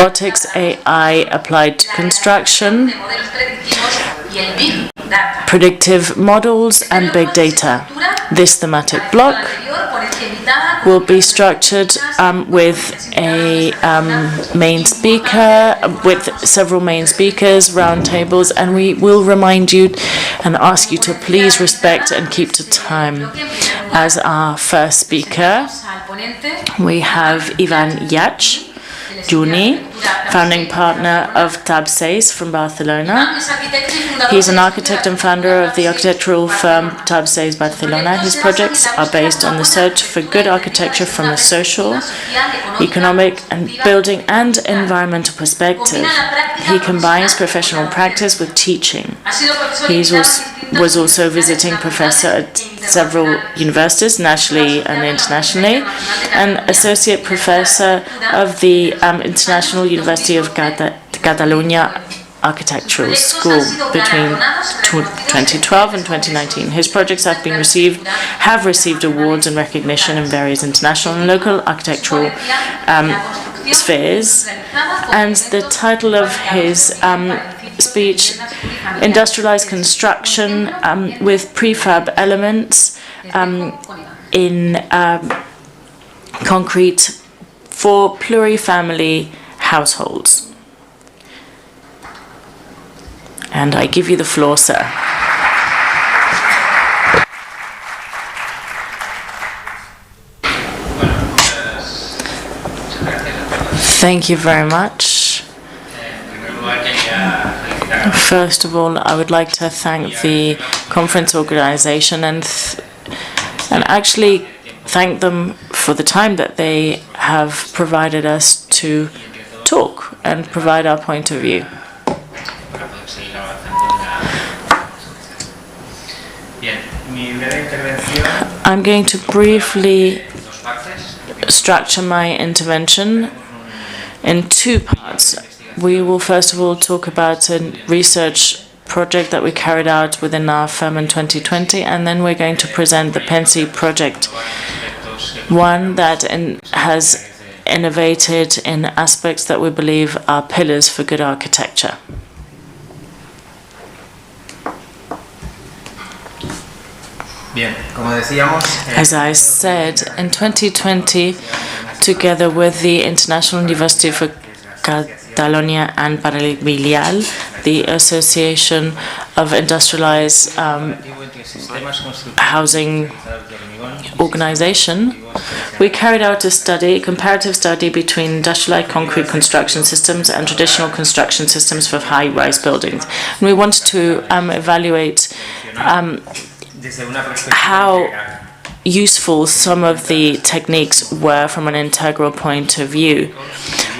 robotics, AI applied to construction, predictive models, and big data. This thematic block will be structured with a main speaker, with several main speakers, roundtables, and we will remind you and ask you to please respect and keep to time. As our first speaker, we have Ivan Yach Juni, founding partner of Tab 6 from Barcelona. He's an architect and founder of the architectural firm Tab 6 Barcelona. His projects are based on the search for good architecture from a social, economic, and building and environmental perspective. He combines professional practice with teaching. He was also visiting professor at several universities, nationally and internationally, and associate professor of the International University of Catalonia Architectural School between 2012 and 2019. His projects have received awards and recognition in various international and local architectural spheres. And the title of his speech, Industrialized Construction with Prefab Elements in Concrete for Plurifamily Households. And I give you the floor, sir. Thank you very much. First of all, I would like to thank the conference organization and actually thank them for the time that they have provided us to talk and provide our point of view. I'm going to briefly structure my intervention in two parts. We will first of all talk about a research project that we carried out within our firm in 2020, and then we're going to present the Pensi project, one that has innovated in aspects that we believe are pillars for good architecture. As I said, in 2020, together with the International University for Catalonia and Parabilial, the Association of Industrialized Housing Organization, we carried out a comparative study between industrialized concrete construction systems and traditional construction systems for high-rise buildings. And we wanted to evaluate how useful some of the techniques were from an integral point of view,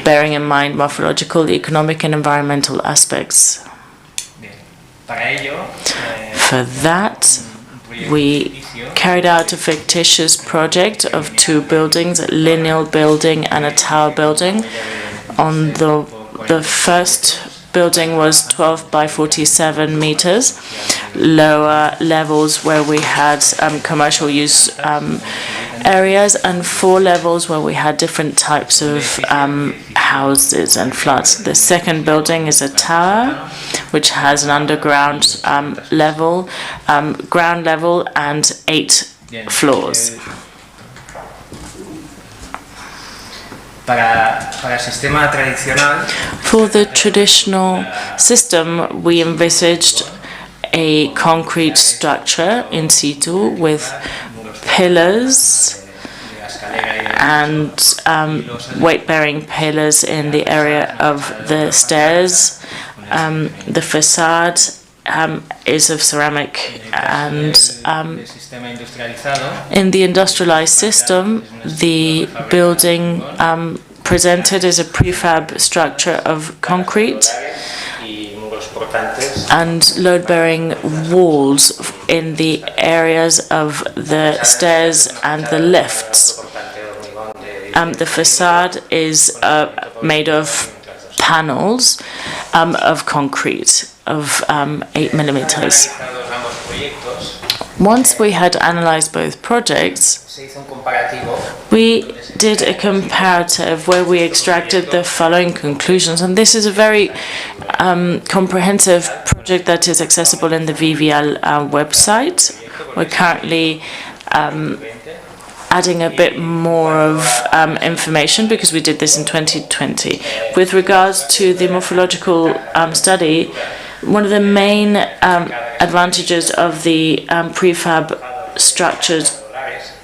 bearing in mind morphological, economic, and environmental aspects. For that, we carried out a fictitious project of two buildings, a lineal building and a tower building. On the first building was 12 by 47 meters, lower levels where we had commercial use areas, and 4 levels where we had different types of houses and flats. The second building is a tower, which has an underground level, ground level, and 8 floors. For the traditional system, we envisaged a concrete structure in situ with pillars and weight-bearing pillars in the area of the stairs. The facade is of ceramic, and in the industrialized system, the building presented as a prefab structure of concrete and load-bearing walls in the areas of the stairs and the lifts. The facade is made of panels of concrete of 8 millimeters. Once we had analyzed both projects, We did a comparative where we extracted the following conclusions, and this is a very comprehensive project that is accessible in the VVL website. We're currently adding a bit more of information because we did this in 2020. With regards to the morphological study, one of the main advantages of the prefab structures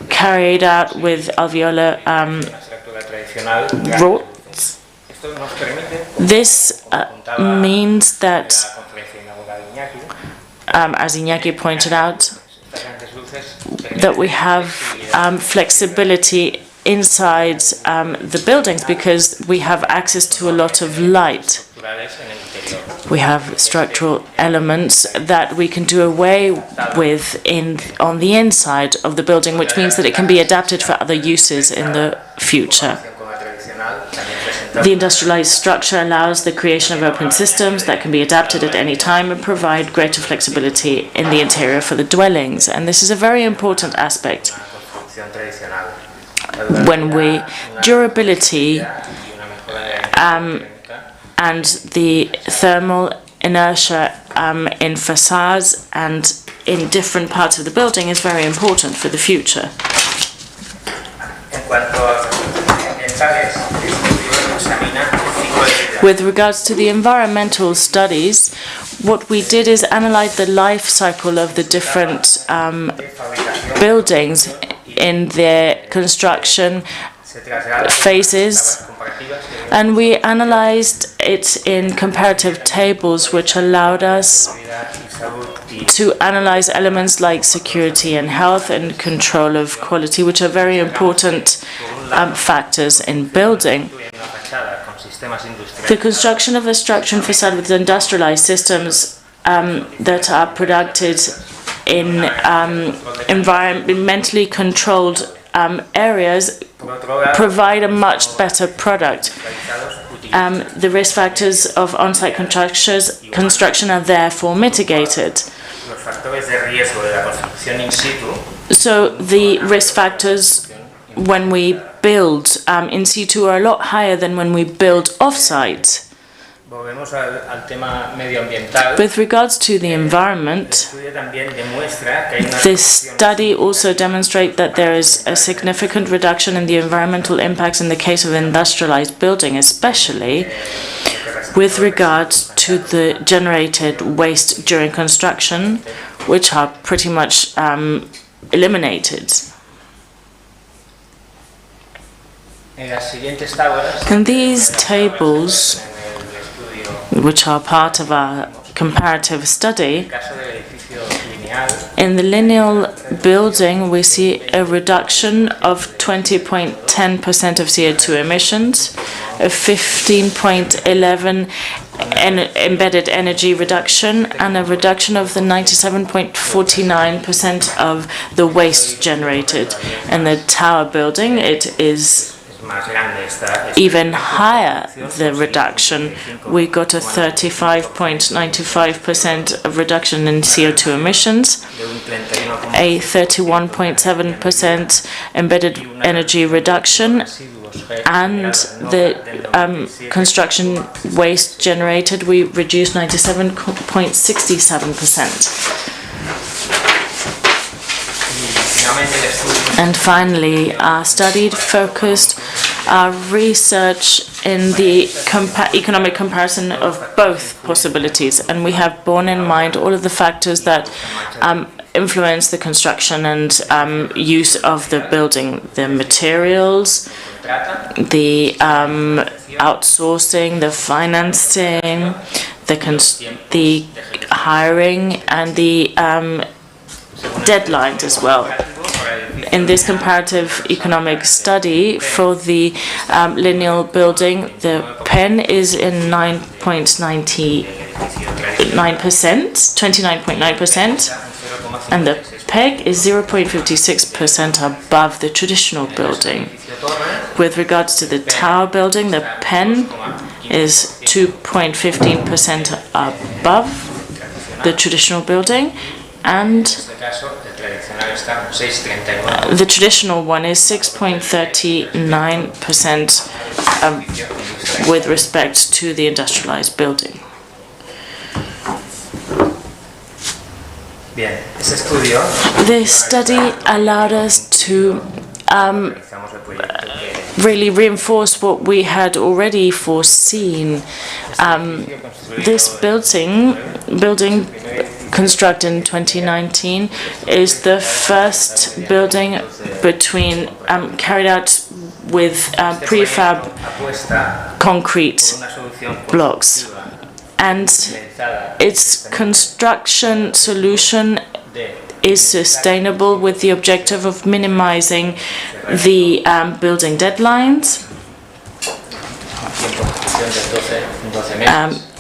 carried out with alveolar rods. This means that, as Iñaki pointed out, that we have flexibility inside the buildings because we have access to a lot of light. We have structural elements that we can do away with on the inside of the building, which means that it can be adapted for other uses in the future. The industrialized structure allows the creation of open systems that can be adapted at any time and provide greater flexibility in the interior for the dwellings. And this is a very important aspect. Durability and the thermal inertia in facades and in different parts of the building is very important for the future. With regards to the environmental studies, what we did is analyze the life cycle of the different buildings in their construction phases, and we analyzed it in comparative tables, which allowed us to analyze elements like security and health and control of quality, which are very important factors in building. The construction of a structure and facade with industrialized systems that are produced in environmentally controlled areas provide a much better product. The risk factors of on-site construction are therefore mitigated. So the risk factors when we build in situ are a lot higher than when we build off-site. With regards to the environment, this study also demonstrates that there is a significant reduction in the environmental impacts in the case of industrialized building, especially with regards to the generated waste during construction, which are pretty much eliminated. In these tables, which are part of our comparative study, in the lineal building we see a reduction of 20.10% of CO2 emissions, a 15.11 embedded energy reduction, and a reduction of the 97.49% of the waste generated. In the tower building, it is even higher, the reduction. We got a 35.95% of reduction in CO2 emissions, a 31.7% embedded energy reduction, and the construction waste generated, we reduced 97.67%. And finally, our study focused our research in the economic comparison of both possibilities, and we have borne in mind all of the factors that influence the construction and use of the building, the materials, the outsourcing, the financing, the hiring, and the deadlines as well. In this comparative economic study for the lineal building, the PEN is in 29.9%, and the PEG is 0.56% above the traditional building. With regards to the tower building, the PEN is 2.15% above the traditional building, and The traditional one is 6.39% with respect to the industrialized building. This study allowed us to really reinforce what we had already foreseen. This building constructed in 2019 is the first building carried out with prefab concrete blocks, and its construction solution is sustainable with the objective of minimizing the building deadlines.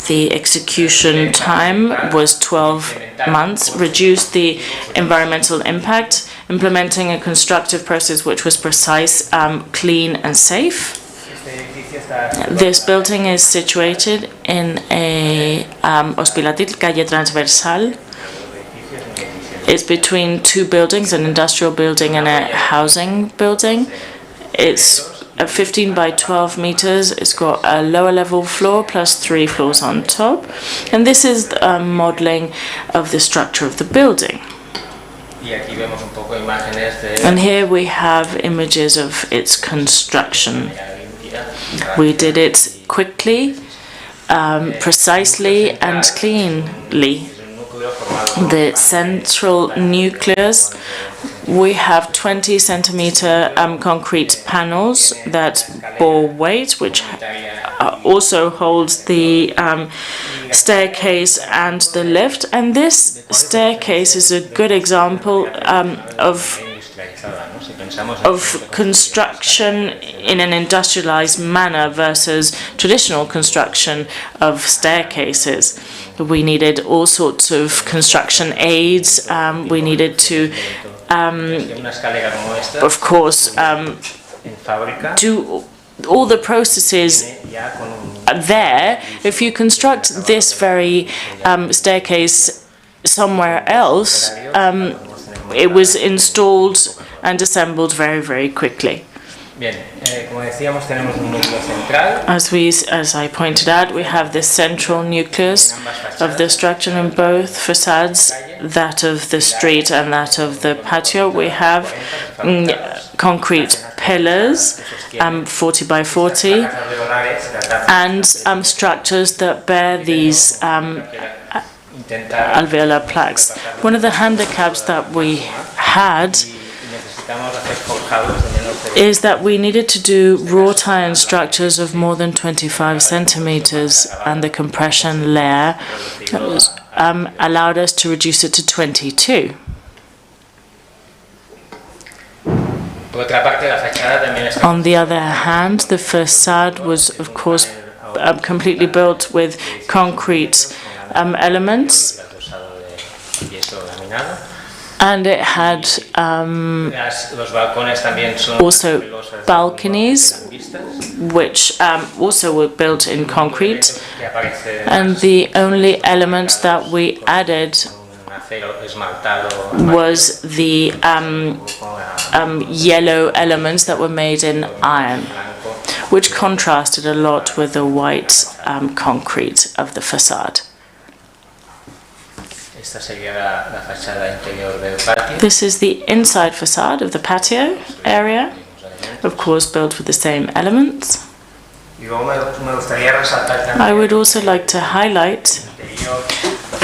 The execution time was 12 months, reduced the environmental impact, implementing a constructive process which was precise, clean and safe. This building is situated in a Hospitalet Calle Transversal. It's between two buildings, an industrial building and a housing building. It's 15 by 12 meters. It's got a lower level floor plus 3 floors on top. And this is a modeling of the structure of the building. And here we have images of its construction. We did it quickly, precisely and cleanly. The central nucleus, we have 20 centimeter concrete panels that bore weight, which also holds the staircase and the lift. And this staircase is a good example of construction in an industrialized manner versus traditional construction of staircases. We needed all sorts of construction aids. We needed to, of course, do all the processes there. If you construct this very staircase somewhere else, it was installed and assembled very, very quickly. As I pointed out, we have the central nucleus of the structure in both facades, that of the street and that of the patio. We have concrete pillars, 40 by 40, and structures that bear these alveolar plaques. One of the handicaps that we had is that we needed to do wrought iron structures of more than 25 centimeters, and the compression layer allowed us to reduce it to 22. On the other hand, the facade was, of course, completely built with concrete elements, and it had also balconies, which also were built in concrete. And the only element that we added was the yellow elements that were made in iron, which contrasted a lot with the white concrete of the facade. This is the inside facade of the patio area, of course built with the same elements. I would also like to highlight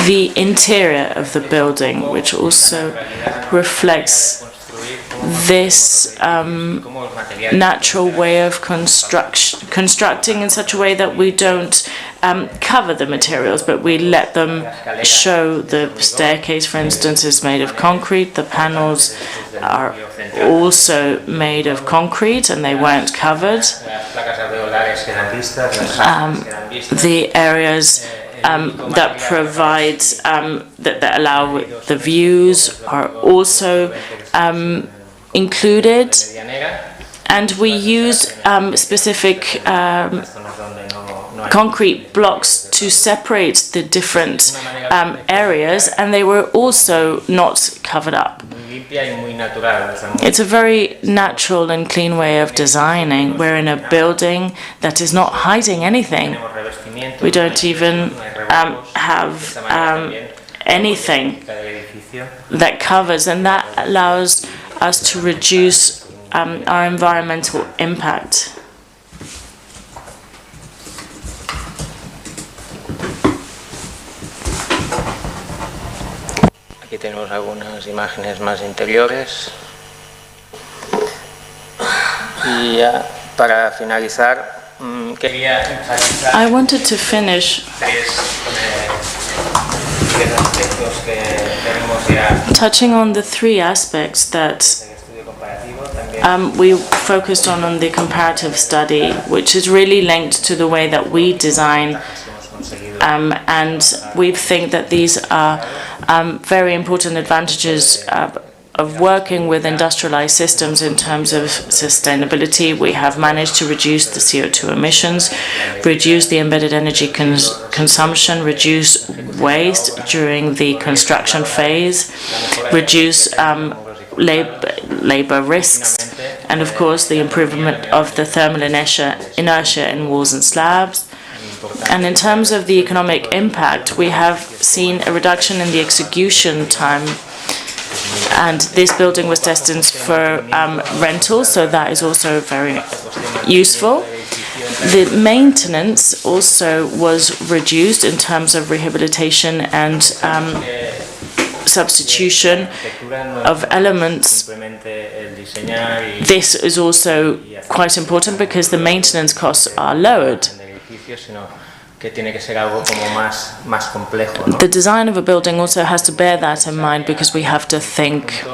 the interior of the building, which also reflects this natural way of constructing in such a way that we don't cover the materials, but we let them show. The staircase, for instance, is made of concrete. The panels are also made of concrete and they weren't covered. The areas that provide, that allow the views are also included, and we used specific concrete blocks to separate the different areas, and they were also not covered up. It's a very natural and clean way of designing. We're in a building that is not hiding anything. We don't even have anything that covers, and that allows us to reduce our environmental impact. Aquí tenemos algunas imágenes más interiores. Y ya para finalizar, quería enfatizar I wanted to finish touching on the three aspects that we focused on the comparative study, which is really linked to the way that we design, and we think that these are very important advantages of working with industrialized systems in terms of sustainability. We have managed to reduce the CO2 emissions, reduce the embedded energy consumption, reduce waste during the construction phase, reduce labor risks, and of course the improvement of the thermal inertia in walls and slabs. And in terms of the economic impact, we have seen a reduction in the execution time, and this building was destined for rental, so that is also very useful. The maintenance also was reduced in terms of rehabilitation and substitution of elements. This is also quite important because the maintenance costs are lowered. The design of a building also has to bear that in mind, because we have to think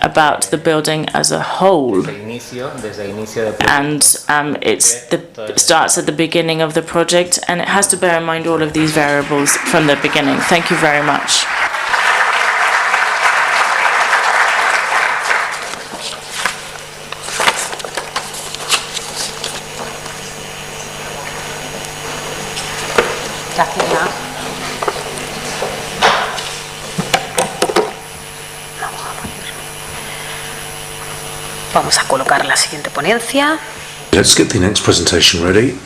about the building as a whole, and it starts at the beginning of the project, and it has to bear in mind all of these variables from the beginning. Thank you very much. Vamos a colocar la siguiente ponencia. Let's get the next presentation ready.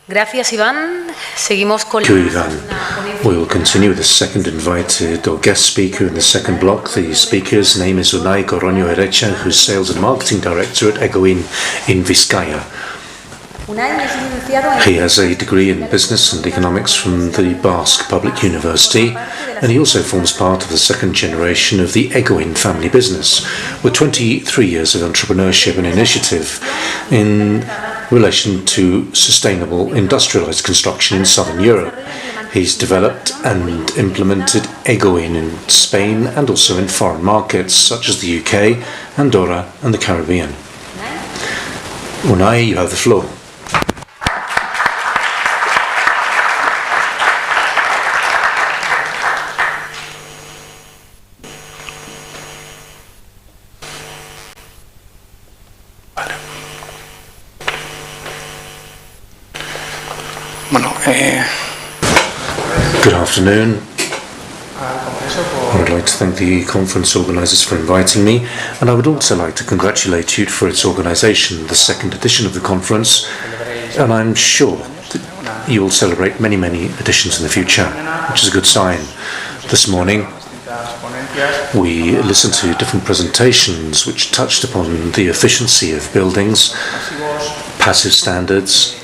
Gracias, Iván. Seguimos con Thank you, Ivan. We will continue with the second invited or guest speaker in the second block. The speaker's name is Unai Coronio Erecha, who's Sales and Marketing Director at Egoin in Vizcaya. He has a degree in business and economics from the Basque Public University, and he also forms part of the second generation of the Egoin family business, with 23 years of entrepreneurship and initiative in relation to sustainable industrialized construction in southern Europe. He's developed and implemented Egoin in Spain and also in foreign markets such as the UK, Andorra and the Caribbean. Unai, you have the floor. Good afternoon. I would like to thank the conference organisers for inviting me, and I would also like to congratulate you for its organisation, the second edition of the conference, and I'm sure that you will celebrate many, many editions in the future, which is a good sign. This morning we listened to different presentations which touched upon the efficiency of buildings, passive standards,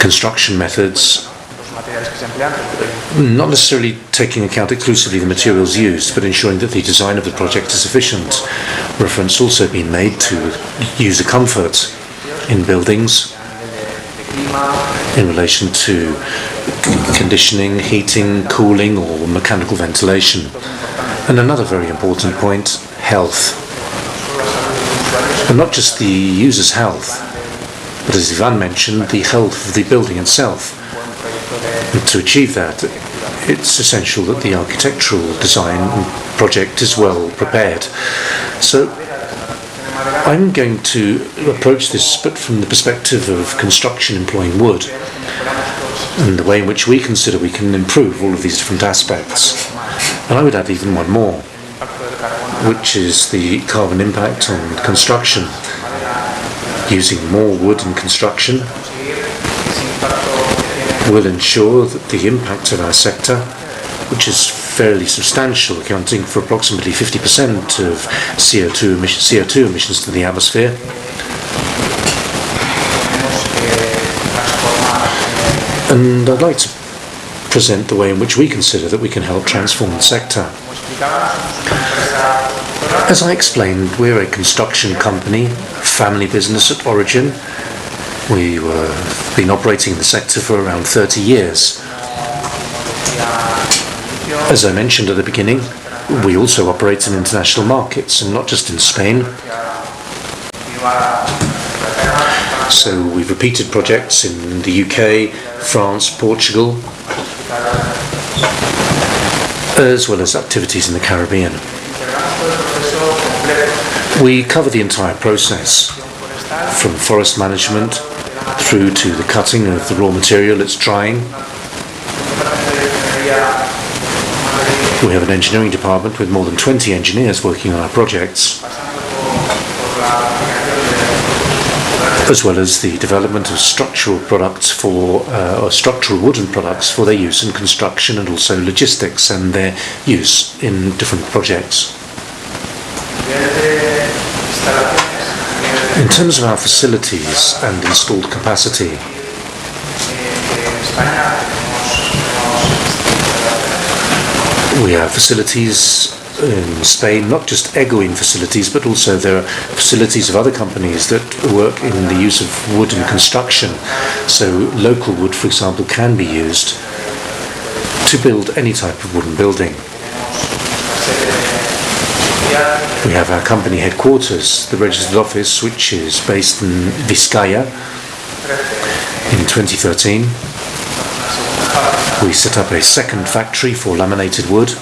construction methods, not necessarily taking account exclusively the materials used, but ensuring that the design of the project is efficient. Reference also been made to user comfort in buildings in relation to conditioning, heating, cooling or mechanical ventilation. And another very important point, health. And not just the user's health, but as Ivan mentioned, the health of the building itself. And to achieve that, it's essential that the architectural design project is well prepared. So I'm going to approach this but from the perspective of construction employing wood. and the way in which we consider we can improve all of these different aspects. And I would add even one more, which is the carbon impact on construction. Using more wood in construction will ensure that the impact of our sector, which is fairly substantial, accounting for approximately 50% of CO2 emissions to the atmosphere, and I'd like to present the way in which we consider that we can help transform the sector. As I explained, we're a construction company, a family business at origin. We've been operating in the sector for around 30 years. As I mentioned at the beginning, we also operate in international markets, and not just in Spain. So we've repeated projects in the UK, France, Portugal, as well as activities in the Caribbean. We cover the entire process, from forest management through to the cutting of the raw material, its drying. We have an engineering department with more than 20 engineers working on our projects, as well as the development of structural products or structural wooden products for their use in construction, and also logistics and their use in different projects. In terms of our facilities and installed capacity, we have facilities in Spain, not just Egoin facilities, but also there are facilities of other companies that work in the use of wood in construction. So local wood, for example, can be used to build any type of wooden building. We have our company headquarters, the registered office, which is based in Vizcaya. In 2013, we set up a second factory for laminated wood,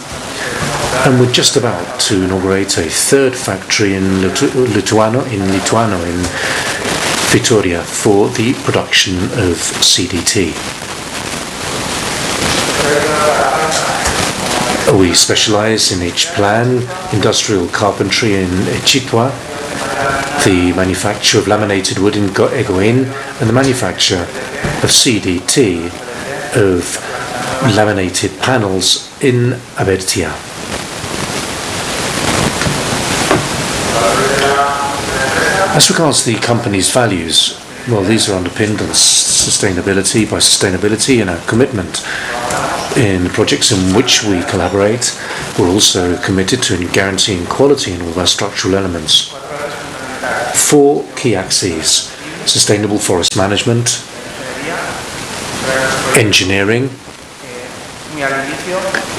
and we're just about to inaugurate a third factory in Lituano, in Vitoria, for the production of CDT. We specialize in each plan, industrial carpentry in Chitwa, the manufacture of laminated wood in Egoin, and the manufacture of CDT, of laminated panels in Abertia. As regards the company's values, well, these are underpinned on sustainability and our commitment. In the projects in which we collaborate, we're also committed to guaranteeing quality in all of our structural elements. 4 key axes: sustainable forest management, engineering.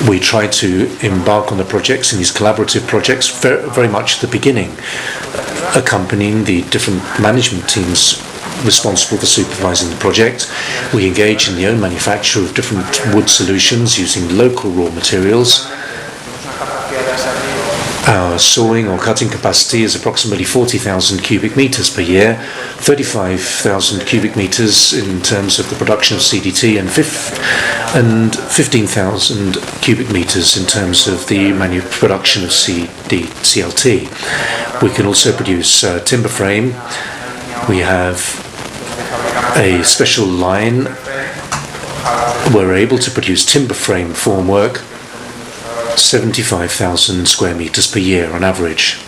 We try to embark on the projects, in these collaborative projects, very much at the beginning, accompanying the different management teams responsible for supervising the project. We engage in the own manufacture of different wood solutions using local raw materials. Our sawing or cutting capacity is approximately 40,000 cubic meters per year, 35,000 cubic meters in terms of the production of CDT, and 15,000 cubic meters in terms of the production of CLT. We can also produce timber frame. We have a special line where we're able to produce timber frame formwork, 75,000 square meters per year on average.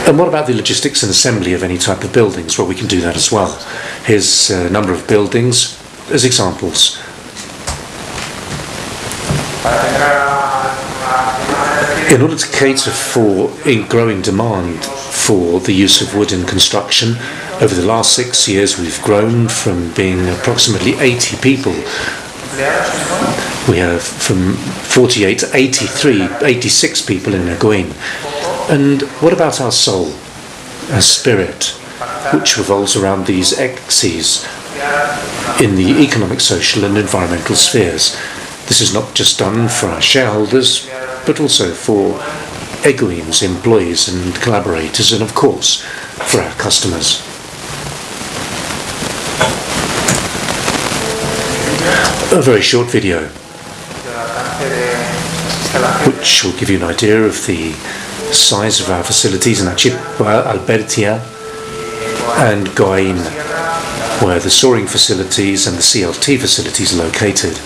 And what about the logistics and assembly of any type of buildings? Well, we can do that as well. Here's a number of buildings as examples. In order to cater for a growing demand for the use of wood in construction, over the last 6 years we've grown from being approximately 80 people. We have from 48 to 86 people in Egoin. And what about our soul, our spirit, which revolves around these axes in the economic, social and environmental spheres? This is not just done for our shareholders, but also for Egoin's employees and collaborators, and of course for our customers. a very short video which will give you an idea of the size of our facilities in Achippa, Albertia and Goain, where the soaring facilities and the CLT facilities are located.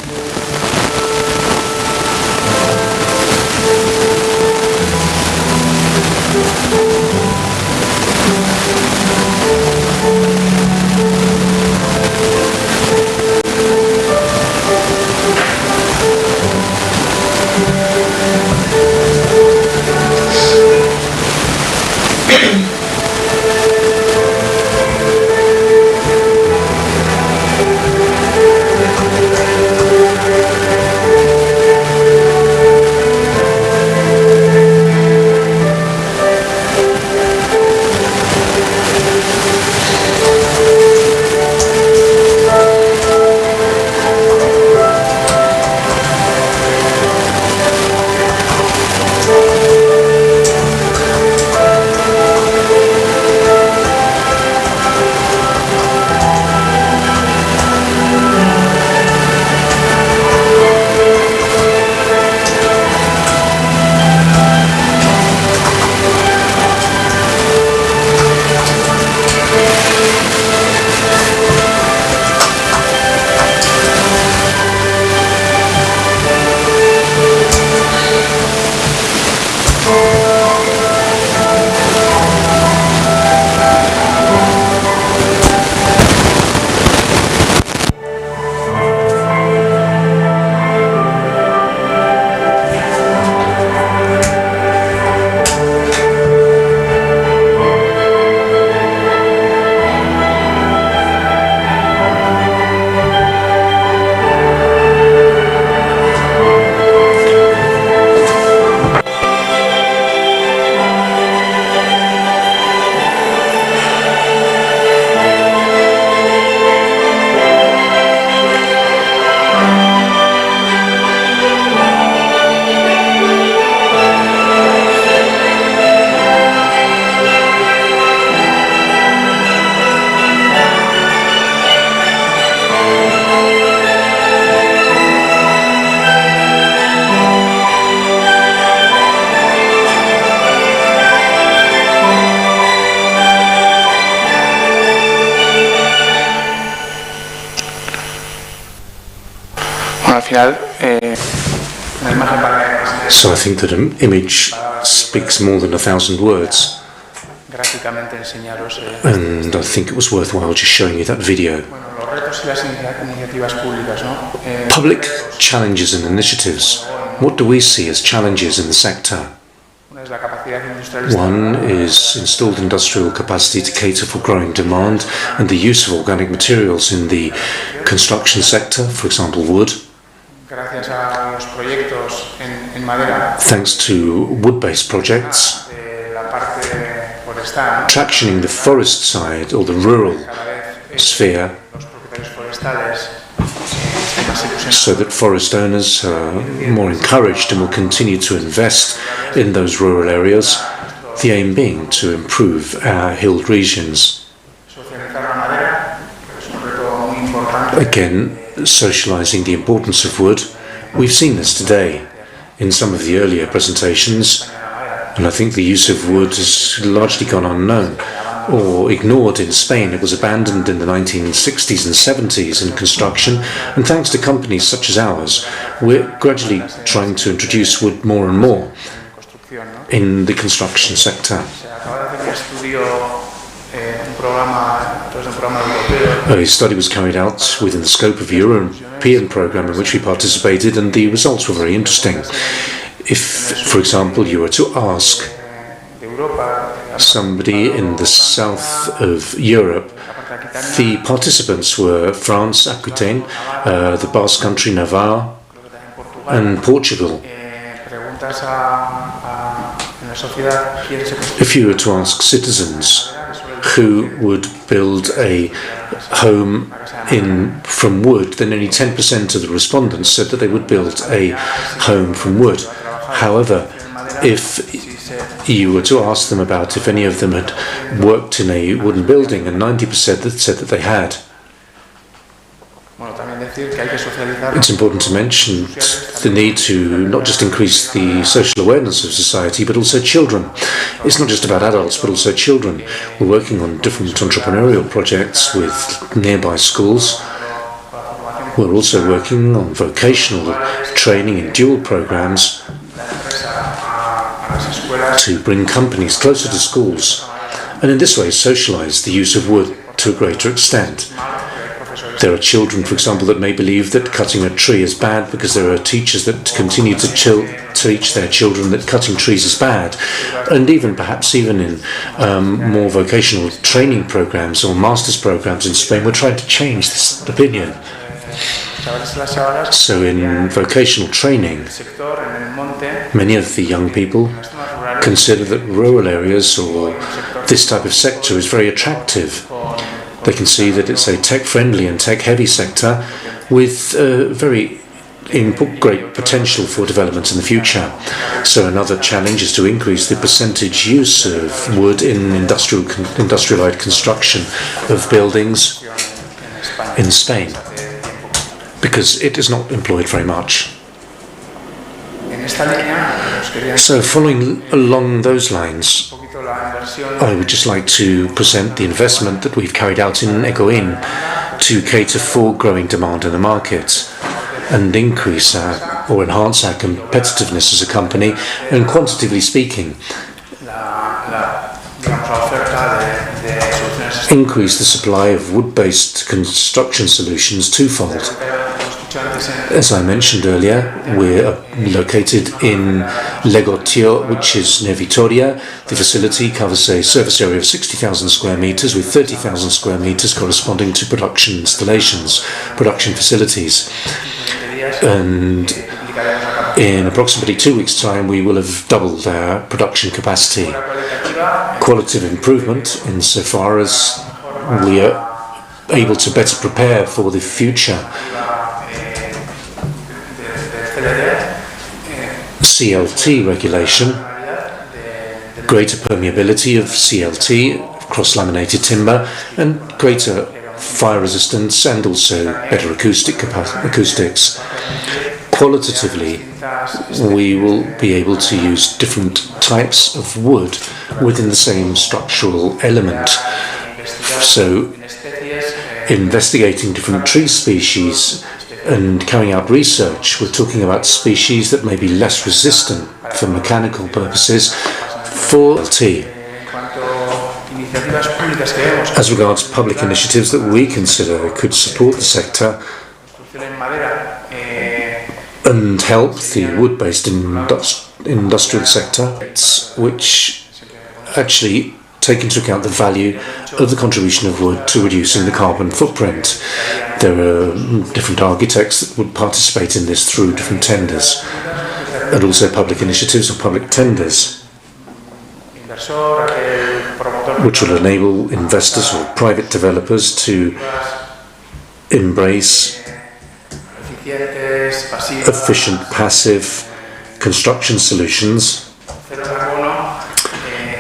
So I think that an image speaks more than 1,000 words, and I think it was worthwhile just showing you that video. Public challenges and initiatives. What do we see as challenges in the sector? One is installed industrial capacity to cater for growing demand and the use of organic materials in the construction sector, for example wood. Thanks to wood-based projects, tractioning the forest side or the rural sphere, so that forest owners are more encouraged and will continue to invest in those rural areas, the aim being to improve our hilled regions. Again, socializing the importance of wood. We've seen this today in some of the earlier presentations, and I think the use of wood has largely gone unknown or ignored in Spain. It was abandoned in the 1960s and 70s in construction, and thanks to companies such as ours, we're gradually trying to introduce wood more and more in the construction sector. A study was carried out within the scope of a European program in which we participated, and the results were very interesting. If, for example, you were to ask somebody in the south of Europe, the participants were France, Aquitaine, the Basque Country, Navarre, and Portugal. If you were to ask citizens who would build a home from wood, then only 10% of the respondents said that they would build a home from wood. However, if you were to ask them about if any of them had worked in a wooden building, and 90% said that they had. It's important to mention the need to not just increase the social awareness of society, but also children. It's not just about adults, but also children. We're working on different entrepreneurial projects with nearby schools. We're also working on vocational training in dual programs to bring companies closer to schools, and in this way socialize the use of wood to a greater extent. There are children, for example, that may believe that cutting a tree is bad because there are teachers that continue to teach their children that cutting trees is bad. And perhaps even in more vocational training programs or master's programs in Spain, we're trying to change this opinion. So in vocational training, many of the young people consider that rural areas or this type of sector is very attractive. They can see that it's a tech-friendly and tech-heavy sector with very great potential for development in the future. So another challenge is to increase the percentage use of wood in industrialized construction of buildings in Spain, because it is not employed very much. So following along those lines, I would just like to present the investment that we've carried out in Ecoin to cater for growing demand in the market and increase or enhance our competitiveness as a company, and quantitatively speaking, increase the supply of wood-based construction solutions twofold. As I mentioned earlier, we're located in Legotio, which is near Vitoria. The facility covers a surface area of 60,000 square meters, with 30,000 square meters corresponding to production installations, production facilities. And in approximately 2 weeks' time, we will have doubled our production capacity. Qualitative improvement insofar as we are able to better prepare for the future. CLT regulation, greater permeability of CLT, cross-laminated timber, and greater fire resistance, and also better acoustics. Qualitatively, we will be able to use different types of wood within the same structural element. So, investigating different tree species and carrying out research, we're talking about species that may be less resistant for mechanical purposes for LT. As regards public initiatives that we consider could support the sector and help the wood-based industrial sector, which actually take into account the value of the contribution of wood to reducing the carbon footprint. There are different architects that would participate in this through different tenders, and also public initiatives or public tenders, which will enable investors or private developers to embrace efficient passive construction solutions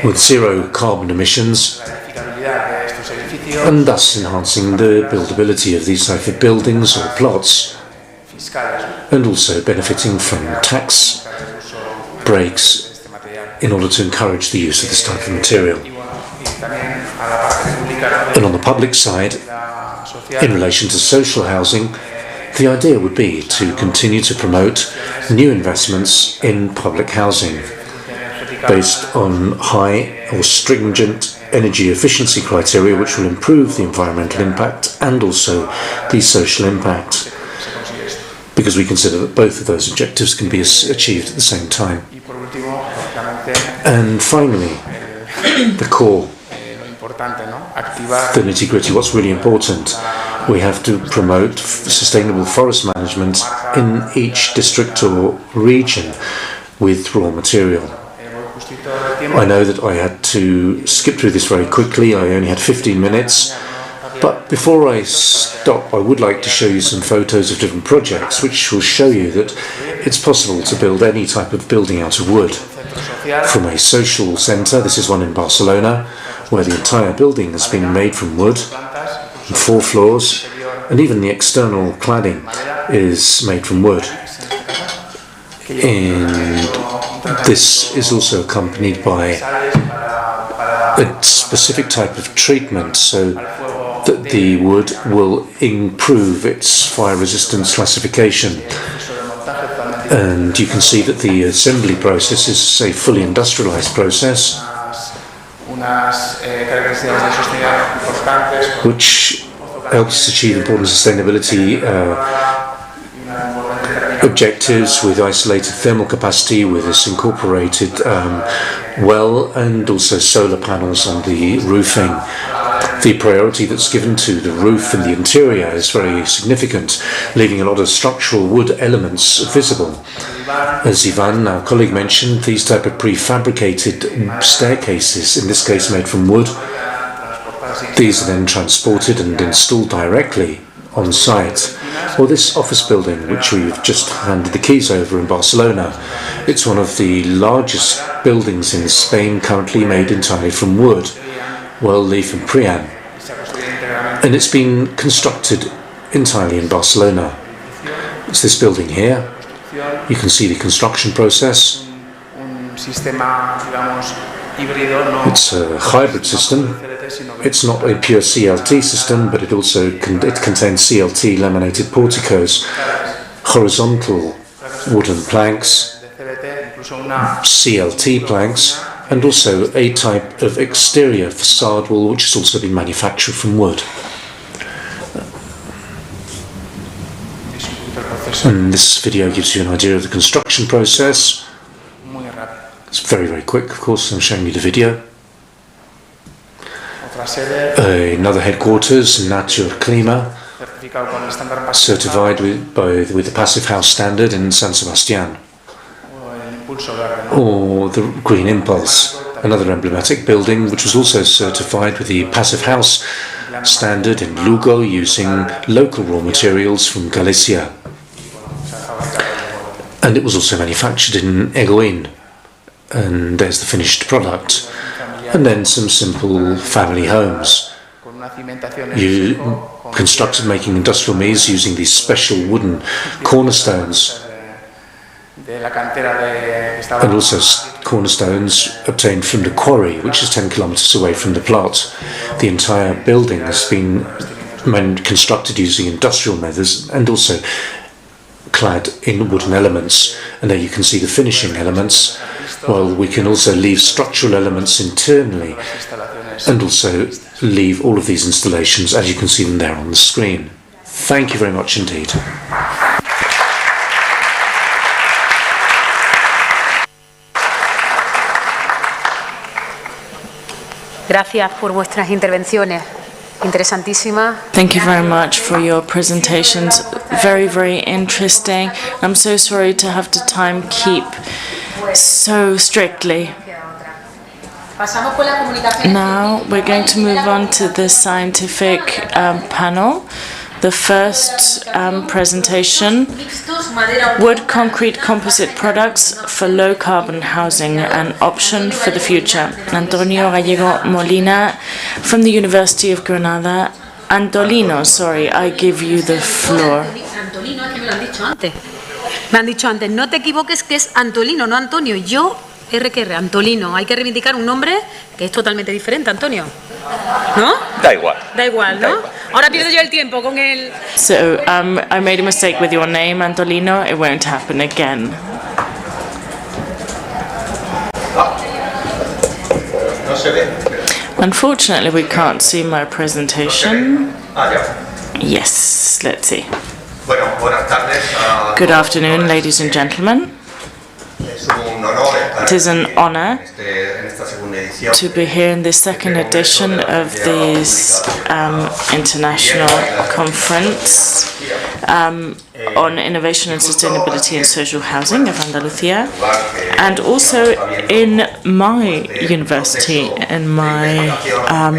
with zero carbon emissions, and thus enhancing the buildability of these type of buildings or plots, and also benefiting from tax breaks in order to encourage the use of this type of material. And on the public side, in relation to social housing, the idea would be to continue to promote new investments in public housing based on high or stringent energy efficiency criteria, which will improve the environmental impact and also the social impact, because we consider that both of those objectives can be achieved at the same time. And finally, the core, the nitty-gritty, what's really important. We have to promote sustainable forest management in each district or region with raw material. I know that I had to skip through this very quickly. I only had 15 minutes. But before I stop, I would like to show you some photos of different projects which will show you that it's possible to build any type of building out of wood. From a social centre, this is one in Barcelona, where the entire building has been made from wood, 4 floors, and even the external cladding is made from wood. And this is also accompanied by a specific type of treatment so that the wood will improve its fire resistance classification. And you can see that the assembly process is a fully industrialized process, which helps achieve important sustainability objectives with isolated thermal capacity, with this incorporated well, and also solar panels on the roofing. The priority that's given to the roof and the interior is very significant, leaving a lot of structural wood elements visible. As Ivan, our colleague, mentioned, these type of prefabricated staircases, in this case made from wood, these are then transported and installed directly on site. Well, this office building, which we've just handed the keys over in Barcelona, it's one of the largest buildings in Spain currently made entirely from wood, well, leaf and priam. And it's been constructed entirely in Barcelona. It's this building here. You can see the construction process. It's a hybrid system. It's not a pure CLT system, but it also contains CLT laminated porticos, horizontal wooden planks, CLT planks, and also a type of exterior facade wall which has also been manufactured from wood. And this video gives you an idea of the construction process. It's very, very quick, of course. I'm showing you the video. Another headquarters, Nature Clima, certified with the Passive House standard in San Sebastián. Or the Green Impulse, another emblematic building which was also certified with the Passive House standard in Lugo, using local raw materials from Galicia. And it was also manufactured in Egoin. And there's the finished product. And then some simple family homes. You constructed making industrial maize using these special wooden cornerstones. And also cornerstones obtained from the quarry, which is 10 kilometers away from the plant. The entire building has been constructed using industrial methods and also clad in wooden elements. And there you can see the finishing elements. Well, we can also leave structural elements internally and also leave all of these installations as you can see them there on the screen. Thank you very much indeed. Gracias por vuestras intervenciones. Interesantísima. Thank you very much for your presentations. Very, very interesting. I'm so sorry to have to time keep so strictly. Now we're going to move on to the scientific panel. The first presentation, wood concrete composite products for low carbon housing, an option for the future. Antonio Gallego Molina from the University of Granada. Antolino, sorry, I give you the floor. Me han dicho antes, no te equivoques que es Antolino, no Antonio. Yo, R, Antolino. Hay que reivindicar un nombre que es totalmente diferente, Antonio. ¿No? Da igual. Da igual, ¿no? Ahora pierdo yo el tiempo con el... So, I made a mistake with your name, Antolino. It won't happen again. No se ve. Unfortunately, we can't see my presentation. Yes, let's see. Good afternoon, ladies and gentlemen. It is an honor to be here in the second edition of this international conference on innovation and sustainability in social housing of Andalusia, and also in my university, in my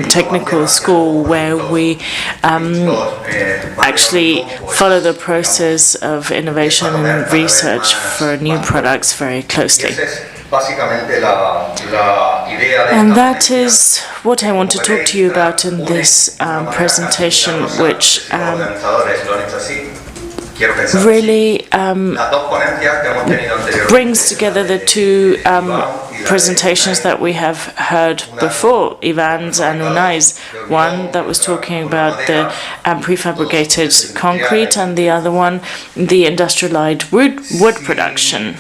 technical school, where we actually follow the process of innovation and research for new products very closely. And that is what I want to talk to you about in this presentation, which really brings together the two presentations that we have heard before, Ivan's and Unai's. One that was talking about the prefabricated concrete, and the other one, the industrialized wood production.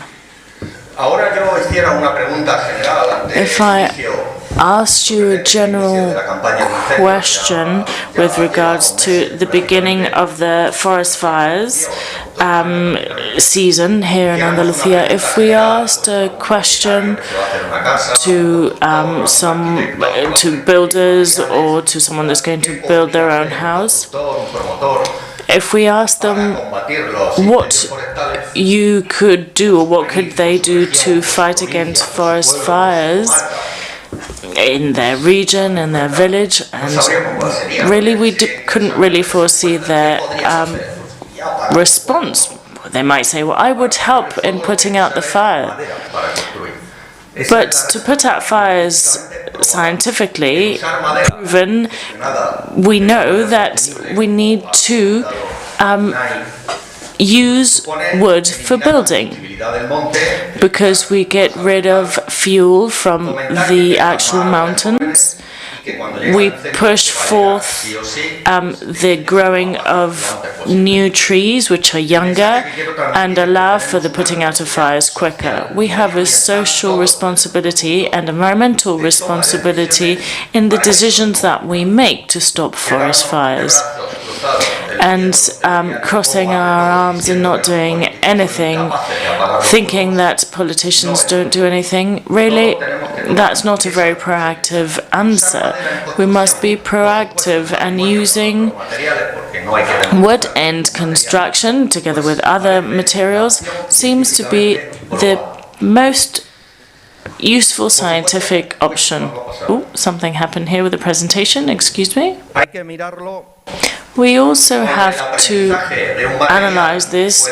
If I asked you a general question with regards to the beginning of the forest fires season here in Andalusia, if we asked a question to to builders or to someone that's going to build their own house, if we asked them what you could do or what could they do to fight against forest fires in their region, in their village, and really we couldn't really foresee their response. They might say, well, I would help in putting out the fire. But to put out fires scientifically proven, we know that we need to use wood for building, because we get rid of fuel from the actual mountains. We push forth the growing of new trees which are younger and allow for the putting out of fires quicker. We have a social responsibility and environmental responsibility in the decisions that we make to stop forest fires. And crossing our arms and not doing anything, thinking that politicians don't do anything, really, that's not a very proactive answer. We must be proactive, and using wood and construction, together with other materials, seems to be the most useful scientific option. Oh, something happened here with the presentation, excuse me. We also have to analyze this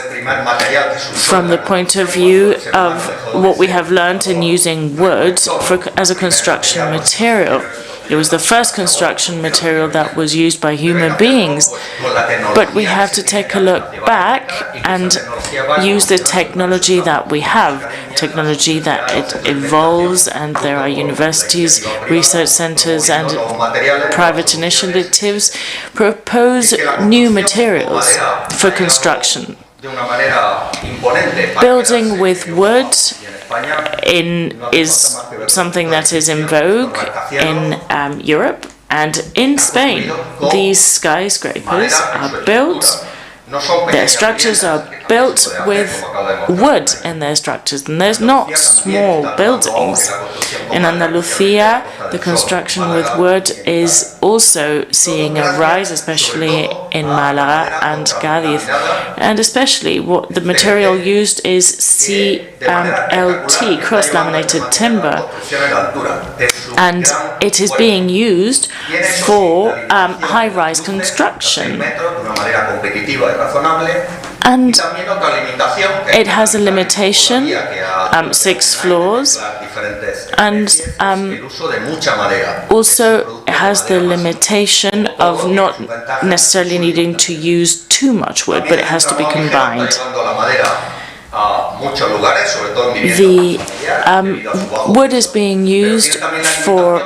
from the point of view of what we have learned in using wood as a construction material. It was the first construction material that was used by human beings, but we have to take a look back and use the technology that we have, technology that it evolves, and there are universities, research centers, and private initiatives propose new materials for construction. Building with wood is something that is in vogue in Europe, and in Spain these skyscrapers are built, their structures are built with wood in their structures, and there's not small buildings. In Andalusia, the construction with wood is also seeing a rise, especially in Málaga and Cádiz, and especially what the material used is CLT, cross-laminated timber, and it is being used for high-rise construction. And it has a limitation, 6 floors, and also it has the limitation of not necessarily needing to use too much wood, but it has to be combined. The wood is being used for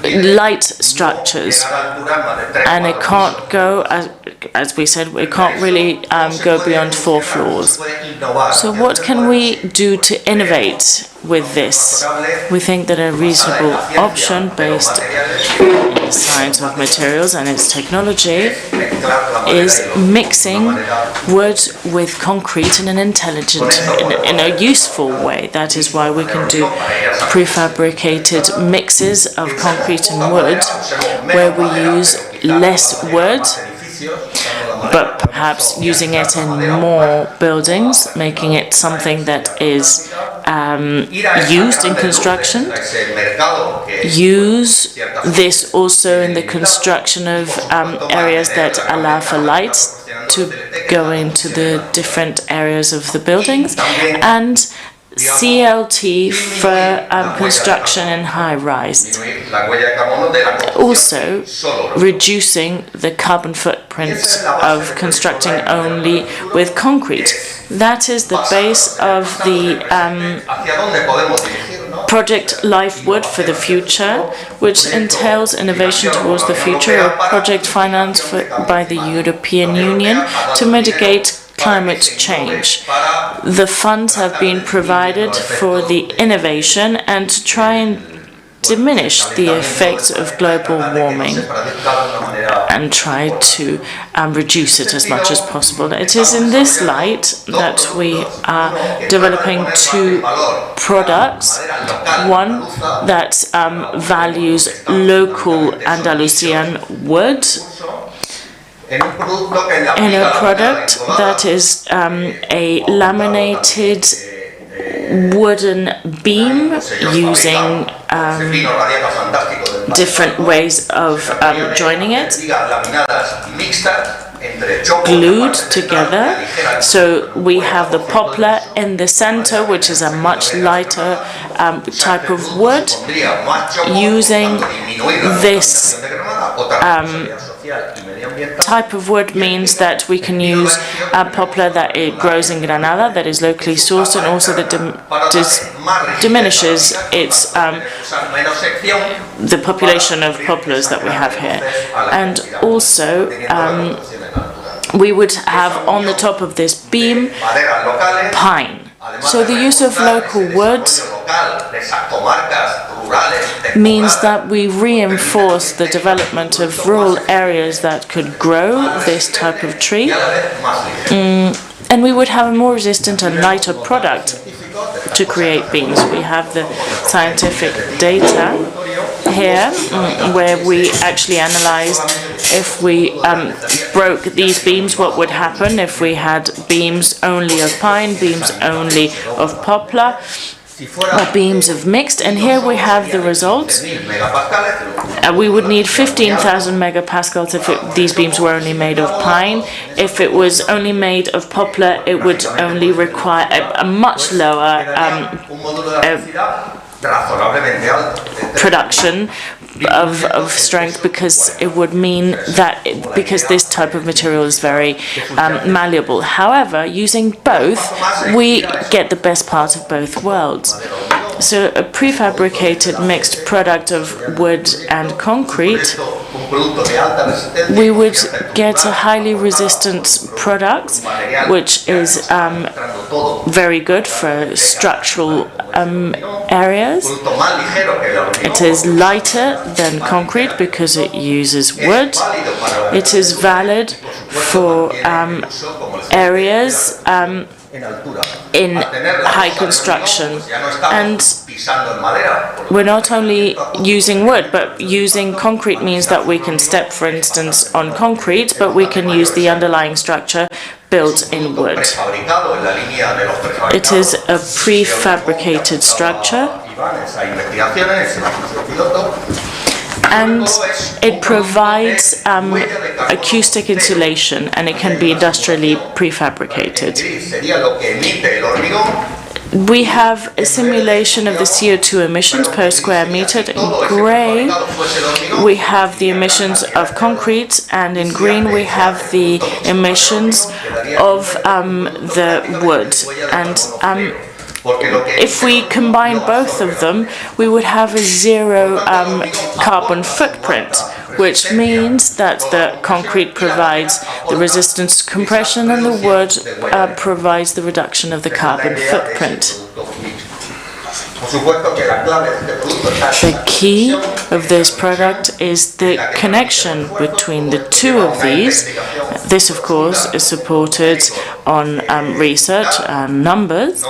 light structures, and it can't go, as we said, it can't really go beyond 4 floors. So what can we do to innovate with this? We think that a reasonable option based on the science of materials and its technology is mixing wood with concrete in an intelligent, in a useful way. That is why we can do prefabricated mixes of concrete and wood, where we use less wood, but perhaps using it in more buildings, making it something that is used in construction. Use this also in the construction of areas that allow for light to go into the different areas of the buildings, and CLT for construction in high-rise. Also, reducing the carbon footprint of constructing only with concrete. That is the base of the project Life Wood for the Future, which entails innovation towards the future, a project financed by the European Union to mitigate climate change. The funds have been provided for the innovation and to try and diminish the effects of global warming and try to reduce it as much as possible. It is in this light that we are developing two products. One that values local Andalusian wood, in a product that is a laminated wooden beam using different ways of joining it, glued together. So we have the poplar in the center, which is a much lighter type of wood. Using this type of wood means that we can use poplar that it grows in Granada, that is locally sourced, and also that diminishes its the population of poplars that we have here. And also we would have on the top of this beam pine. So the use of local wood means that we reinforce the development of rural areas that could grow this type of tree, and we would have a more resistant and lighter product to create beams. We have the scientific data here where we actually analyzed if we broke these beams, what would happen if we had beams only of pine, beams only of poplar, or beams of mixed. And here we have the results. We would need 15,000 megapascals if these beams were only made of pine. If it was only made of poplar, it would only require a much lower production of strength, because it would mean that because this type of material is very malleable. However, using both, we get the best part of both worlds. So a prefabricated mixed product of wood and concrete, we would get a highly resistant product, which is very good for structural areas. It is lighter than concrete because it uses wood. It is valid for areas in high construction, and we're not only using wood, but using concrete means that we can step, for instance, on concrete, but we can use the underlying structure built in wood. It is a prefabricated structure, and it provides acoustic insulation, and it can be industrially prefabricated. We have a simulation of the CO2 emissions per square meter. In grey, we have the emissions of concrete, and in green, we have the emissions of the wood. And if we combine both of them, we would have a zero carbon footprint, which means that the concrete provides the resistance to compression and the wood provides the reduction of the carbon footprint. The key of this product is the connection between the two of these. This, of course, is supported on research and numbers.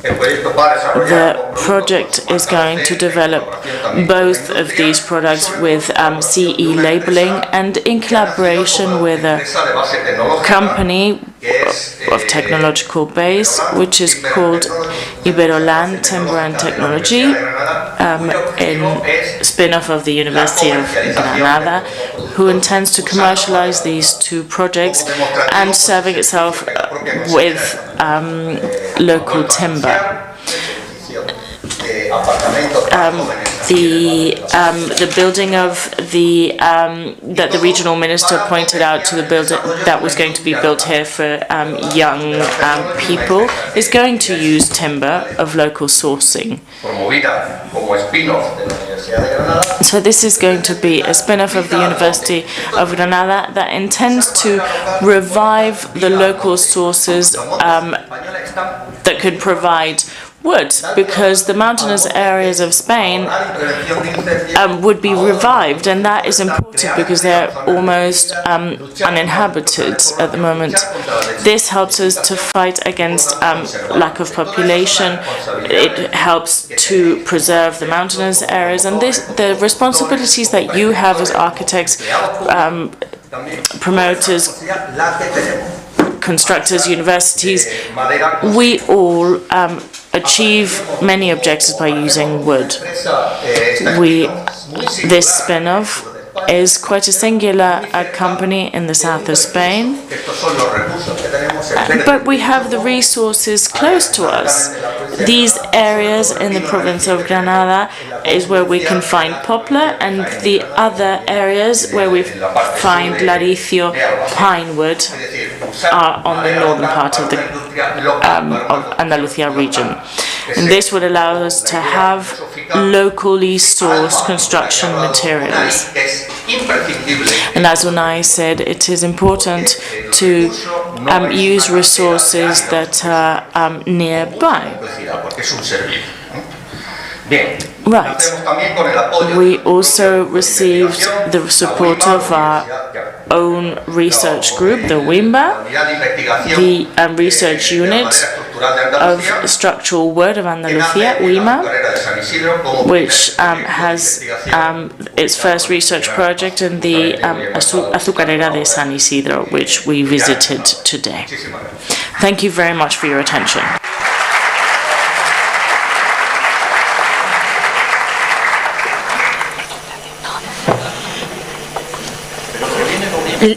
The project is going to develop both of these products with CE labeling, and in collaboration with a company of technological base, which is called Iberolan Timber and Technology, in spin-off of the University of Granada, who intends to commercialize these two projects and serving itself with local timber. The building of that the regional minister pointed out to the building that was going to be built here for young people is going to use timber of local sourcing. So this is going to be a spin-off of the University of Granada that intends to revive the local sources that could provide wood, because the mountainous areas of Spain would be revived, and that is important because they're almost uninhabited at the moment. This helps us to fight against lack of population. It helps to preserve the mountainous areas, and the responsibilities that you have as architects, promoters, constructors, universities, we all achieve many objectives by using wood. This spin-off is quite a singular company in the south of Spain, but we have the resources close to us. These areas in the province of Granada is where we can find poplar, and the other areas where we find laricio pine wood are on the northern part of the of Andalusia region. And this would allow us to have locally sourced construction materials. And as Unai said, it is important to use resources that are nearby. Right. We also received the support of our own research group, the WIMBA, the research unit of structural wood of Andalusia, WIMA, which has its first research project in the Azucarera de San Isidro, which we visited today. Thank you very much for your attention.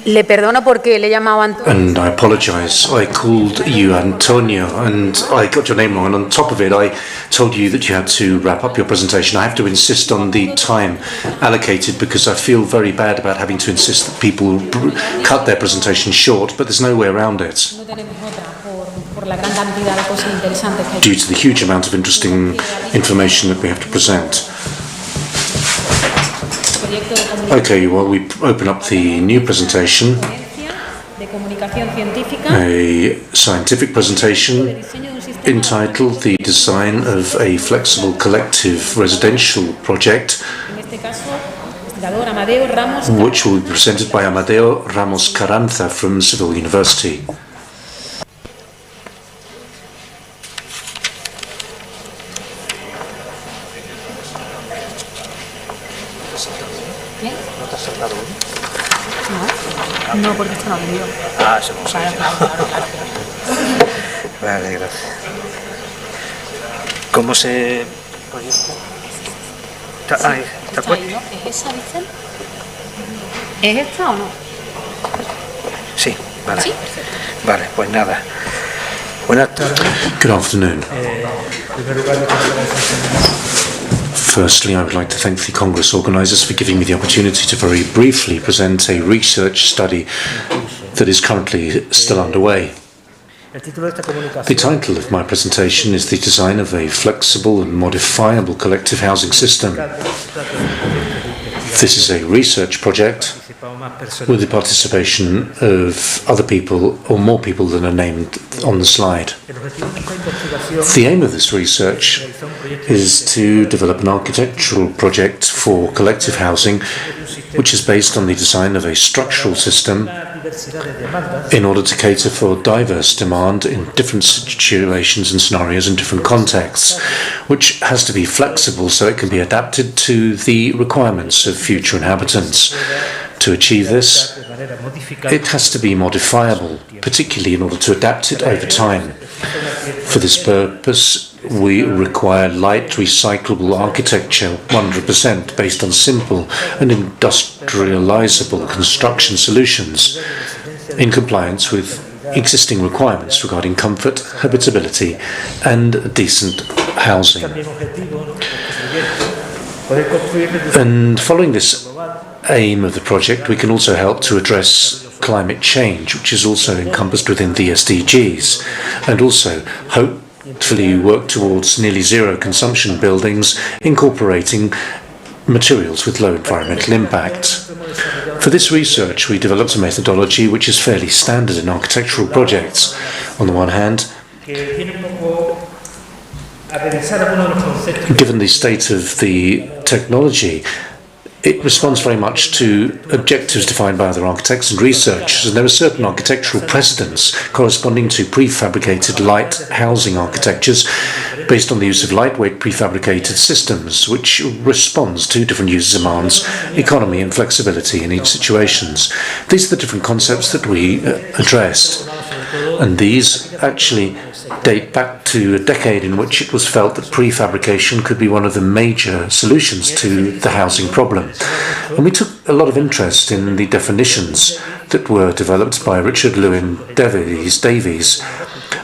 Le perdono porque le he llamado Antonio. And I apologise. I called you Antonio and I got your name wrong, and on top of it I told you that you had to wrap up your presentation. I have to insist on the time allocated because I feel very bad about having to insist that people cut their presentation short, but there's no way around it. Due to the huge amount of interesting information that we have to present. Okay, well, we open up the new presentation, a scientific presentation entitled The Design of a Flexible Collective Residential Project, which will be presented by Amadeo Ramos Carranza from Seville University. No, porque esto no lo vio. Ah, se puso. Claro. Vale, gracias. ¿Cómo se proyecta? ¿Está puesta? ¿Es esa, Vicente? ¿Es esta o no? Sí, vale. Sí. Vale, pues nada. Buenas tardes. Good afternoon. Firstly, I would like to thank the Congress organisers for giving me the opportunity to very briefly present a research study that is currently still underway. The title of my presentation is The Design of a Flexible and Modifiable Collective Housing System. This is a research project with the participation of other people or more people than are named on the slide. The aim of this research is to develop an architectural project for collective housing which is based on the design of a structural system in order to cater for diverse demand in different situations and scenarios and different contexts, which has to be flexible so it can be adapted to the requirements of future inhabitants. To achieve this, it has to be modifiable, particularly in order to adapt it over time. For this purpose, we require light recyclable architecture 100% based on simple and industrializable construction solutions in compliance with existing requirements regarding comfort, habitability, and decent housing. And following this aim of the project, we can also help to address climate change, which is also encompassed within the SDGs, and also hopefully work towards nearly zero consumption buildings, incorporating materials with low environmental impact. For this research, we developed a methodology which is fairly standard in architectural projects. On the one hand, given the state of the technology, it responds very much to objectives defined by other architects and researchers, and there are certain architectural precedents corresponding to prefabricated light housing architectures based on the use of lightweight prefabricated systems, which responds to different user demands, economy and flexibility in each situations. These are the different concepts that we addressed, and these actually date back to a decade in which it was felt that prefabrication could be one of the major solutions to the housing problem. And we took a lot of interest in the definitions that were developed by Richard Lewin Davies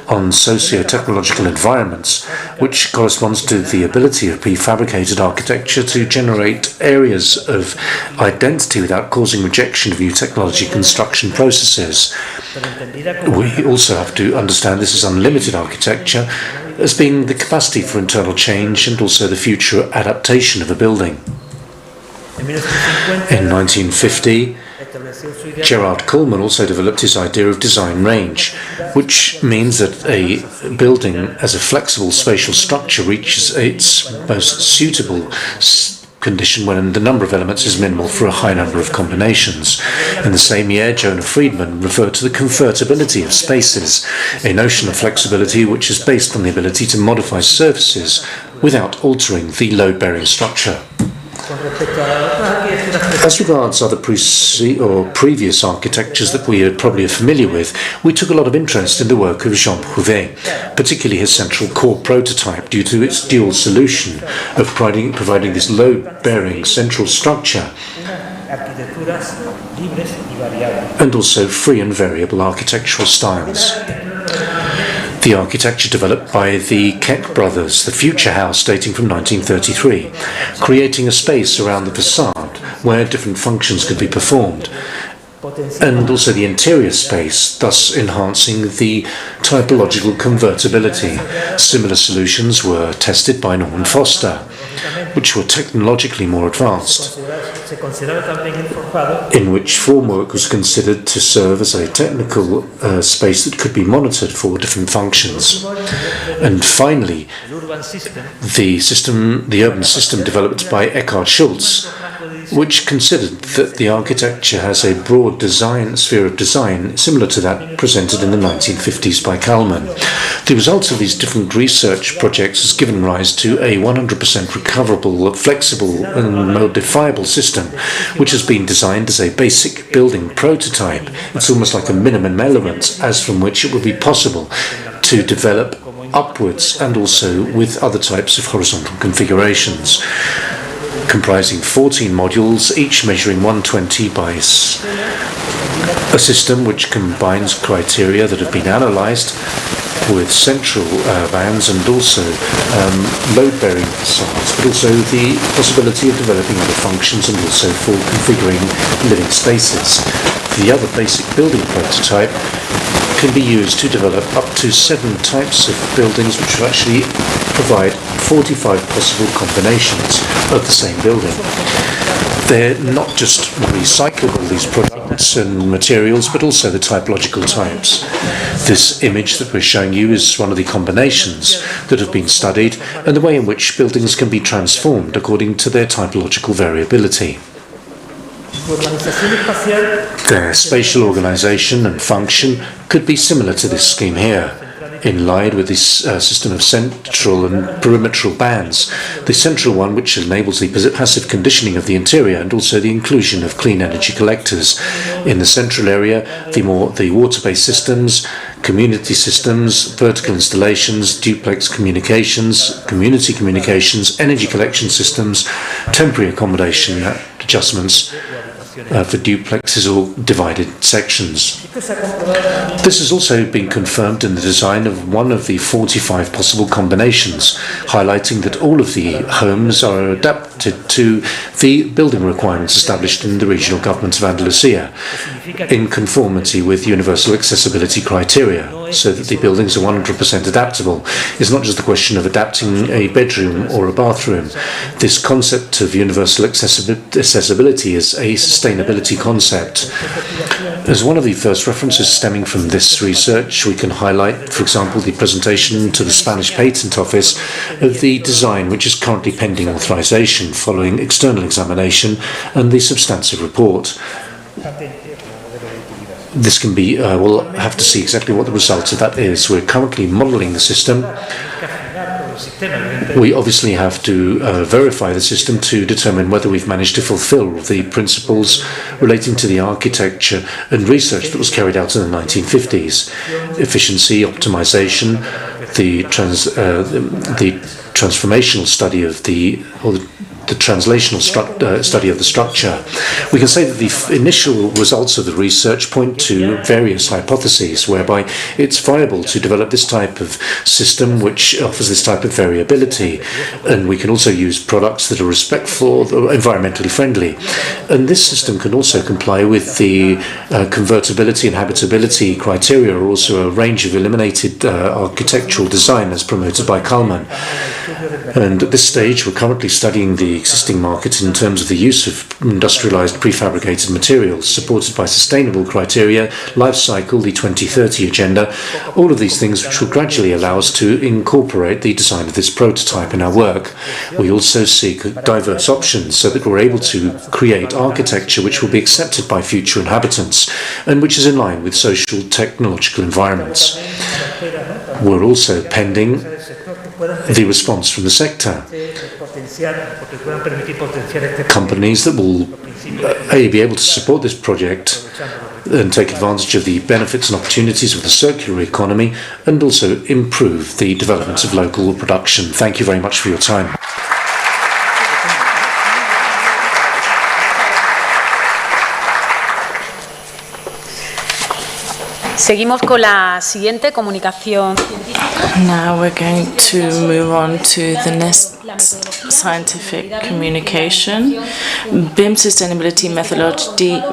on socio-technological environments, which corresponds to the ability of prefabricated architecture to generate areas of identity without causing rejection of new technology construction processes. We also have to understand this as unlimited architecture as being the capacity for internal change and also the future adaptation of a building. In 1950, Gerard Kuhlmann also developed his idea of design range, which means that a building as a flexible spatial structure reaches its most suitable condition when the number of elements is minimal for a high number of combinations. In the same year, Jonah Friedman referred to the convertibility of spaces, a notion of flexibility which is based on the ability to modify surfaces without altering the load-bearing structure. As regards other previous architectures that we are probably familiar with, we took a lot of interest in the work of Jean Prouvé, particularly his central core prototype, due to its dual solution of providing this load-bearing central structure and also free and variable architectural styles. The architecture developed by the Keck brothers, the Future House dating from 1933, creating a space around the facade where different functions could be performed, and also the interior space, thus enhancing the typological convertibility. Similar solutions were tested by Norman Foster, which were technologically more advanced, in which formwork was considered to serve as a technical space that could be monitored for different functions. And finally, the urban system developed by Eckhard Schultz, which considered that the architecture has a broad sphere of design similar to that presented in the 1950s by Kalman. The results of these different research projects has given rise to a 100% recoverable, flexible and modifiable system, which has been designed as a basic building prototype. It's almost like a minimum element as from which it would be possible to develop upwards and also with other types of horizontal configurations, comprising 14 modules, each measuring 120 by a system which combines criteria that have been analysed with central bands and also load-bearing facades, but also the possibility of developing other functions and also for configuring living spaces. The other basic building prototype can be used to develop up to 7 types of buildings which will actually provide 45 possible combinations of the same building. They're not just recyclable, these products and materials, but also the typological types. This image that we're showing you is one of the combinations that have been studied and the way in which buildings can be transformed according to their typological variability. Their spatial organization and function could be similar to this scheme here, in line with this system of central and perimetral bands. The central one, which enables the passive conditioning of the interior and also the inclusion of clean energy collectors. In the central area, the water-based systems, community systems, vertical installations, duplex communications, community communications, energy collection systems, temporary accommodation adjustments, for duplexes or divided sections. This has also been confirmed in the design of one of the 45 possible combinations, highlighting that all of the homes are adapted to the building requirements established in the regional government of Andalusia, in conformity with universal accessibility criteria, so that the buildings are 100% adaptable. It's not just the question of adapting a bedroom or a bathroom. This concept of universal accessibility is a sustainability concept. As one of the first references stemming from this research, we can highlight, for example, the presentation to the Spanish Patent Office of the design which is currently pending authorization following external examination and the substantive report. This can be, we'll have to see exactly what the result of that is. We're currently modeling the system. We obviously have to verify the system to determine whether we've managed to fulfill the principles relating to the architecture and research that was carried out in the 1950s. Efficiency, optimization, the transformational study of the translational study of the structure. We can say that the initial results of the research point to various hypotheses whereby it's viable to develop this type of system which offers this type of variability, and we can also use products that are respectful, environmentally friendly. And this system can also comply with the convertibility and habitability criteria, or also a range of eliminated architectural design as promoted by Kalman. And at this stage, we're currently studying the existing market in terms of the use of industrialized prefabricated materials, supported by sustainable criteria, life cycle, the 2030 agenda, all of these things which will gradually allow us to incorporate the design of this prototype in our work. We also seek diverse options so that we're able to create architecture which will be accepted by future inhabitants and which is in line with social technological environments. We're also pending the response from the sector. Companies that will be able to support this project and take advantage of the benefits and opportunities of the circular economy and also improve the development of local production. Thank you very much for your time. Seguimos con la siguiente comunicación. Now we're going to move on to the next scientific communication, BIM sustainability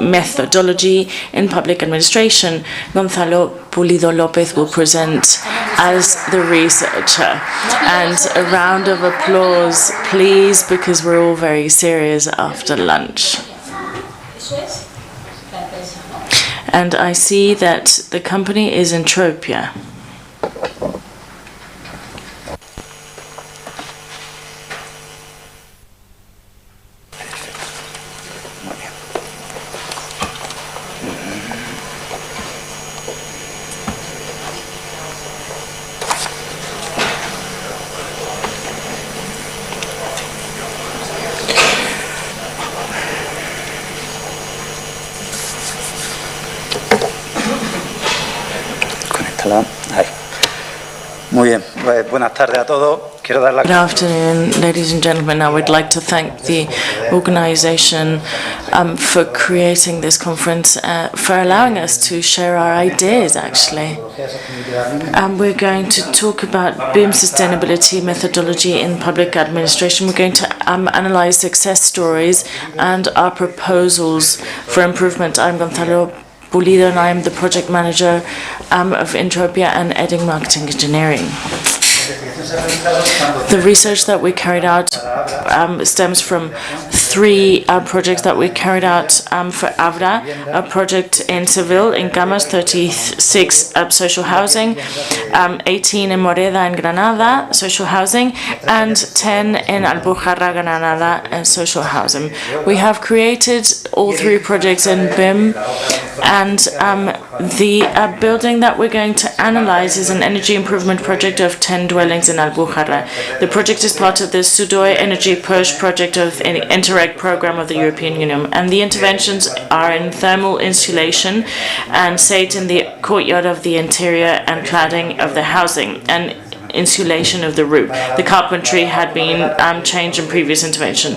methodology in public administration. Gonzalo Pulido López will present as the researcher. And a round of applause, please, because we're all very serious after lunch. And I see that the company is Entropia. Muy bien, pues buenas tardes a todos. Quiero dar la... Good afternoon, ladies and gentlemen. I would like to thank the organization for creating this conference, for allowing us to share our ideas, actually. We're going to talk about BIM sustainability methodology in public administration. We're going to analyze success stories and our proposals for improvement. I'm Gonzalo Pulido, and I am the project manager of Entropia and Edding Marketing Engineering. The research that we carried out stems from three projects that we carried out for Avra, a project in Seville, in Camas, 36 social housing, 18 in Moreda and Granada, social housing, and 10 in Alpujarra, Granada, and social housing. We have created all three projects in BIM, and the building that we're going to analyze is an energy improvement project of 10 dwellings in Alpujarra. The project is part of the Sudoy Energy Push project of an Interreg program of the European Union, and the interventions are in thermal insulation and site in the courtyard of the interior and cladding of the housing. And insulation of the roof. The carpentry had been changed in previous intervention.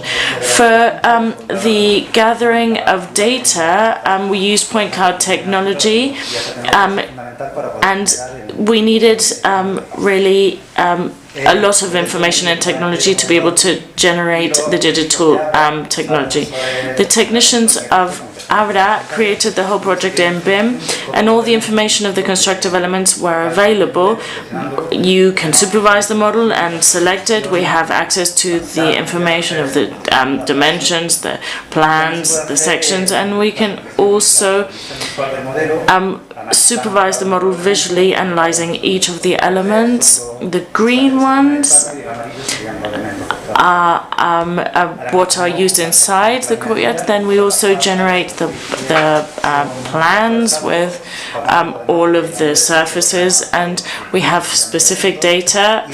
For the gathering of data, we used point cloud technology, and we needed really a lot of information and technology to be able to generate the digital technology. The technicians of Abra created the whole project in BIM, and all the information of the constructive elements were available. You can supervise the model and select it. We have access to the information of the dimensions, the plans, the sections, and we can also supervise the model visually, analyzing each of the elements. The green ones are what are used inside the courtyard. Then we also generate the plans with all of the surfaces, and we have specific data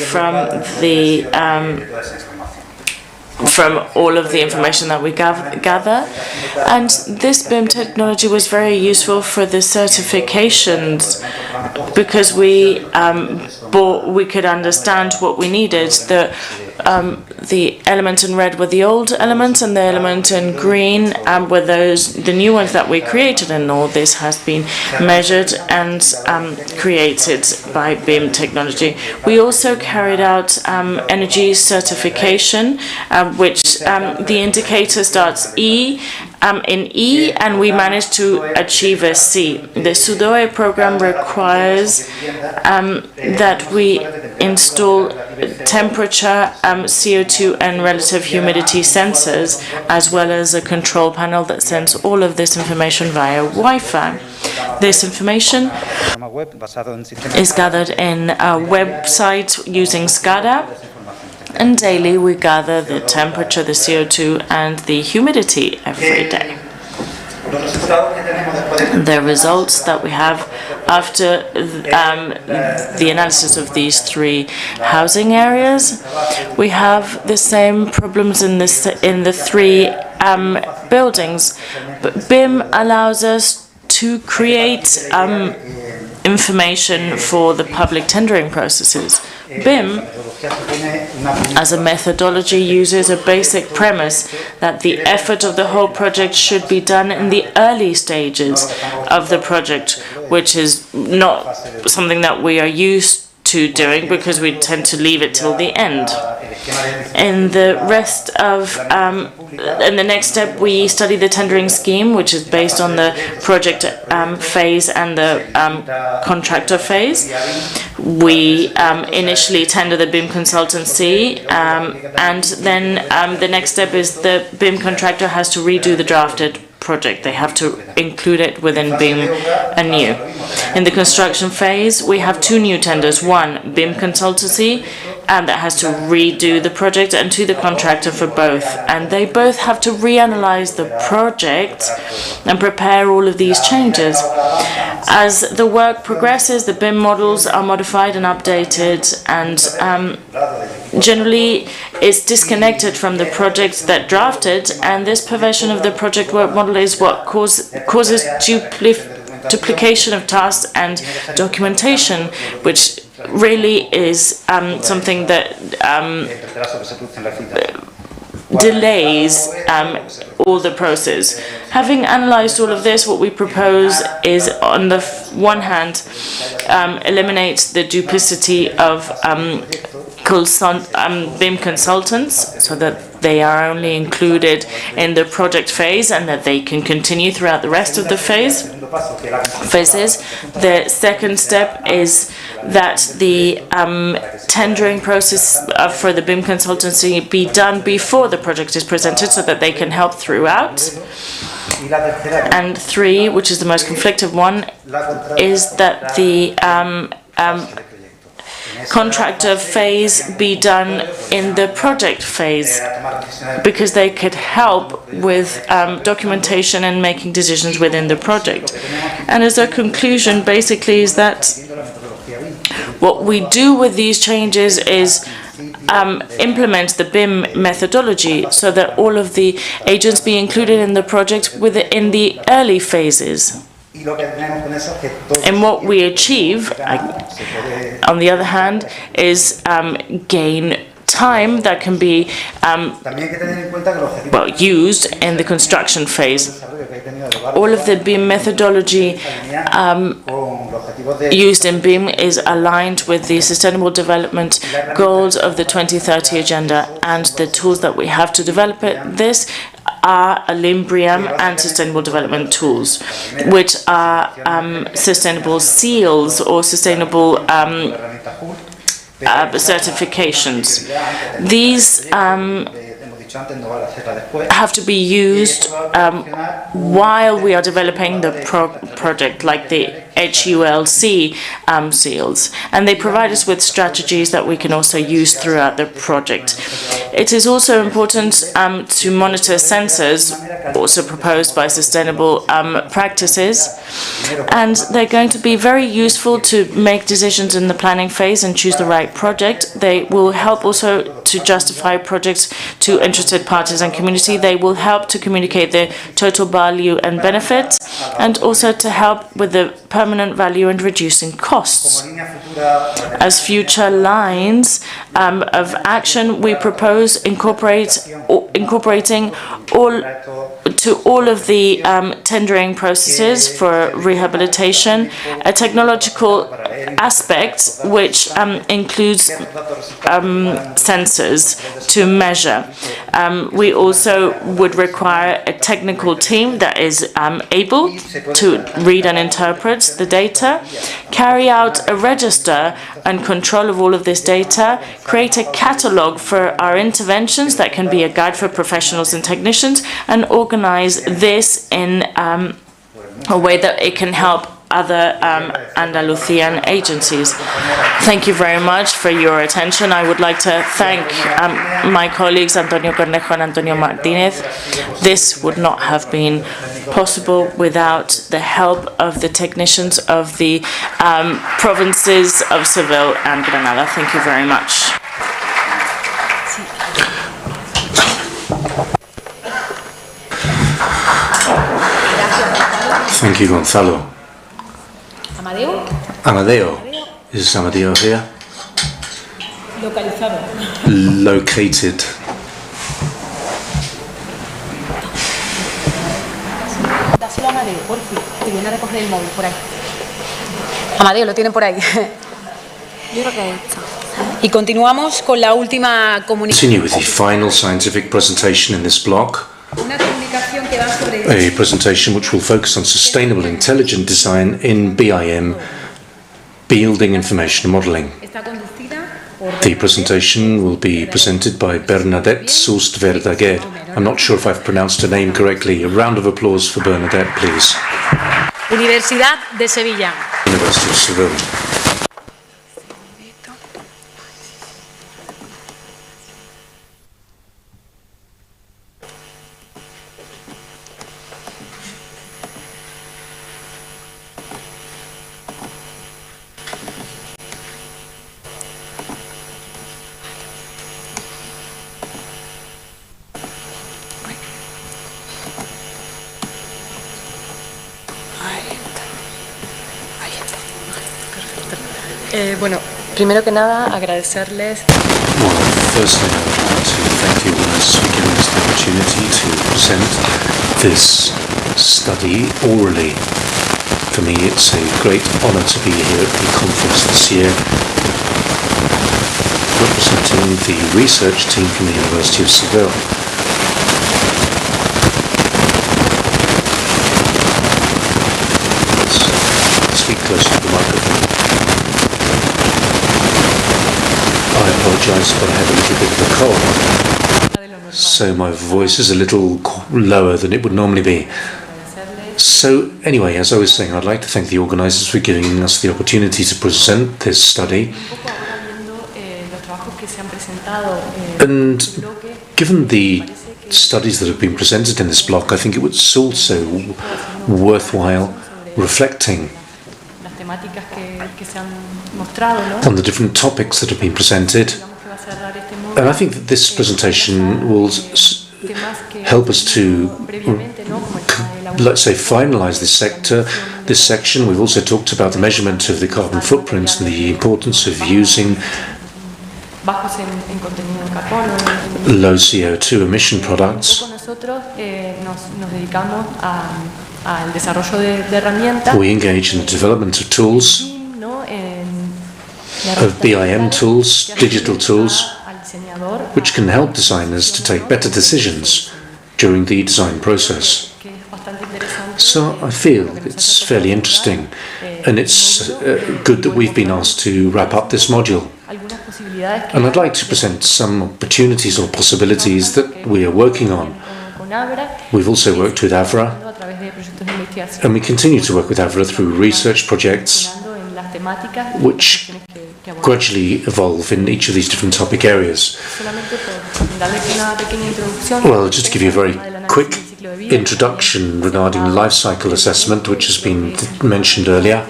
from all of the information that we gather. And this BIM technology was very useful for the certifications, because we could understand what we needed. The element in red were the old elements, and the element in green were the new ones that we created, and all this has been measured and created by BIM technology. We also carried out energy certification, which the indicator starts in E, and we managed to achieve a C. The SUDOE program requires that we install temperature, CO2 and relative humidity sensors, as well as a control panel that sends all of this information via Wi-Fi. This information is gathered in a website using SCADA, and daily we gather the temperature, the CO2 and the humidity every day. The results that we have after the analysis of these three housing areas, we have the same problems in the three buildings, but BIM allows us to create information for the public tendering processes. BIM, as a methodology, uses a basic premise that the effort of the whole project should be done in the early stages of the project, which is not something that we are used to doing, because we tend to leave it till the end. In the rest of, in the next step, we study the tendering scheme, which is based on the project phase and the contractor phase. We initially tender the BIM consultancy, and then the next step is the BIM contractor has to redo the drafted project. They have to include it within BIM anew. In the construction phase, we have two new tenders. One, BIM consultancy, that has to redo the project, and to the contractor for both. And they both have to reanalyze the project and prepare all of these changes. As the work progresses, the BIM models are modified and updated, and generally it's disconnected from the project that drafted, and this perversion of the project work model is what causes duplication of tasks and documentation, which really is something that delays all the process. Having analyzed all of this, what we propose is, on the one hand, eliminates the duplicity of BIM consultants, so that they are only included in the project phase and that they can continue throughout the rest of the phases. The second step is that the tendering process for the BIM consultancy be done before the project is presented, so that they can help throughout. And three, which is the most conflictive one, is that the contractor phase be done in the project phase, because they could help with documentation and making decisions within the project. And as a conclusion, basically, is that what we do with these changes is implement the BIM methodology, so that all of the agents be included in the project in the early phases. And what we achieve, on the other hand, is gain time that can be used in the construction phase. All of the BIM methodology used in BIM is aligned with the Sustainable Development Goals of the 2030 Agenda, and the tools that we have to develop this are Limbrium and Sustainable Development tools, which are sustainable seals or sustainable certifications. These have to be used while we are developing the project, like the HULC seals, and they provide us with strategies that we can also use throughout the project. It is also important to monitor sensors, also proposed by sustainable practices, and they're going to be very useful to make decisions in the planning phase and choose the right project. They will help also to justify projects to interested parties and community. They will help to communicate the total value and benefits, and also to help with the permanent value and reducing costs. As future lines of action, we propose incorporating all of the tendering processes for rehabilitation, a technological aspect which includes sensors to measure. We also would require a technical team that is able to read and interpret the data, carry out a register and control of all of this data, create a catalog for our interventions that can be a guide for professionals and technicians, and organize this in a way that it can help other Andalusian agencies. Thank you very much for your attention. I would like to thank my colleagues Antonio Cornejo and Antonio Martinez. This would not have been possible without the help of the technicians of the provinces of Seville and Granada. Thank you very much. Thank you, Gonzalo. Amadeo? Amadeo. Is Amadeo here? Localizado. Located. Dáselo a Amadeo, por fin, que viene a recoger el móvil por ahí. Amadeo, lo tienen por ahí. Yo creo que ahí está. Y continuamos con la última comunicación. Continue with the final scientific presentation in this block. A presentation which will focus on sustainable intelligent design in BIM, Building Information Modeling. The presentation will be presented by Bernadette Soust Verdaguer. I'm not sure if I've pronounced her name correctly. A round of applause for Bernadette, please. Universidad de Sevilla. University of Seville. Bueno, primero que nada, agradecerles. Well, firstly, I would like to thank the organisers for giving us the opportunity to present this study orally. For me, it's a great honour to be here at the conference this year, representing the research team from the University of Seville. Let's speak closer to the microphone. I apologise, but I have a little bit of a cold, so my voice is a little lower than it would normally be. So anyway, as I was saying, I'd like to thank the organisers for giving us the opportunity to present this study. And given the studies that have been presented in this block, I think it was also worthwhile reflecting on the different topics that have been presented. And I think that this presentation will help us to let's say, finalize this section, we've also talked about the measurement of the carbon footprint and the importance of using low CO2 emission products. We engage in the development of tools, of BIM tools, digital tools, which can help designers to take better decisions during the design process. So I feel it's fairly interesting, and it's good that we've been asked to wrap up this module. And I'd like to present some opportunities or possibilities that we are working on. We've also worked with AVRA, and we continue to work with AVRA through research projects which gradually evolve in each of these different topic areas. Well, just to give you a very quick introduction regarding life cycle assessment, which has been mentioned earlier,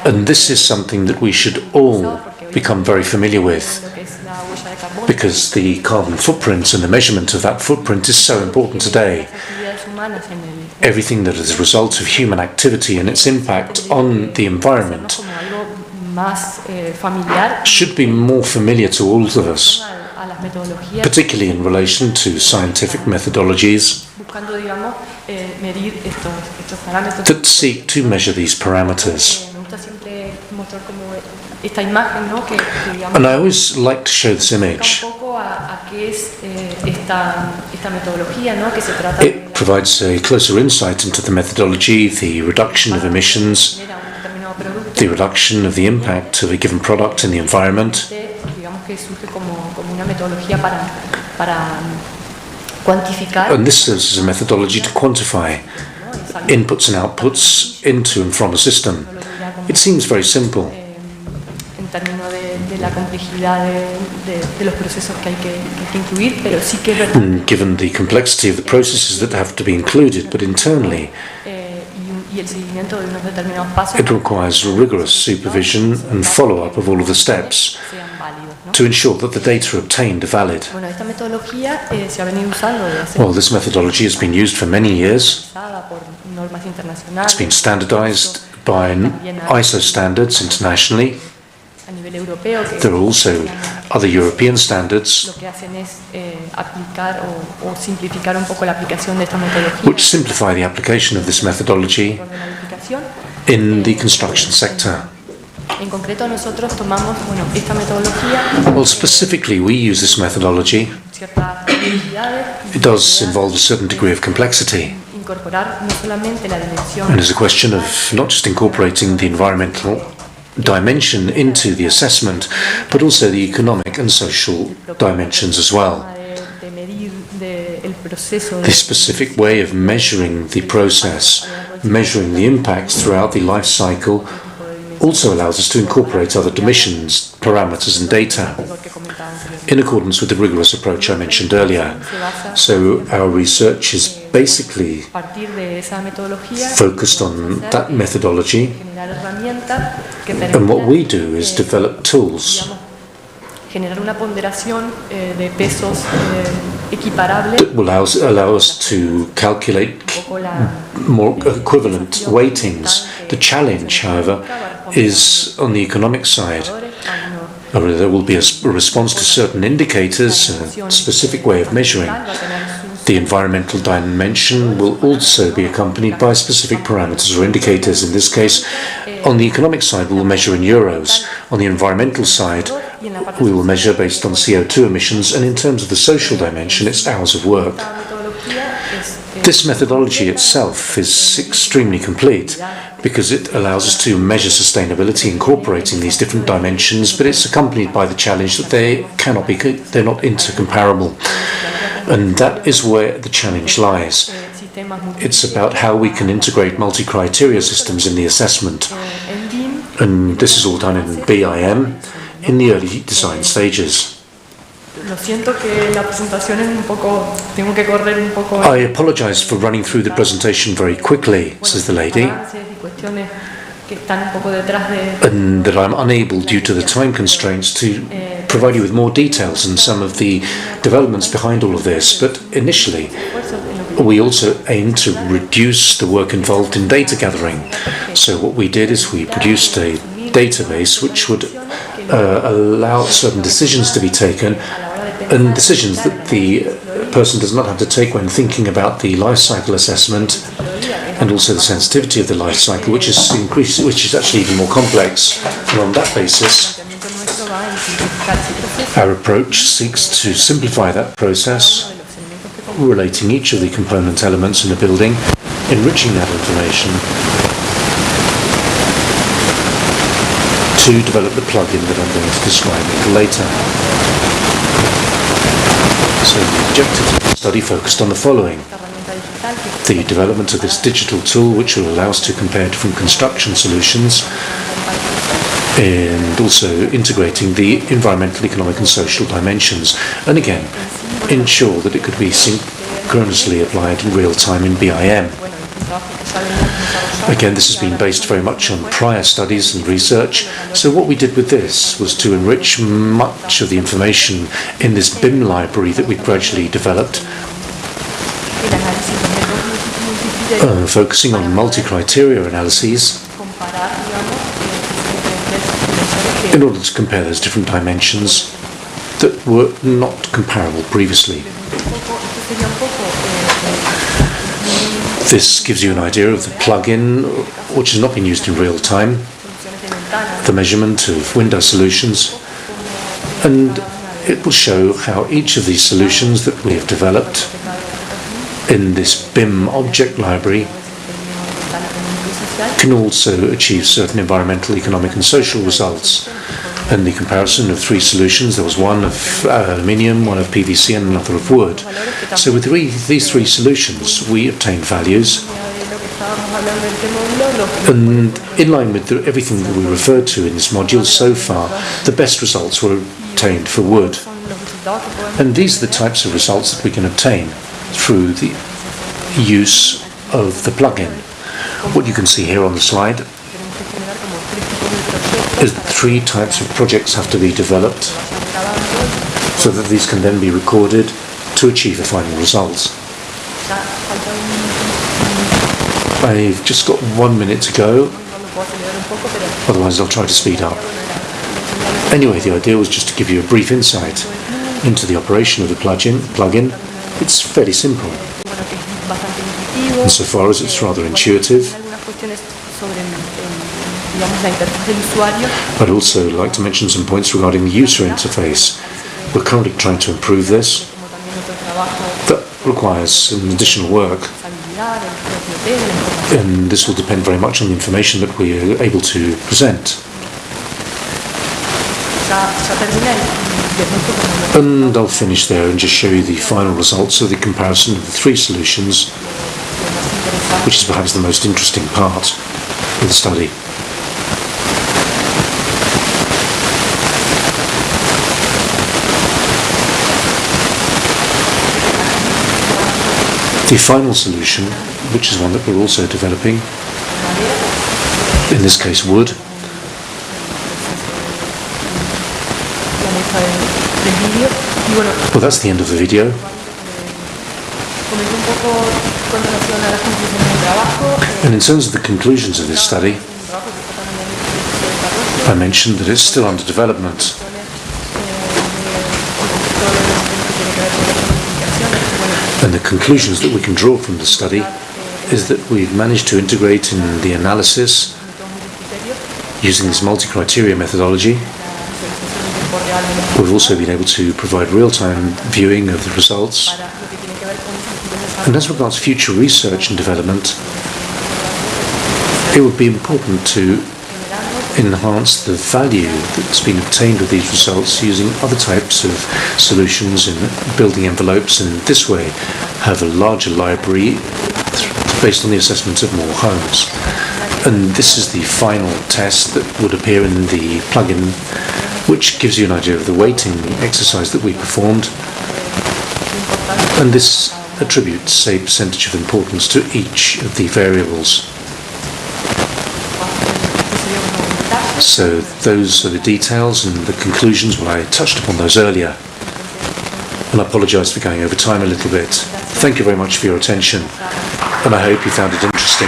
and this is something that we should all become very familiar with, because the carbon footprint and the measurement of that footprint is so important today. Everything that is a result of human activity and its impact on the environment should be more familiar to all of us, particularly in relation to scientific methodologies that seek to measure these parameters. And I always like to show this image. It provides a closer insight into the methodology, the reduction of emissions, the reduction of the impact of a given product in the environment. And this serves as a methodology to quantify inputs and outputs into and from a system. It seems very simple. Given the complexity of the processes that have to be included, but internally it requires rigorous supervision and follow-up of all of the steps to ensure that the data obtained are valid. Well, this methodology has been used for many years. It's been standardized by ISO standards internationally. There are also other European standards which simplify the application of this methodology in the construction sector. Well, specifically, we use this methodology. It does involve a certain degree of complexity. And it's a question of not just incorporating the environmental dimension into the assessment, but also the economic and social dimensions as well. The specific way of measuring the process, measuring the impacts throughout the life cycle, also allows us to incorporate other dimensions, parameters and data in accordance with the rigorous approach I mentioned earlier. So our research is basically focused on that methodology, and what we do is develop tools that will allow us to calculate more equivalent weightings. The challenge, however, is on the economic side. There will be a response to certain indicators, a specific way of measuring. The environmental dimension will also be accompanied by specific parameters or indicators. In this case, on the economic side, we will measure in euros. On the environmental side, we will measure based on CO2 emissions, and in terms of the social dimension, it's hours of work. This methodology itself is extremely complete because it allows us to measure sustainability incorporating these different dimensions, but it's accompanied by the challenge that they're not intercomparable. And that is where the challenge lies. It's about how we can integrate multi-criteria systems in the assessment. And this is all done in BIM in the early design stages. I apologize for running through the presentation very quickly, says the lady, and that I'm unable, due to the time constraints, to provide you with more details and some of the developments behind all of this. But initially, we also aim to reduce the work involved in data gathering. So what we did is we produced a database which would allow certain decisions to be taken, and decisions that the person does not have to take when thinking about the life cycle assessment and also the sensitivity of the life cycle, which is actually even more complex. And on that basis, our approach seeks to simplify that process, relating each of the component elements in a building, enriching that information to develop the plugin that I'm going to describe a little later. So the objectives of the study focused on the following: the development of this digital tool which will allow us to compare different construction solutions, and also integrating the environmental, economic and social dimensions, and again ensure that it could be synchronously applied in real time in BIM. Again, this has been based very much on prior studies and research. So what we did with this was to enrich much of the information in this BIM library that we've gradually developed, focusing on multi-criteria analyses in order to compare those different dimensions that were not comparable previously. This gives you an idea of the plugin, which has not been used in real time, the measurement of window solutions, and it will show how each of these solutions that we have developed in this BIM object library can also achieve certain environmental, economic and social results. In the comparison of three solutions, there was one of aluminium, one of PVC and another of wood. So with these three solutions we obtained values, and in line with everything that we referred to in this module so far, the best results were obtained for wood. And these are the types of results that we can obtain through the use of the plugin. What you can see here on the slide is that three types of projects have to be developed so that these can then be recorded to achieve the final results. I've just got 1 minute to go, otherwise I'll try to speed up. Anyway, the idea was just to give you a brief insight into the operation of the plugin. It's fairly simple, insofar as it's rather intuitive. I'd also like to mention some points regarding the user interface. We're currently trying to improve this. That requires some additional work, and this will depend very much on the information that we are able to present. And I'll finish there and just show you the final results of the comparison of the three solutions, which is perhaps the most interesting part of the study. The final solution, which is one that we're also developing, in this case wood, well, that's the end of the video. And in terms of the conclusions of this study, I mentioned that it's still under development. And the conclusions that we can draw from the study is that we've managed to integrate in the analysis using this multi-criteria methodology. We've also been able to provide real-time viewing of the results. And as regards future research and development, it would be important to enhance the value that's been obtained with these results using other types of solutions in building envelopes, and in this way have a larger library based on the assessment of more homes. And this is the final test that would appear in the plugin, which gives you an idea of the weighting exercise that we performed, and this attributes a percentage of importance to each of the variables. So those are the details and the conclusions. Well, I touched upon those earlier. And I apologise for going over time a little bit. Thank you very much for your attention, and I hope you found it interesting.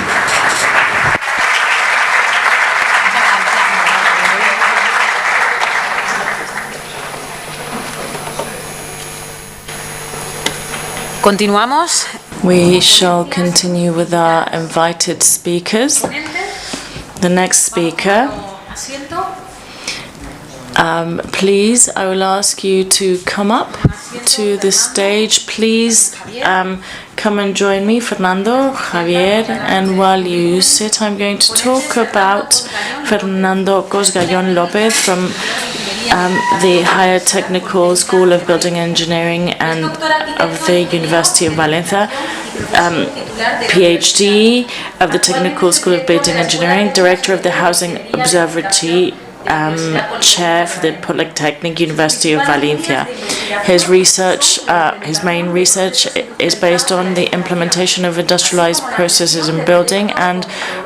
Continuamos. We shall continue with our invited speakers. The next speaker, please, I will ask you to come up to the stage. Please come and join me, Fernando, Javier, and while you sit, I'm going to talk about Fernando Cosgallón López from the Higher Technical School of Building Engineering and of the University of Valencia, PhD of the Technical School of Building Engineering, Director of the Housing Observatory, Chair for the Polytechnic University of Valencia. His research, his main research is based on the implementation of industrialized processes in building and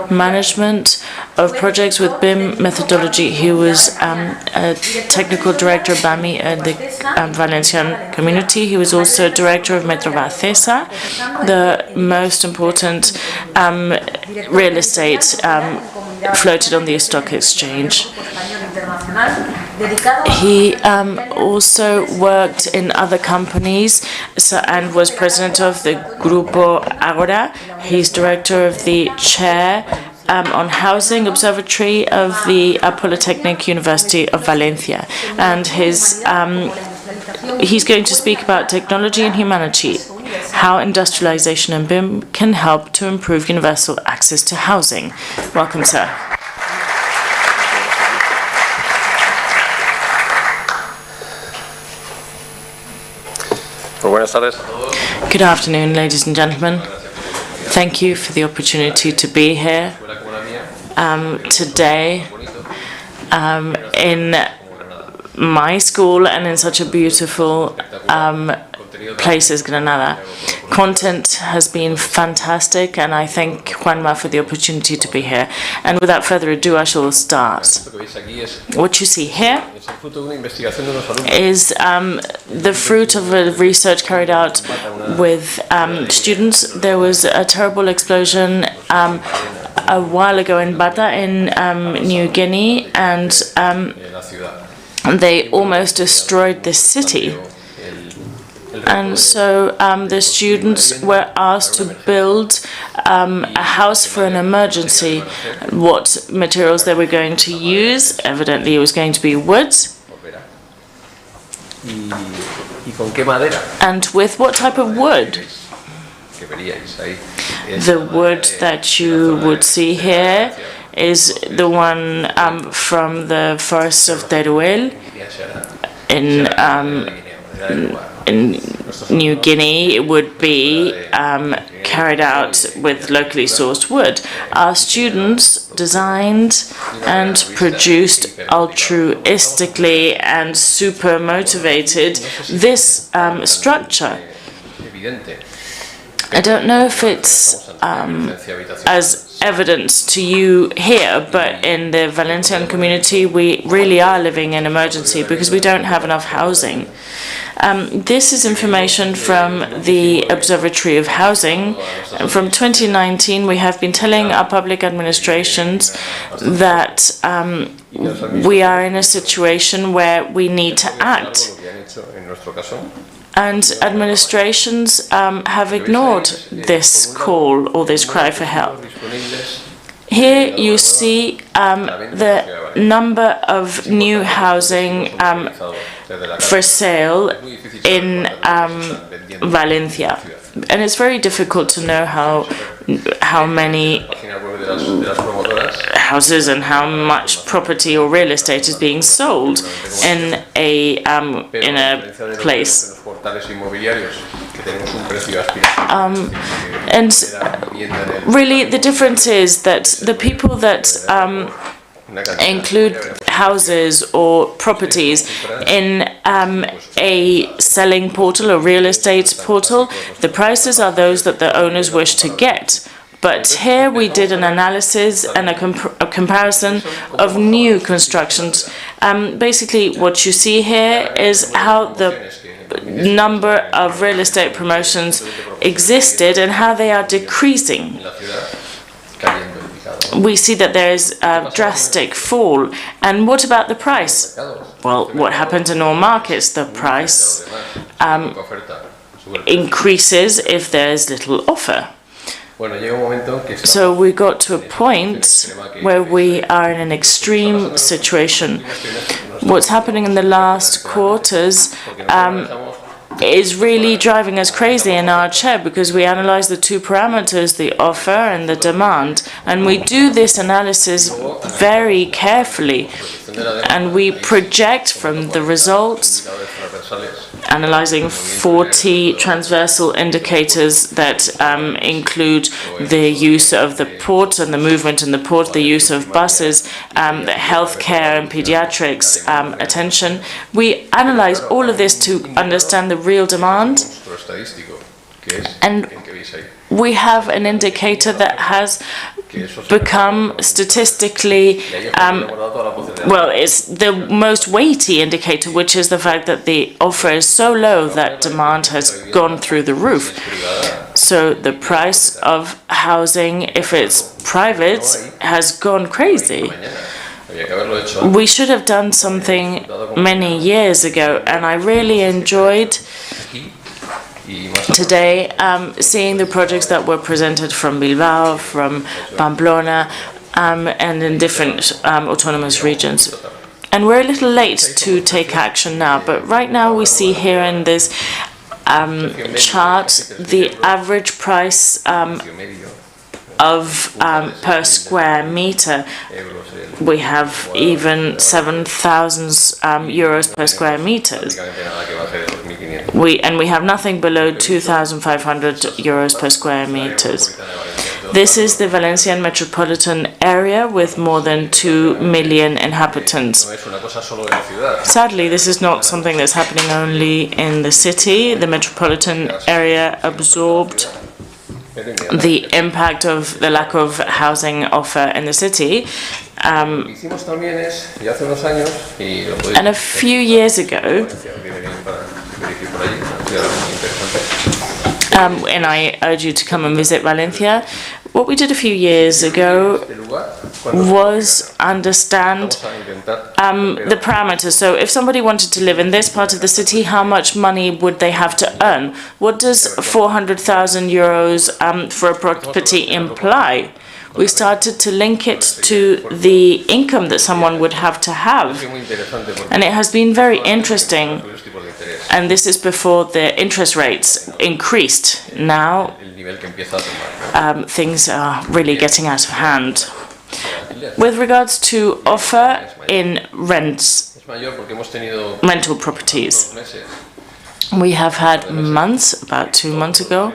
management of projects with BIM methodology. He was a technical director of BAMI at the Valencian community. He was also director of Metro Bacesa, the most important real estate floated on the stock exchange. He also worked in other companies and was president of the Grupo Agora. He's director of the chair on Housing Observatory of the Polytechnic University of Valencia. And he's going to speak about technology and humanity, how industrialization and BIM can help to improve universal access to housing. Welcome, sir. Good afternoon, ladies and gentlemen. Thank you for the opportunity to be here today in my school and in such a beautiful place as Granada. Content has been fantastic, and I thank Juanma for the opportunity to be here. And without further ado, I shall start. What you see here is the fruit of a research carried out with students. There was a terrible explosion a while ago in Bata in New Guinea, and they almost destroyed the city. And so the students were asked to build a house for an emergency. What materials they were going to use? Evidently, it was going to be wood. And with what type of wood? The wood that you would see here is the one from the forests of Teruel in New Guinea. It would be carried out with locally sourced wood. Our students designed and produced altruistically and super motivated this structure. I don't know if it's as evident to you here, but in the Valencian community, we really are living in emergency because we don't have enough housing. This is information from the Observatory of Housing. From 2019, we have been telling our public administrations that we are in a situation where we need to act. And administrations have ignored this call or this cry for help. Here you see the number of new housing for sale in Valencia. And it's very difficult to know how many houses and how much property or real estate is being sold in a place. And really, the difference is that the people that include houses or properties in a selling portal, a real estate portal, the prices are those that the owners wish to get. But here we did an analysis and a comparison of new constructions. Basically, what you see here is how the number of real estate promotions existed and how they are decreasing. We see that there is a drastic fall. And what about the price? Well, what happens in all markets? The price increases if there is little offer. So we got to a point where we are in an extreme situation. What's happening in the last quarters is really driving us crazy in our chair, because we analyze the two parameters, the offer and the demand, and we do this analysis very carefully, and we project from the results, analyzing 40 transversal indicators that include the use of the port and the movement in the port, the use of buses, the healthcare and pediatrics attention. We analyze all of this to understand the real demand, and we have an indicator that has become statistically, well, it's the most weighty indicator, which is the fact that the offer is so low that demand has gone through the roof. So the price of housing, if it's private, has gone crazy. We should have done something many years ago, and I really enjoyed today seeing the projects that were presented from Bilbao, from Pamplona, and in different autonomous regions. And we're a little late to take action now, but right now we see here in this chart the average price of per square meter. We have even 7,000 euros per square meters. We have nothing below 2,500 euros per square meters. This is the Valencian metropolitan area with more than 2 million inhabitants. Sadly, this is not something that's happening only in the city. The metropolitan area absorbed the impact of the lack of housing offer in the city. And a few years ago, and I urge you to come and visit Valencia, what we did a few years ago was understand the parameters. So if somebody wanted to live in this part of the city, how much money would they have to earn? What does 400,000 euros for a property imply? We started to link it to the income that someone would have to have. And it has been very interesting. And this is before the interest rates increased. Now, things are really getting out of hand. With regards to offer in rental properties, we have had months, about 2 months ago,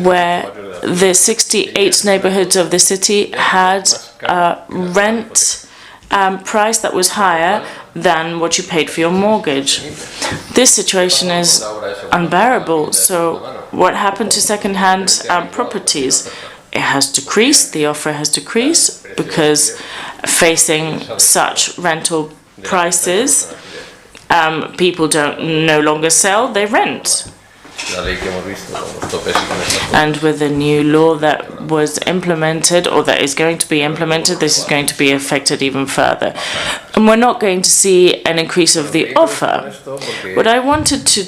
where the 68 neighborhoods of the city had a rent price that was higher than what you paid for your mortgage. This situation is unbearable. So what happened to second-hand properties? It has decreased, the offer has decreased, because facing such rental prices, people don't no longer sell, they rent. And with the new law that was implemented, or that is going to be implemented, this is going to be affected even further. And we're not going to see an increase of the offer. What I wanted to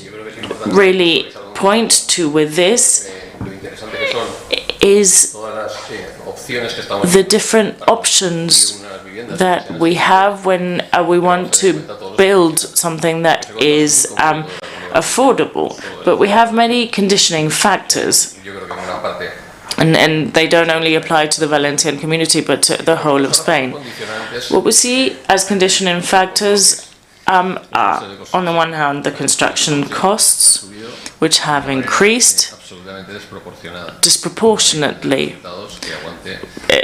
really point to with this is the different options that we have when we want to build something that is affordable. But we have many conditioning factors, and they don't only apply to the Valencian community but to the whole of Spain. What we see as conditioning factors are, on the one hand, the construction costs, which have increased disproportionately.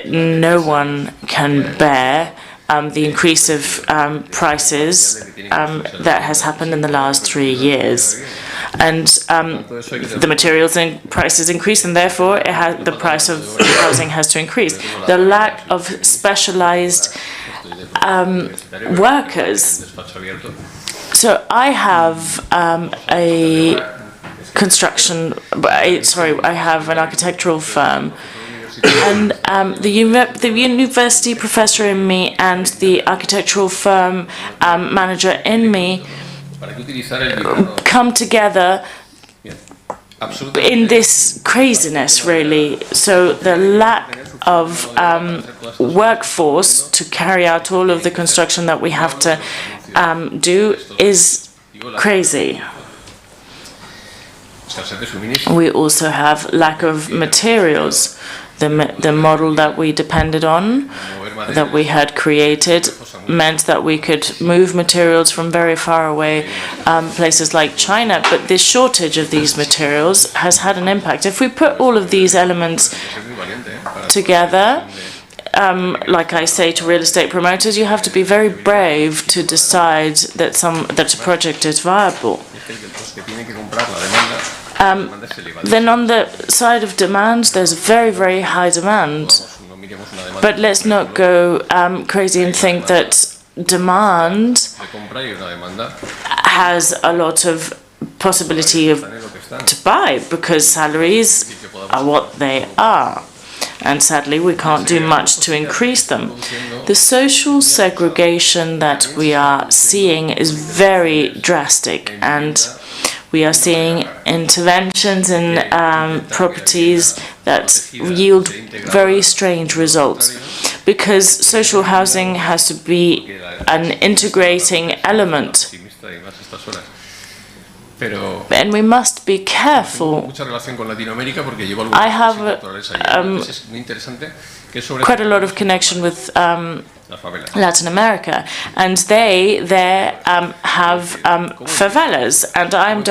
No one can bear the increase of prices that has happened in the last 3 years. And the materials prices increase, and therefore the price of housing has to increase. The lack of specialized workers. So I have I have an architectural firm, and the university professor in me and the architectural firm manager in me come together in this craziness, really. So the lack of workforce to carry out all of the construction that we have to do is crazy. We also have lack of materials. The model that we depended on, that we had created, meant that we could move materials from very far away places like China, but this shortage of these materials has had an impact. If we put all of these elements together, like I say to real estate promoters, you have to be very brave to decide that a project is viable. Then on the side of demand, there's very, very high demand. But let's not go crazy and think that demand has a lot of possibility to buy, because salaries are what they are. And sadly, we can't do much to increase them. The social segregation that we are seeing is very drastic, and we are seeing interventions in properties that yield very strange results, because social housing has to be an integrating element. And we must be careful. I have quite a lot of connection with Latin America, and they there have favelas, and I'm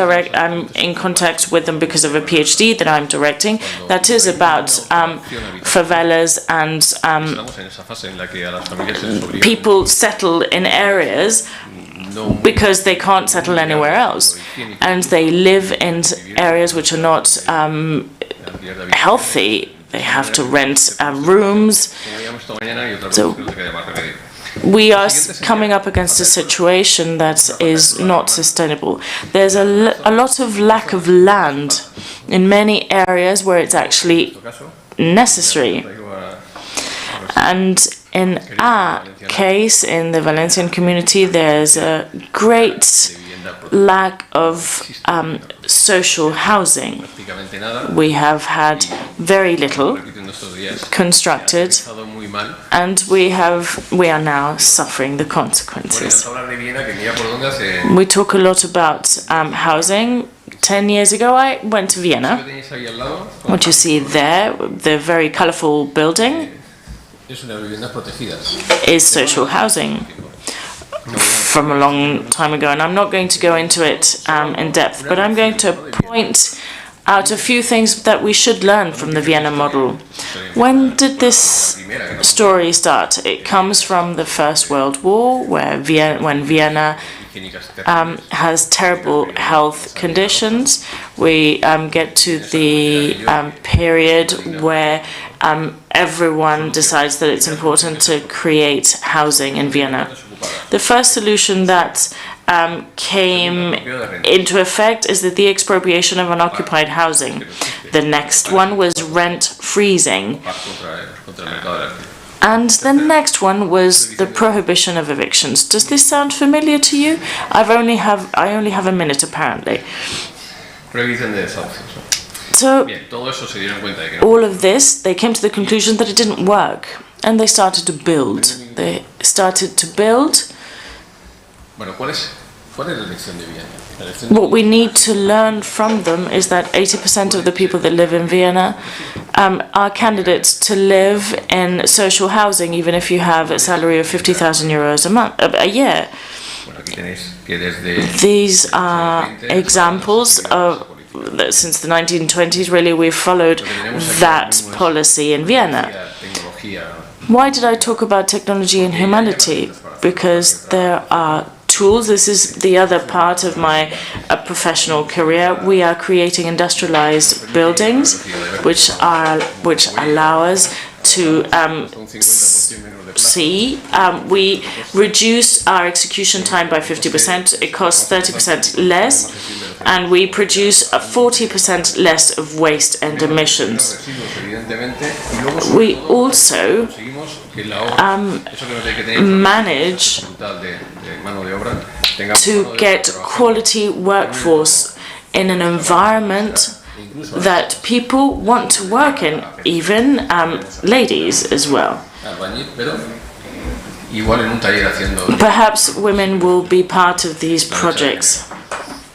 in contact with them because of a PhD that I'm directing that is about favelas, and people settle in areas because they can't settle anywhere else, and they live in areas which are not healthy. They have to rent rooms. So we are coming up against a situation that is not sustainable. There's a lot of lack of land in many areas where it's actually necessary. And in our case, in the Valencian community, there's a great lack of social housing. We have had very little constructed, and we are now suffering the consequences. We talk a lot about housing. 10 years ago, I went to Vienna. What you see there, the very colorful building, is social housing from a long time ago, and I'm not going to go into it in depth, but I'm going to point out a few things that we should learn from the Vienna model. When did this story start? It comes from the First World War, when Vienna has terrible health conditions. We get to the period where everyone decides that it's important to create housing in Vienna. The first solution that came into effect is the expropriation of unoccupied housing. The next one was rent freezing. And the next one was the prohibition of evictions. Does this sound familiar to you? I only have a minute, apparently. So all of this, they came to the conclusion that it didn't work, and they started to build. What we need to learn from them is that 80% of the people that live in Vienna are candidates to live in social housing, even if you have a salary of 50,000 euros a year. These are examples of, since the 1920s, really, we've followed that policy in Vienna. Why did I talk about technology and humanity? Because there are tools. This is the other part of my professional career. We are creating industrialized buildings which allow us to see, we reduce our execution time by 50%. It costs 30% less, and we produce 40% less of waste and emissions. We also manage to get quality workforce in an environment that people want to work in, even ladies as well. Perhaps women will be part of these projects.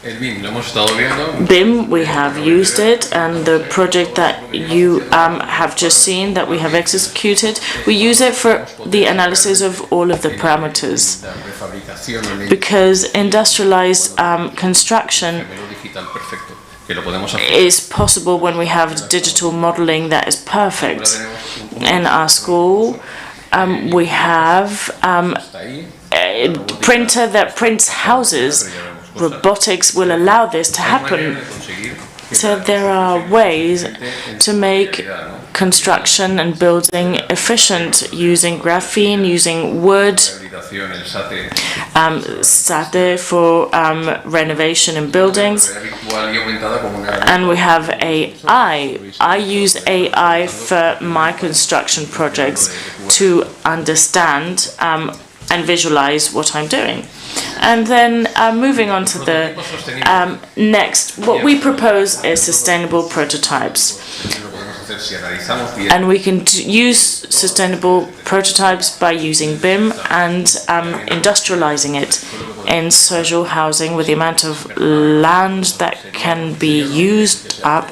BIM, we have used it, and the project that you have just seen that we have executed, we use it for the analysis of all of the parameters, because industrialized construction is possible when we have digital modeling that is perfect. In our school, we have a printer that prints houses. Robotics will allow this to happen. So there are ways to make construction and building efficient using graphene, using wood, SATE for renovation in buildings, and we have AI. I use AI for my construction projects to understand and visualize what I'm doing. And then moving on to the next, what we propose is sustainable prototypes. And we can use sustainable prototypes by using BIM and industrializing it in social housing with the amount of land that can be used up.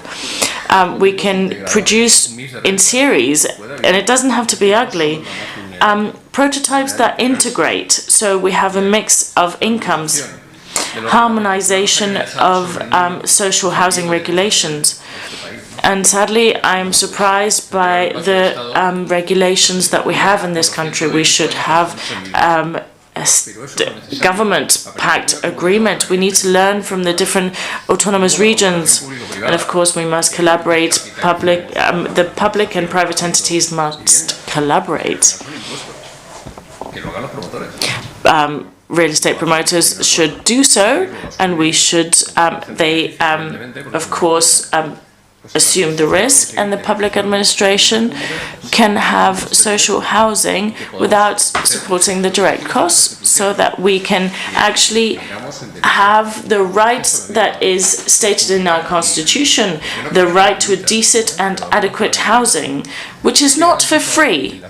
We can produce in series, and it doesn't have to be ugly, prototypes that integrate, so we have a mix of incomes, harmonization of social housing regulations. And sadly, I'm surprised by the regulations that we have in this country. We should have a government-packed agreement. We need to learn from the different autonomous regions. And of course, we must collaborate. The public and private entities must collaborate. Real estate promoters should do so, and we should, of course, assume the risk, and the public administration can have social housing without supporting the direct costs, so that we can actually have the right that is stated in our constitution, the right to a decent and adequate housing, which is not for free.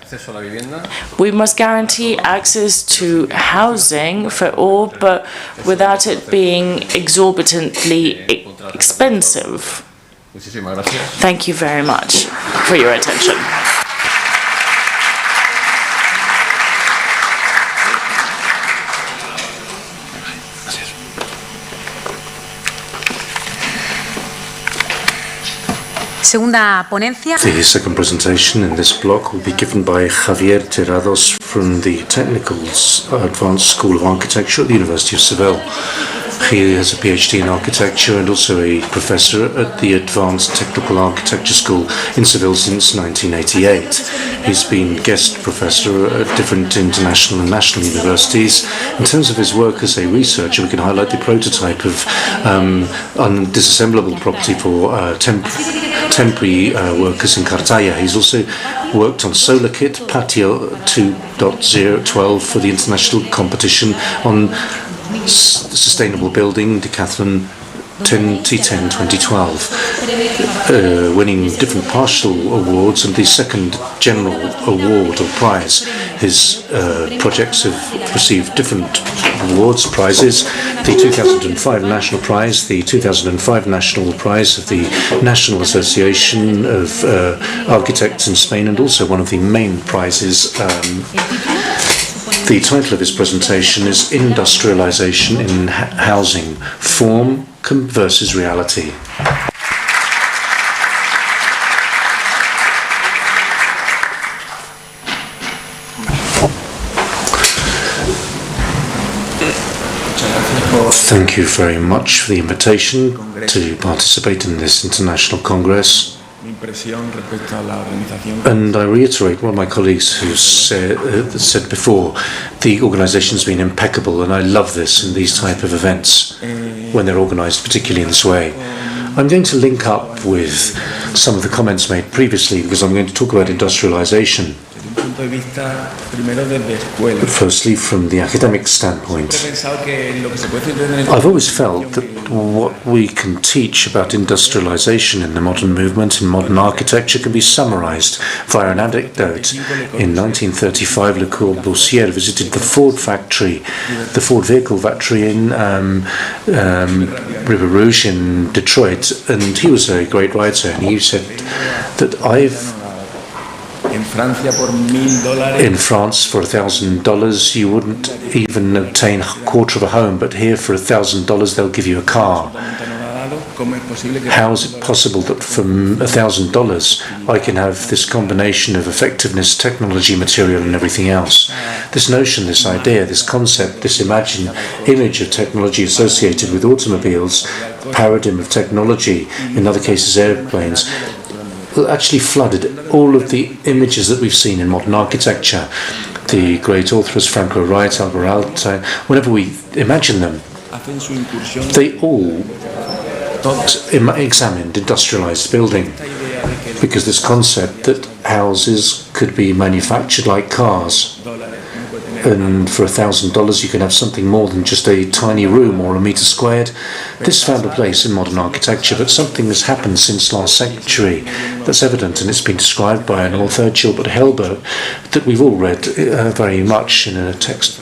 We must guarantee access to housing for all, but without it being exorbitantly expensive. Thank you very much for your attention. Segunda ponencia. The second presentation in this block will be given by Javier Terrados from the Technical Advanced School of Architecture at the University of Seville. He has a PhD in architecture and also a professor at the Advanced Technical Architecture School in Seville since 1988. He's been guest professor at different international and national universities. In terms of his work as a researcher, we can highlight the prototype of disassemblable property for temporary workers in Cartaya. He's also worked on Solar Kit Patio 2.012 for the international competition on sustainable building decathlon 2010-2012, winning different partial awards and the second general award or prize. His projects have received different awards, prizes, the 2005 National Prize, the 2005 National Prize of the National Association of Architects in Spain, and also one of the main prizes. The title of his presentation is Industrialization in Housing, Form versus Reality. Thank you very much for the invitation to participate in this international congress. And I reiterate what my colleagues who said before, the organization's been impeccable, and I love this in these type of events when they're organized, particularly in this way. I'm going to link up with some of the comments made previously because I'm going to talk about industrialization. Firstly, from the academic standpoint, I've always felt that what we can teach about industrialization in the modern movement, in modern architecture, can be summarized via an anecdote. In 1935, Le Corbusier visited the Ford factory, the Ford vehicle factory in River Rouge in Detroit, and he was a great writer, and he said that in France, for $1,000, you wouldn't even obtain a quarter of a home, but here for $1,000, they'll give you a car. How is it possible that for $1,000 I can have this combination of effectiveness, technology, material, and everything else? This notion, this idea, this concept, this image of technology associated with automobiles, paradigm of technology, in other cases airplanes, actually flooded all of the images that we've seen in modern architecture. The great authors Franco Wright, Alvar Aalto, whenever we imagine them, they all examined industrialized building, because this concept that houses could be manufactured like cars, and for $1,000 you can have something more than just a tiny room or a meter squared. This found a place in modern architecture, but something has happened since last century that's evident, and it's been described by an author, Gilbert Helber, that we've all read very much in a text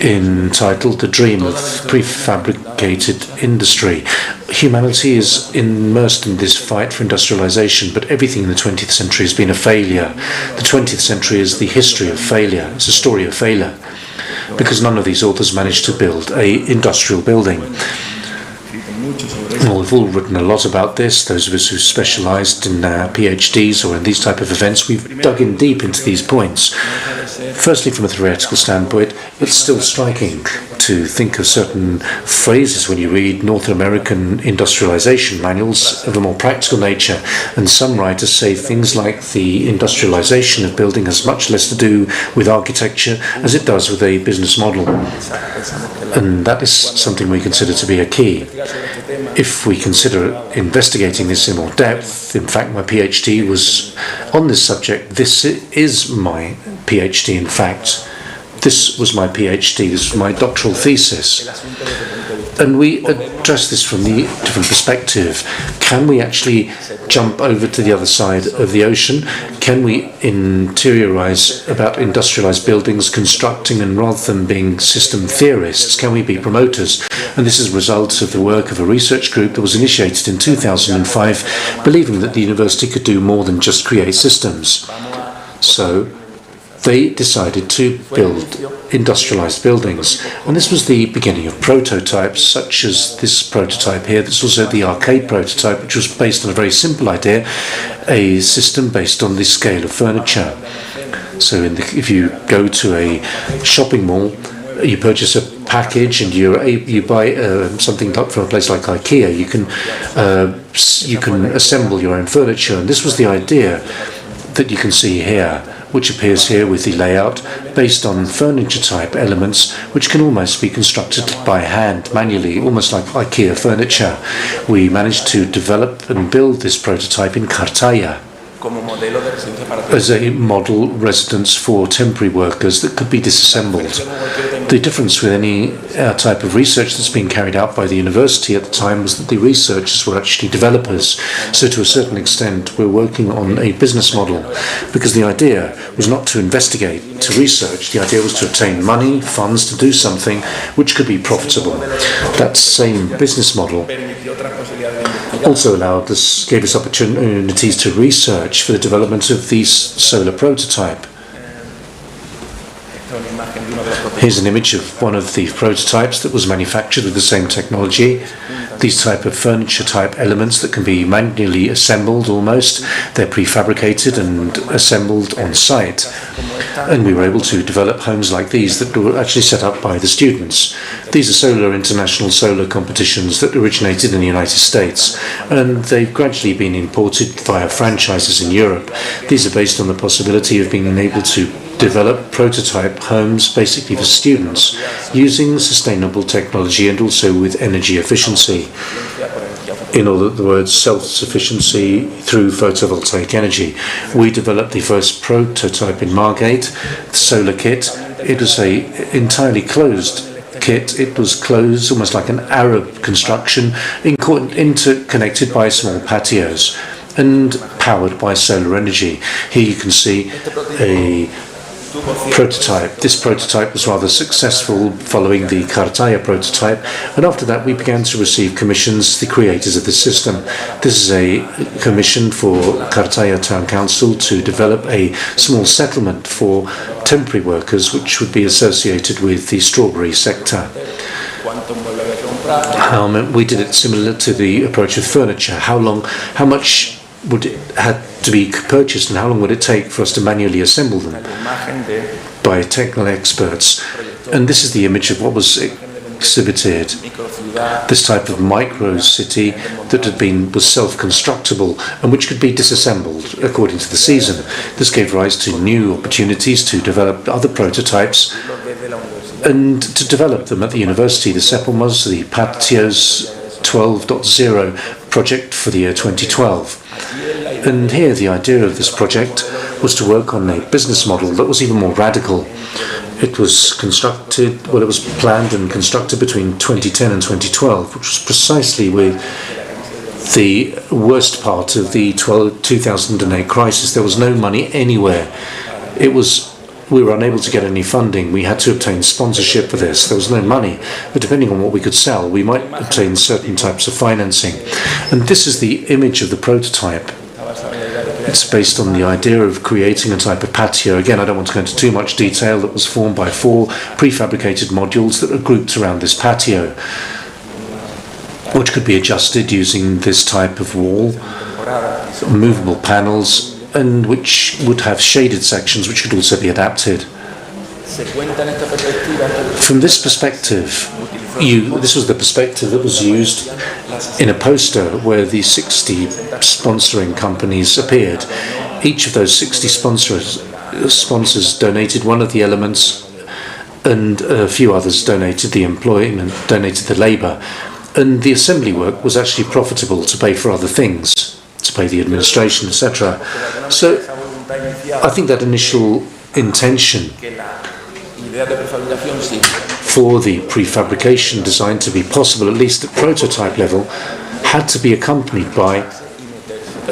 entitled The Dream of Prefabricated Industry. Humanity is immersed in this fight for industrialization, but everything in the 20th century has been a failure. The 20th century is the history of failure. It's a story of failure, because none of these authors managed to build an industrial building. Well, we've all written a lot about this. Those of us who specialized in PhDs or in these type of events, we've dug in deep into these points. Firstly, from a theoretical standpoint, it's still striking to think of certain phrases when you read North American industrialization manuals of a more practical nature, and some writers say things like the industrialization of building has much less to do with architecture as it does with a business model. And that is something we consider to be a key. If we consider investigating this in more depth, in fact my PhD was on this subject. This is my PhD, in fact. This was my PhD, this was my doctoral thesis. And we address this from the different perspective. Can we actually jump over to the other side of the ocean? Can we interiorize about industrialized buildings, constructing, and rather than being system theorists, can we be promoters? And this is a result of the work of a research group that was initiated in 2005, believing that the university could do more than just create systems. So they decided to build industrialized buildings, and this was the beginning of prototypes such as this prototype here. This was also the arcade prototype, which was based on a very simple idea, a system based on the scale of furniture. So if you go to a shopping mall, you purchase a package and you buy something from a place like IKEA, you can assemble your own furniture, and this was the idea that you can see here, which appears here with the layout based on furniture type elements which can almost be constructed by hand, manually, almost like IKEA furniture. We managed to develop and build this prototype in Cartaya as a model residence for temporary workers that could be disassembled. The difference with any type of research that's being carried out by the university at the time was that the researchers were actually developers. So to a certain extent we're working on a business model, because the idea was not to investigate, to research. The idea was to obtain money, funds to do something which could be profitable. That same business model also gave us opportunities to research for the development of the solar prototype. Here's an image of one of the prototypes that was manufactured with the same technology. these type of furniture type elements that can be manually assembled almost. They're prefabricated and assembled on site. And we were able to develop homes like these that were actually set up by the students. These are international solar competitions that originated in the United States, and they've gradually been imported via franchises in Europe. These are based on the possibility of being able to develop prototype homes basically for students using sustainable technology and also with energy efficiency. In other words, self-sufficiency through photovoltaic energy. We developed the first prototype in Margate, the solar kit. It was an entirely closed kit. It was closed, almost like an Arab construction, interconnected by small patios and powered by solar energy. Here you can see a prototype. This prototype was rather successful following the Cartaya prototype, and after that we began to receive commissions, the creators of the system. This is a commission for Cartaya Town Council to develop a small settlement for temporary workers which would be associated with the strawberry sector. We did it similar to the approach with furniture. How much would it have to be purchased and how long would it take for us to manually assemble them by technical experts? And this is the image of what was exhibited. This type of micro city that was self-constructible and which could be disassembled according to the season. This gave rise to new opportunities to develop other prototypes and to develop them at the university. The CEPOM was the Patios 12.0 project for the year 2012. And here the idea of this project was to work on a business model that was even more radical. It was it was planned and constructed between 2010 and 2012, which was precisely with the worst part of the 2008 crisis. There was no money anywhere. We were unable to get any funding. We had to obtain sponsorship for this. There was no money, but depending on what we could sell, we might obtain certain types of financing. And this is the image of the prototype. It's based on the idea of creating a type of patio. Again, I don't want to go into too much detail. That was formed by 4 prefabricated modules that are grouped around this patio, which could be adjusted using this type of wall, movable panels, and which would have shaded sections which could also be adapted. From this perspective, this was the perspective that was used in a poster where the 60 sponsoring companies appeared. Each of those 60 sponsors donated one of the elements, and a few others donated the employment, donated the labour. And the assembly work was actually profitable to pay for other things, to pay the administration, etc. So I think that initial intention for the prefabrication design to be possible, at least at prototype level, had to be accompanied by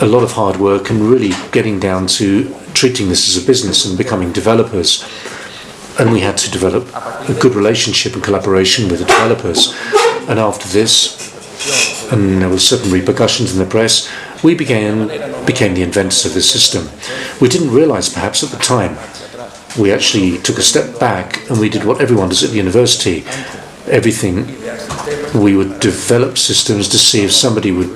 a lot of hard work and really getting down to treating this as a business and becoming developers. And we had to develop a good relationship and collaboration with the developers. And after this, and there were certain repercussions in the press, we became the inventors of this system. We didn't realize perhaps at the time. We actually took a step back and we did what everyone does at the university. We would develop systems to see if somebody would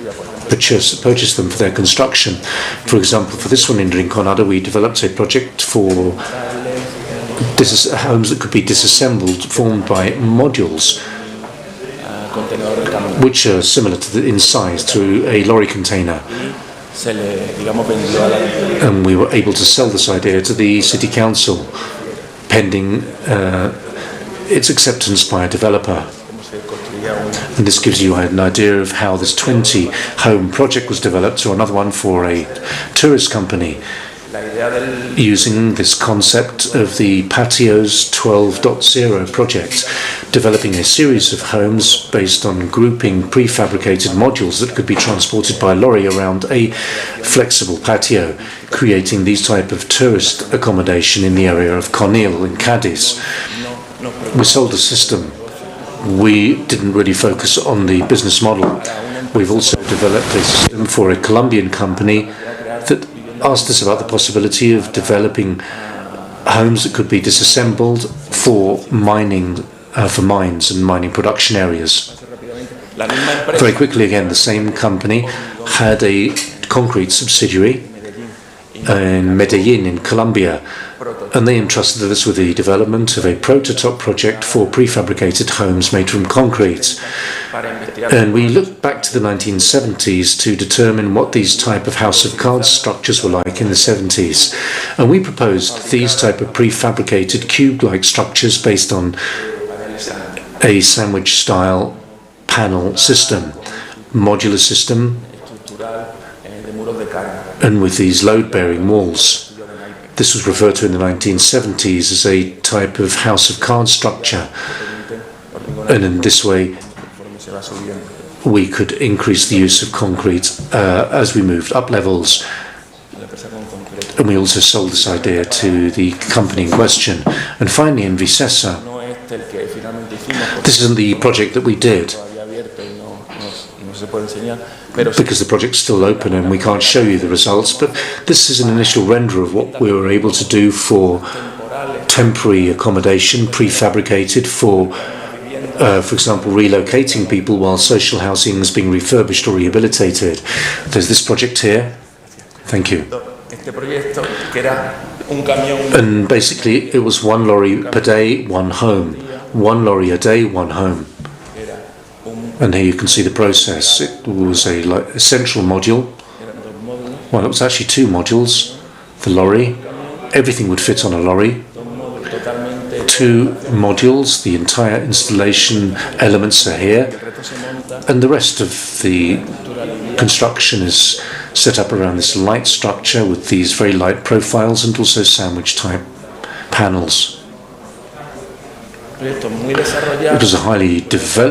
purchase them for their construction. For example, for this one in Rinconada, we developed a project for homes that could be disassembled, formed by modules, which are similar in size to a lorry container. And we were able to sell this idea to the city council, pending its acceptance by a developer. And this gives you an idea of how this 20-home project was developed, or another one for a tourist company, using this concept of the Patios 12.0 project, developing a series of homes based on grouping prefabricated modules that could be transported by lorry around a flexible patio, creating these type of tourist accommodation in the area of Conil in Cadiz. We sold a system. We didn't really focus on the business model. We've also developed a system for a Colombian company that asked us about the possibility of developing homes that could be disassembled for mining, for mines and mining production areas. Very quickly again, the same company had a concrete subsidiary in Medellin in Colombia, and they entrusted us with the development of a prototype project for prefabricated homes made from concrete. And we looked back to the 1970s to determine what these type of house of cards structures were like in the 70s. And we proposed these type of prefabricated cube-like structures based on a sandwich-style panel system, modular system, and with these load-bearing walls. This was referred to in the 1970s as a type of house of cards structure, and in this way we could increase the use of concrete as we moved up levels. And we also sold this idea to the company in question. And finally in Vicesa, this isn't the project that we did, because the project's still open and we can't show you the results, but this is an initial render of what we were able to do for temporary accommodation, prefabricated for example, relocating people while social housing is being refurbished or rehabilitated. There's this project here. Thank you. And basically it was one lorry per day, one home. One lorry a day, one home. And here you can see the process. It was a central module. Well, it was actually two modules. The lorry, everything would fit on a lorry. Two modules, the entire installation elements are here, and the rest of the construction is set up around this light structure with these very light profiles and also sandwich type panels. It was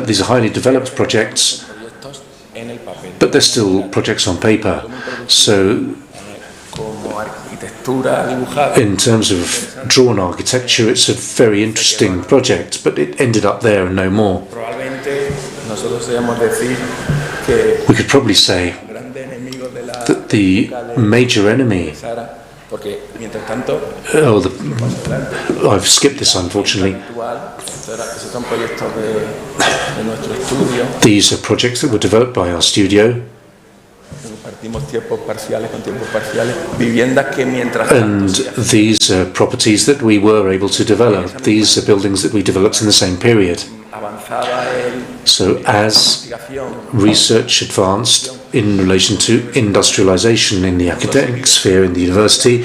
these are highly developed projects, but they're still projects on paper. So in terms of drawn architecture, it's a very interesting project, but it ended up there and no more. We could probably say that the major enemy, I've skipped this unfortunately. These are projects that were developed by our studio. And these are properties that we were able to develop. These are buildings that we developed in the same period. So as research advanced in relation to industrialization in the academic sphere in the university,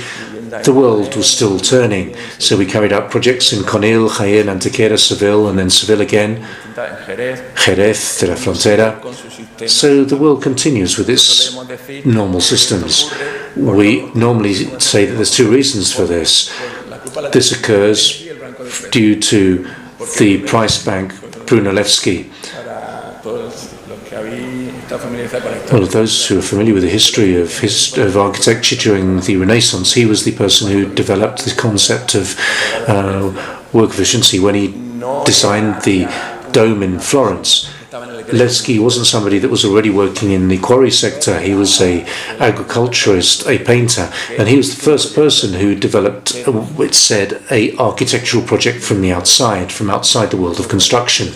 the world was still turning. So we carried out projects in Conil, Jaén, Antequera, Seville, and then Seville again, Jerez de la Frontera. So the world continues with its normal systems. We normally say that there's two reasons for this. This occurs due to the price bank Brunelleschi. Well, those who are familiar with the history of architecture during the Renaissance, he was the person who developed the concept of work efficiency when he designed the dome in Florence. Leschi wasn't somebody that was already working in the quarry sector. He was an agriculturist, a painter, and he was the first person who developed, it said, a architectural project from outside the world of construction.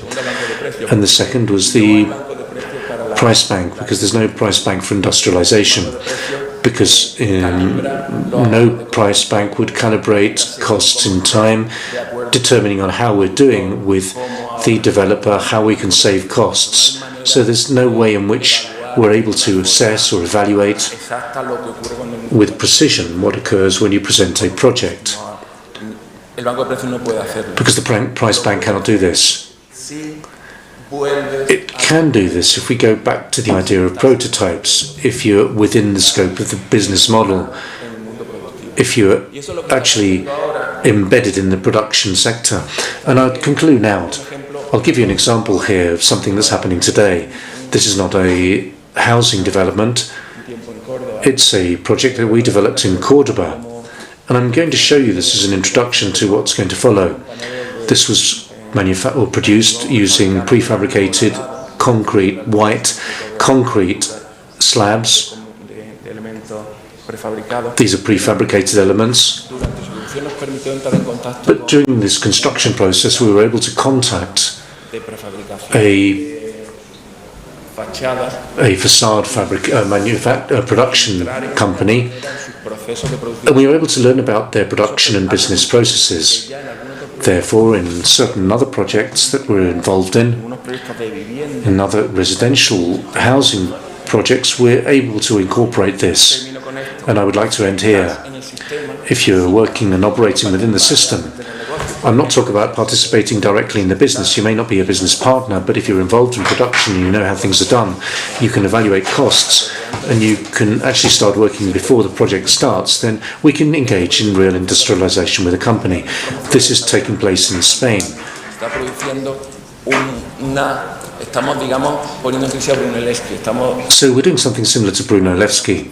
And the second was the price bank, because there's no price bank for industrialization, because no price bank would calibrate costs in time, determining on how we're doing with the developer, how we can save costs. So there's no way in which we're able to assess or evaluate with precision what occurs when you present a project, because the price bank cannot do this. It can do this if we go back to the idea of prototypes, if you're within the scope of the business model, if you're actually embedded in the production sector. And I'll conclude now. I'll give you an example here of something that's happening today. This is not a housing development. It's a project that we developed in Cordoba. And I'm going to show you this as an introduction to what's going to follow. This was produced using prefabricated white concrete slabs. These are prefabricated elements. But during this construction process, we were able to contact a a facade production company, and we were able to learn about their production and business processes. Therefore, in certain other projects that we're involved in other residential housing projects, we're able to incorporate this. And I would like to end here. If you're working and operating within the system, I'm not talking about participating directly in the business. You may not be a business partner, but if you're involved in production and you know how things are done, you can evaluate costs and you can actually start working before the project starts, then we can engage in real industrialization with a company. This is taking place in Spain. So we're doing something similar to Brunelleschi.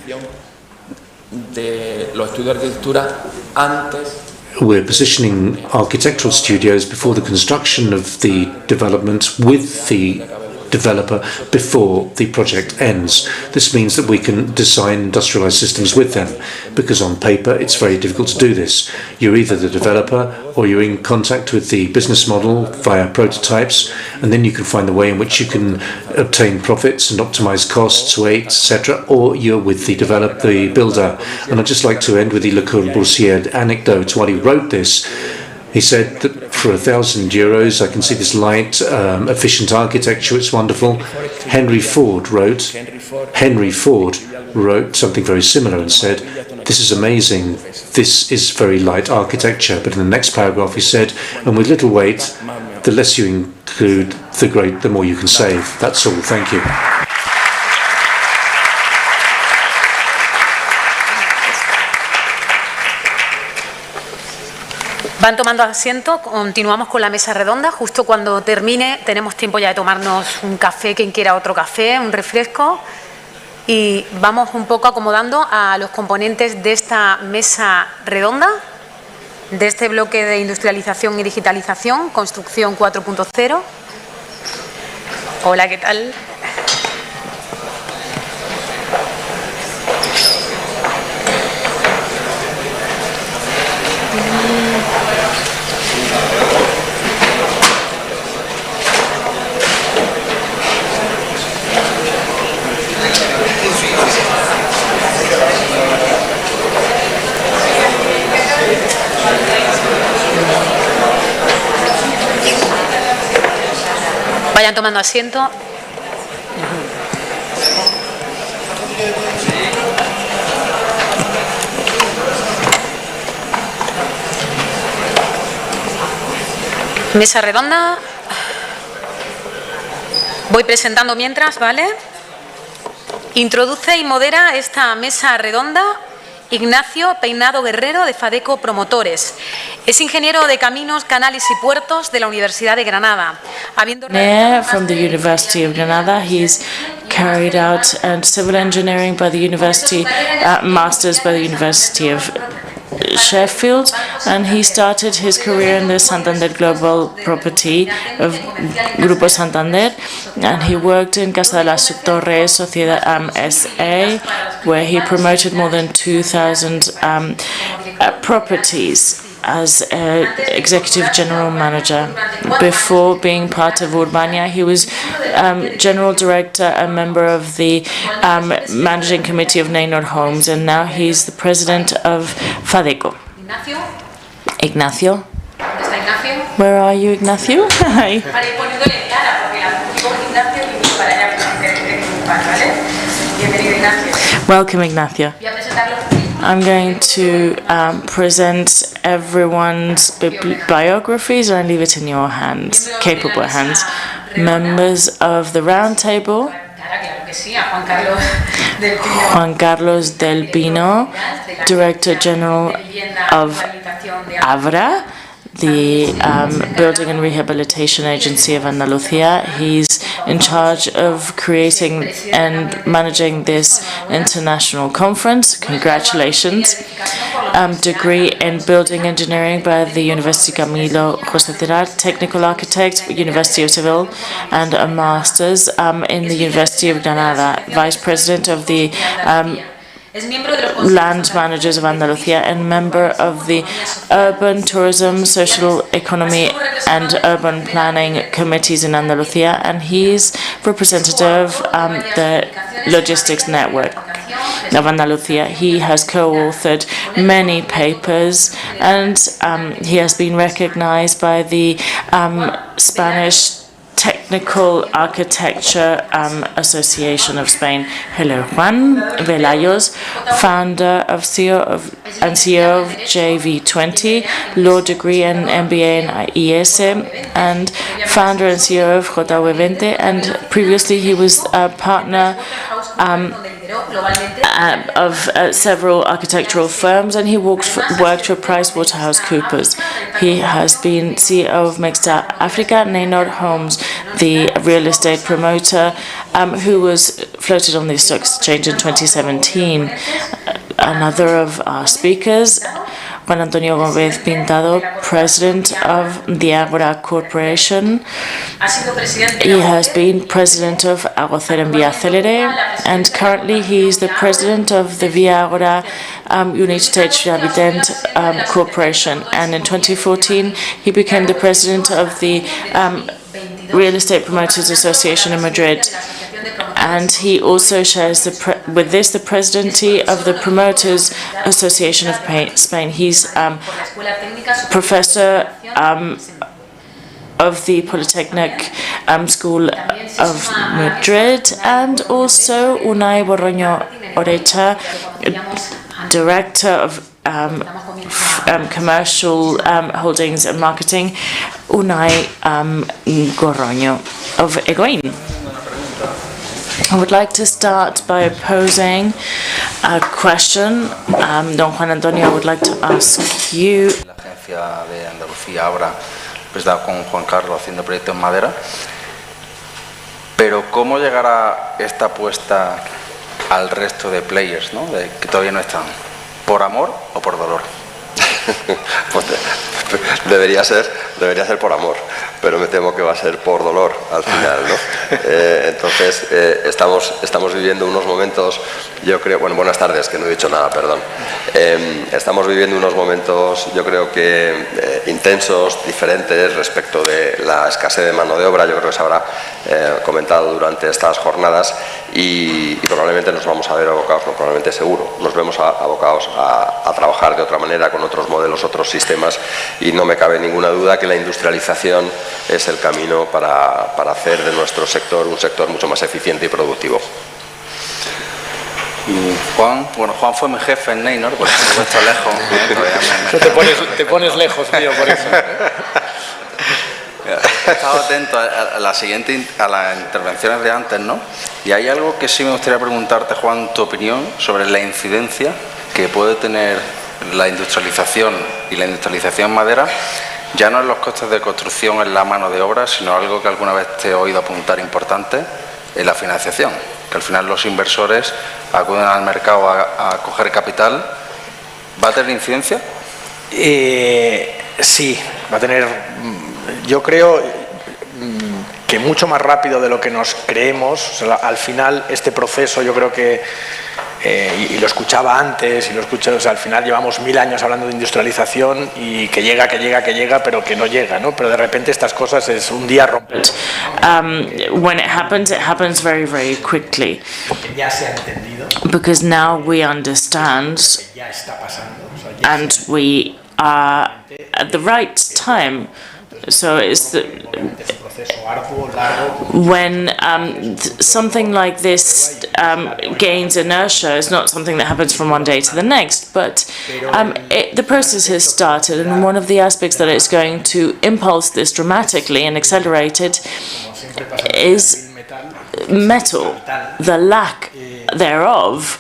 We're positioning architectural studios before the construction of the development with the developer before the project ends. This means that we can design industrialized systems with them, because on paper it's very difficult to do this. You're either the developer or you're in contact with the business model via prototypes, and then you can find the way in which you can obtain profits and optimize costs, weight, etc., or you're with the builder. And I'd just like to end with the Le Corbusier anecdote. While he wrote this, he said that for €1,000, I can see this light, efficient architecture, it's wonderful. Henry Ford wrote something very similar and said, this is amazing, this is very light architecture. But in the next paragraph he said, and with little weight, the less you include, the more you can save. That's all, thank you. Van tomando asiento, continuamos con la mesa redonda. Justo cuando termine tenemos tiempo ya de tomarnos un café, quien quiera otro café, un refresco. Y vamos un poco acomodando a los componentes de esta mesa redonda, de este bloque de industrialización y digitalización, construcción 4.0. Hola, ¿qué tal? Vayan tomando asiento. Mesa redonda. Voy presentando mientras, ¿vale? Introduce y modera esta mesa redonda Ignacio Peinado Guerrero, de Fadeco Promotores. Es ingeniero de caminos, canales y puertos de la Universidad de Granada. From the University of Granada, he's carried out civil engineering by the University, masters by the University of Sheffield, and he started his career in the Santander Global Property of Grupo Santander, and he worked in Casa de las Torres Sociedad S.A., where he promoted more than 2,000 properties as executive general manager. Before being part of Urbania, he was general director and member of the managing committee of Neynor Homes, and now he's the president of Fadeco. Ignacio? Where are you, Ignacio? Hi. Welcome, Ignacio. I'm going to present everyone's biographies, and I leave it in your hands, capable hands. Members of the round table: Juan Carlos del Pino, Director General of AVRA, the Building and Rehabilitation Agency of Andalucía. He's in charge of creating and managing this international conference. Congratulations. Degree in Building Engineering by the University Camilo José Cela, Technical Architect, University of Seville, and a Master's in the University of Granada. Vice President of the land managers of Andalucía and member of the Urban Tourism, Social Economy and Urban Planning Committees in Andalucía, and he's representative the Logistics Network of Andalucía. He has co-authored many papers, and he has been recognized by the Spanish Technical Architecture Association of Spain. Hello, Juan Velayos, founder of and CEO of JV20, law degree and MBA in IES, and founder and CEO of JV20, and previously he was a partner of several architectural firms, and he worked for PricewaterhouseCoopers. He has been CEO of Mixta Africa, Neynor Homes, the real estate promoter who was floated on the stock exchange in 2017. Another of our speakers, Juan Antonio Gómez Pintado, president of the Agora Corporation. He has been president of Agocer en Vía Célere, and currently he is the president of the Vía Agora United Habitant Corporation. And in 2014, he became the president of the Real Estate Promoters Association in Madrid. And he also shares with this the presidency of the Promoters Association of Spain. He's professor of the Polytechnic School of Madrid, and also Unai Borroño Orecha, director of commercial holdings and marketing, Unai Gorroño of Egoin. I would like to start by posing a question. Don Juan Antonio, I would like to ask you. La agencia de Andalucía ahora está con Juan Carlos haciendo proyectos en madera. Pero ¿cómo llegará esta apuesta al resto de players, ¿no? Que todavía no están? ¿Por amor o por dolor? Pues debería ser por amor, pero me temo que va a ser por dolor al final, ¿no? Entonces estamos viviendo unos momentos, yo creo, bueno, buenas tardes, que no he dicho nada, perdón. Estamos viviendo unos momentos, yo creo que intensos, diferentes respecto de la escasez de mano de obra. Yo creo que se habrá comentado durante estas jornadas y probablemente nos vamos a ver abocados, no, probablemente seguro, nos vemos abocados a trabajar de otra manera, con otros modelos, otros sistemas, y no me cabe ninguna duda que la industrialización es el camino para hacer de nuestro sector un sector mucho más eficiente y productivo. Juan fue mi jefe en Neynor, pues me he puesto lejos. Te pones lejos, tío, por eso. He estado atento a las intervenciones de antes, ¿no? Y hay algo que sí me gustaría preguntarte, Juan, tu opinión sobre la incidencia que puede tener la industrialización y la industrialización madera, ya no en los costes de construcción, en la mano de obra, sino algo que alguna vez te he oído apuntar importante, en la financiación. Que al final los inversores acuden al mercado a coger capital. ¿Va a tener incidencia? Sí, va a tener, yo creo que mucho más rápido de lo que nos creemos. O sea, al final este proceso, yo creo que, y lo escuchaba antes, y lo escuché, o sea, al final llevamos 1000 años hablando de industrialización y que llega, pero que no llega, ¿no? Pero de repente estas cosas es un día romper. When it happens very, very quickly. Porque ya se ha entendido. Because now we understand, Ya está pasando. O sea, ya and we are at the right time. So it's when something like this gains inertia, it's not something that happens from one day to the next, but the process has started, and one of the aspects that is going to impulse this dramatically and accelerate it is metal, the lack thereof.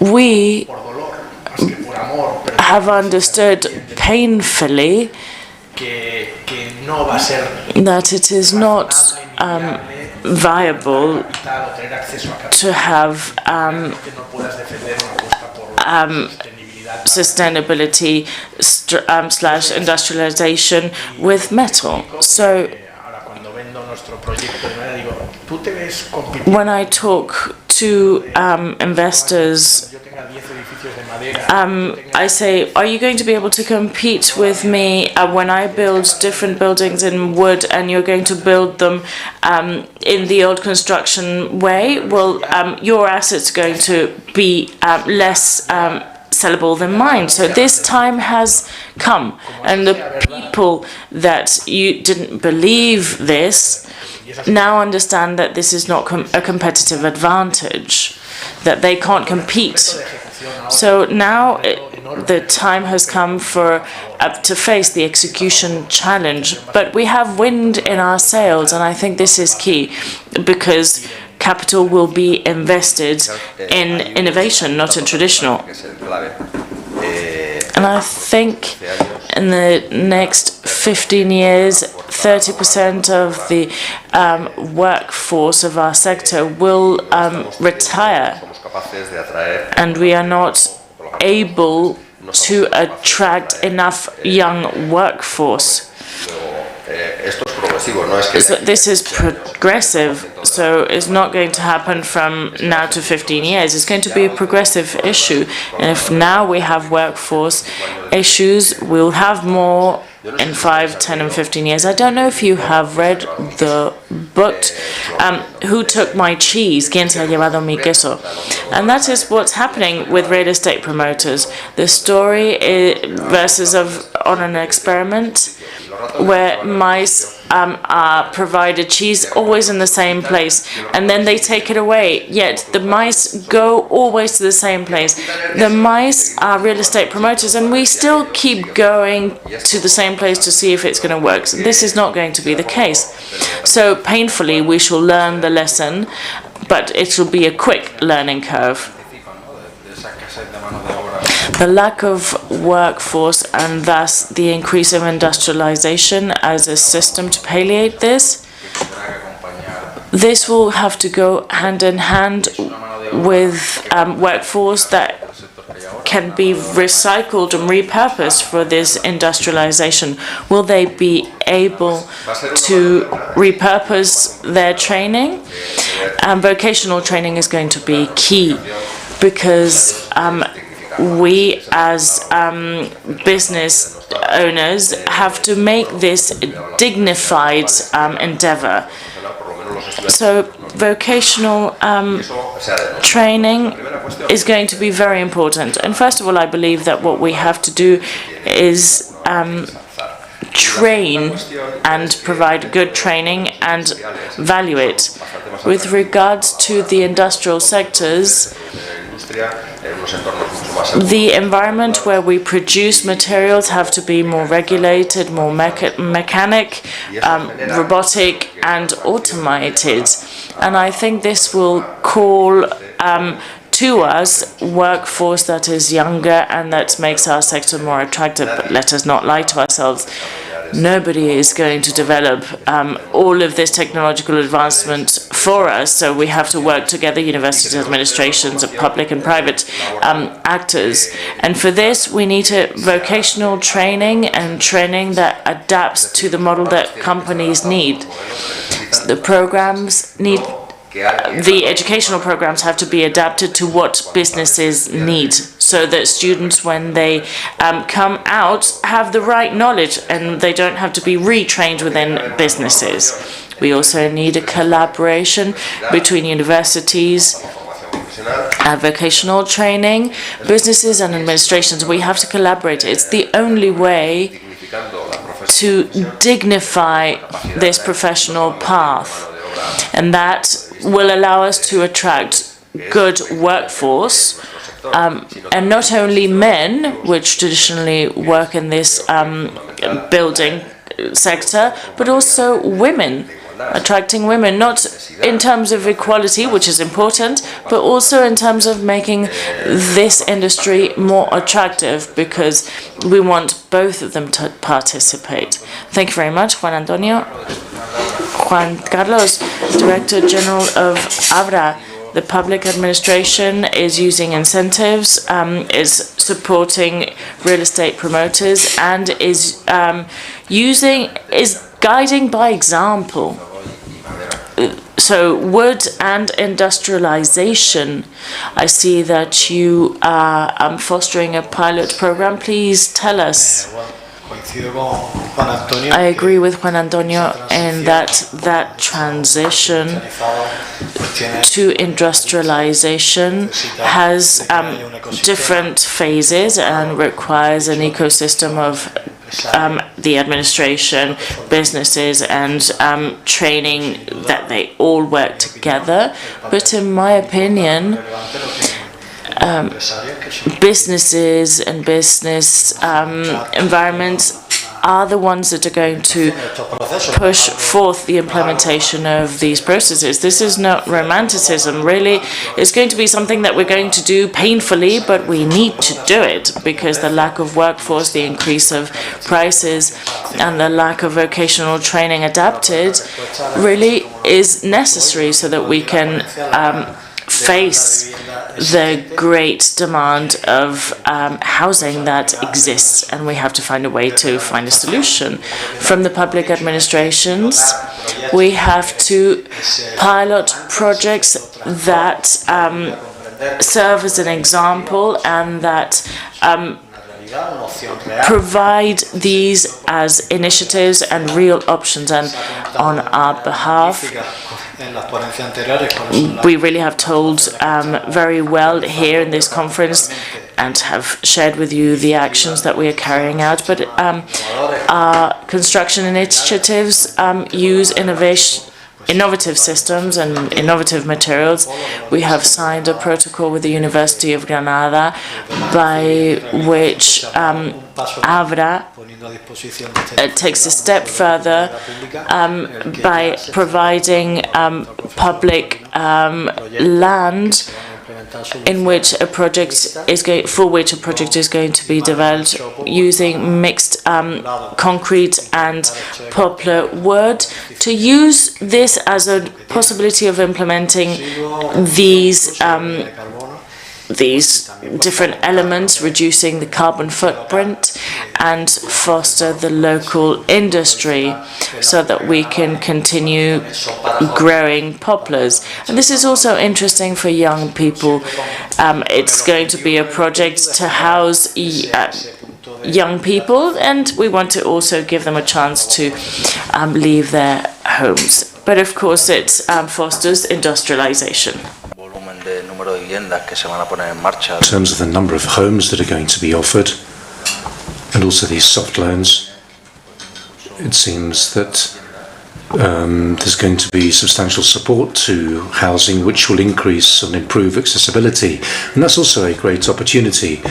We have understood painfully that it is not viable to have sustainability slash industrialization with metal. So when I talk to investors, I say, are you going to be able to compete with me when I build different buildings in wood and you're going to build them in the old construction way? Well, your assets are going to be less sellable than mine. So this time has come, and the people that you didn't believe this now understand that this is not a competitive advantage, that they can't compete. So now the time has come for to face the execution challenge. But we have wind in our sails, and I think this is key, because capital will be invested in innovation, not in traditional. And I think in the next 15 years, 30% of the workforce of our sector will retire, and we are not able to attract enough young workforce. So this is progressive, so it's not going to happen from now to 15 years. It's going to be a progressive issue. And if now we have workforce issues, we'll have more in 5, 10, and 15 years. I don't know if you have read the book, Who Took My Cheese? ¿Quién se ha llevado mi queso? And that is what's happening with real estate promoters. The story versus on an experiment where mice are provided cheese always in the same place, and then they take it away, yet the mice go always to the same place. The mice are real estate promoters, and we still keep going to the same place to see if it's going to work. So this is not going to be the case. So painfully we shall learn the lesson, but it will be a quick learning curve. The lack of workforce and thus the increase of industrialization as a system to palliate this, this will have to go hand in hand with workforce that can be recycled and repurposed for this industrialization. Will they be able to repurpose their training? Vocational training is going to be key, because we as business owners have to make this dignified endeavor. So vocational training is going to be very important. And first of all, I believe that what we have to do is train and provide good training and value it. With regards to the industrial sectors, the environment where we produce materials have to be more regulated, more mechanic, robotic, and automated. And I think this will call to us workforce that is younger and that makes our sector more attractive. But let us not lie to ourselves. Nobody is going to develop all of this technological advancement for us, so we have to work together, university administrations, public and private actors. And for this, we need vocational training and training that adapts to the model that companies need. The programs need the educational programs have to be adapted to what businesses need, so that students, when they come out, have the right knowledge and they don't have to be retrained within businesses. We also need a collaboration between universities, vocational training, businesses and administrations. We have to collaborate. It's the only way to dignify this professional path, and that will allow us to attract good workforce, and not only men, which traditionally work in this building sector, but also women, attracting women, not in terms of equality, which is important, but also in terms of making this industry more attractive, because we want both of them to participate. Thank you very much, Juan Antonio. Juan Carlos, Director General of ABRA. The public administration is using incentives, is supporting real estate promoters, and is guiding by example. So wood and industrialization. I see that you are fostering a pilot program. Please tell us. I agree with Juan Antonio in that transition to industrialization has different phases and requires an ecosystem of the administration, businesses, and training that they all work together. But in my opinion, businesses and business environments are the ones that are going to push forth the implementation of these processes. This is not romanticism, really. It's going to be something that we're going to do painfully, but we need to do it because the lack of workforce, the increase of prices, and the lack of vocational training adapted really is necessary so that we can face the great demand of housing that exists, and we have to find a way to find a solution. From the public administrations, we have to pilot projects that serve as an example and that provide these as initiatives and real options. And on our behalf, we really have told very well here in this conference and have shared with you the actions that we are carrying out. But our construction initiatives use innovative systems and innovative materials. We have signed a protocol with the University of Granada by which Abra takes a step further by providing public land in which a project is going to be developed using mixed concrete and poplar wood, to use this as a possibility of implementing these different elements, reducing the carbon footprint and foster the local industry so that we can continue growing poplars. And this is also interesting for young people. It's going to be a project to house young people, and we want to also give them a chance to leave their homes. But of course, it fosters industrialization. In terms of the number of homes that are going to be offered, and also these soft loans, it seems that there's going to be substantial support to housing, which will increase and improve accessibility. And that's also a great opportunity.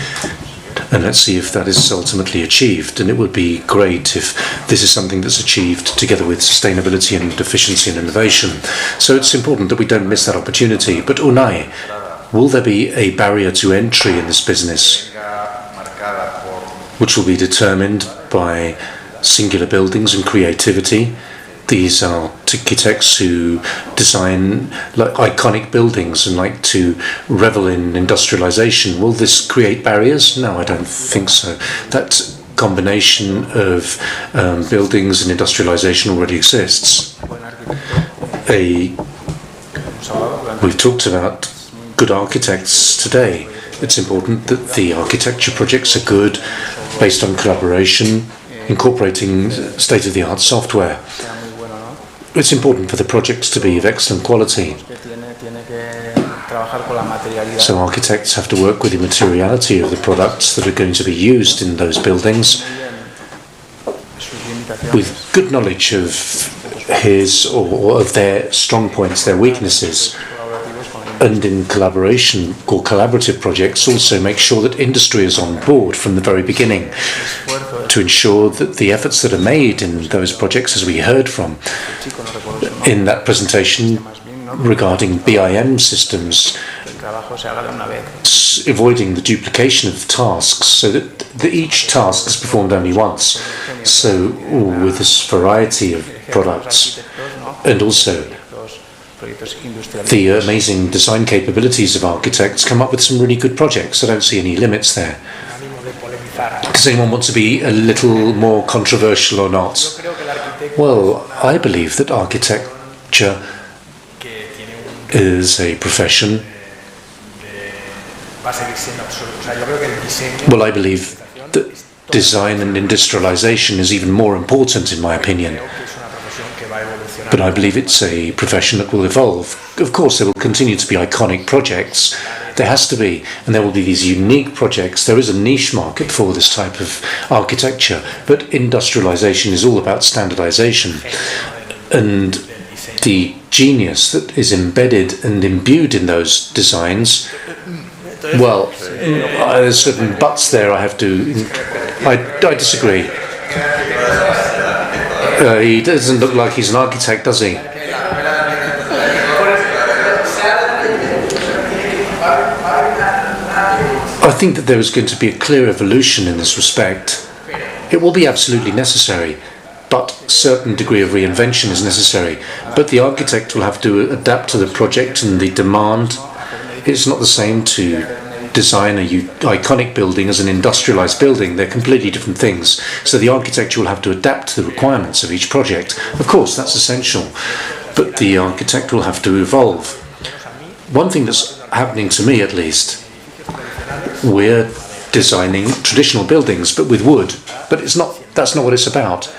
And let's see if that is ultimately achieved. And it would be great if this is something that's achieved together with sustainability and efficiency and innovation. So it's important that we don't miss that opportunity. But Unai, will there be a barrier to entry in this business, which will be determined by singular buildings and creativity? These are architects who design iconic buildings and like to revel in industrialization. Will this create barriers? No, I don't think so. That combination of buildings and industrialization already exists. We've talked about good architects today. It's important that the architecture projects are good, based on collaboration, incorporating state-of-the-art software. It's important for the projects to be of excellent quality. So architects have to work with the materiality of the products that are going to be used in those buildings with good knowledge of his or of their strong points, their weaknesses. And in collaboration or collaborative projects also make sure that industry is on board from the very beginning to ensure that the efforts that are made in those projects, as we heard from in that presentation regarding BIM systems, avoiding the duplication of tasks so that each task is performed only once. So with this variety of products and also the amazing design capabilities of architects come up with some really good projects. I don't see any limits there. Does anyone want to be a little more controversial or not? Well, I believe that architecture is a profession. Well, I believe that design and industrialization is even more important, in my opinion. But I believe it's a profession that will evolve. Of course, there will continue to be iconic projects. There has to be. And there will be these unique projects. There is a niche market for this type of architecture. But industrialization is all about standardization. And the genius that is embedded and imbued in those designs, well, there's certain buts there I disagree. He doesn't look like he's an architect, does he? I think that there is going to be a clear evolution in this respect. It will be absolutely necessary, but a certain degree of reinvention is necessary. But the architect will have to adapt to the project and the demand. It's not the same to design an iconic building as an industrialized building. They're completely different things. So the architect will have to adapt to the requirements of each project. Of course, that's essential, but the architect will have to evolve. One thing that's happening to me, at least, we're designing traditional buildings, but with wood. But that's not what it's about.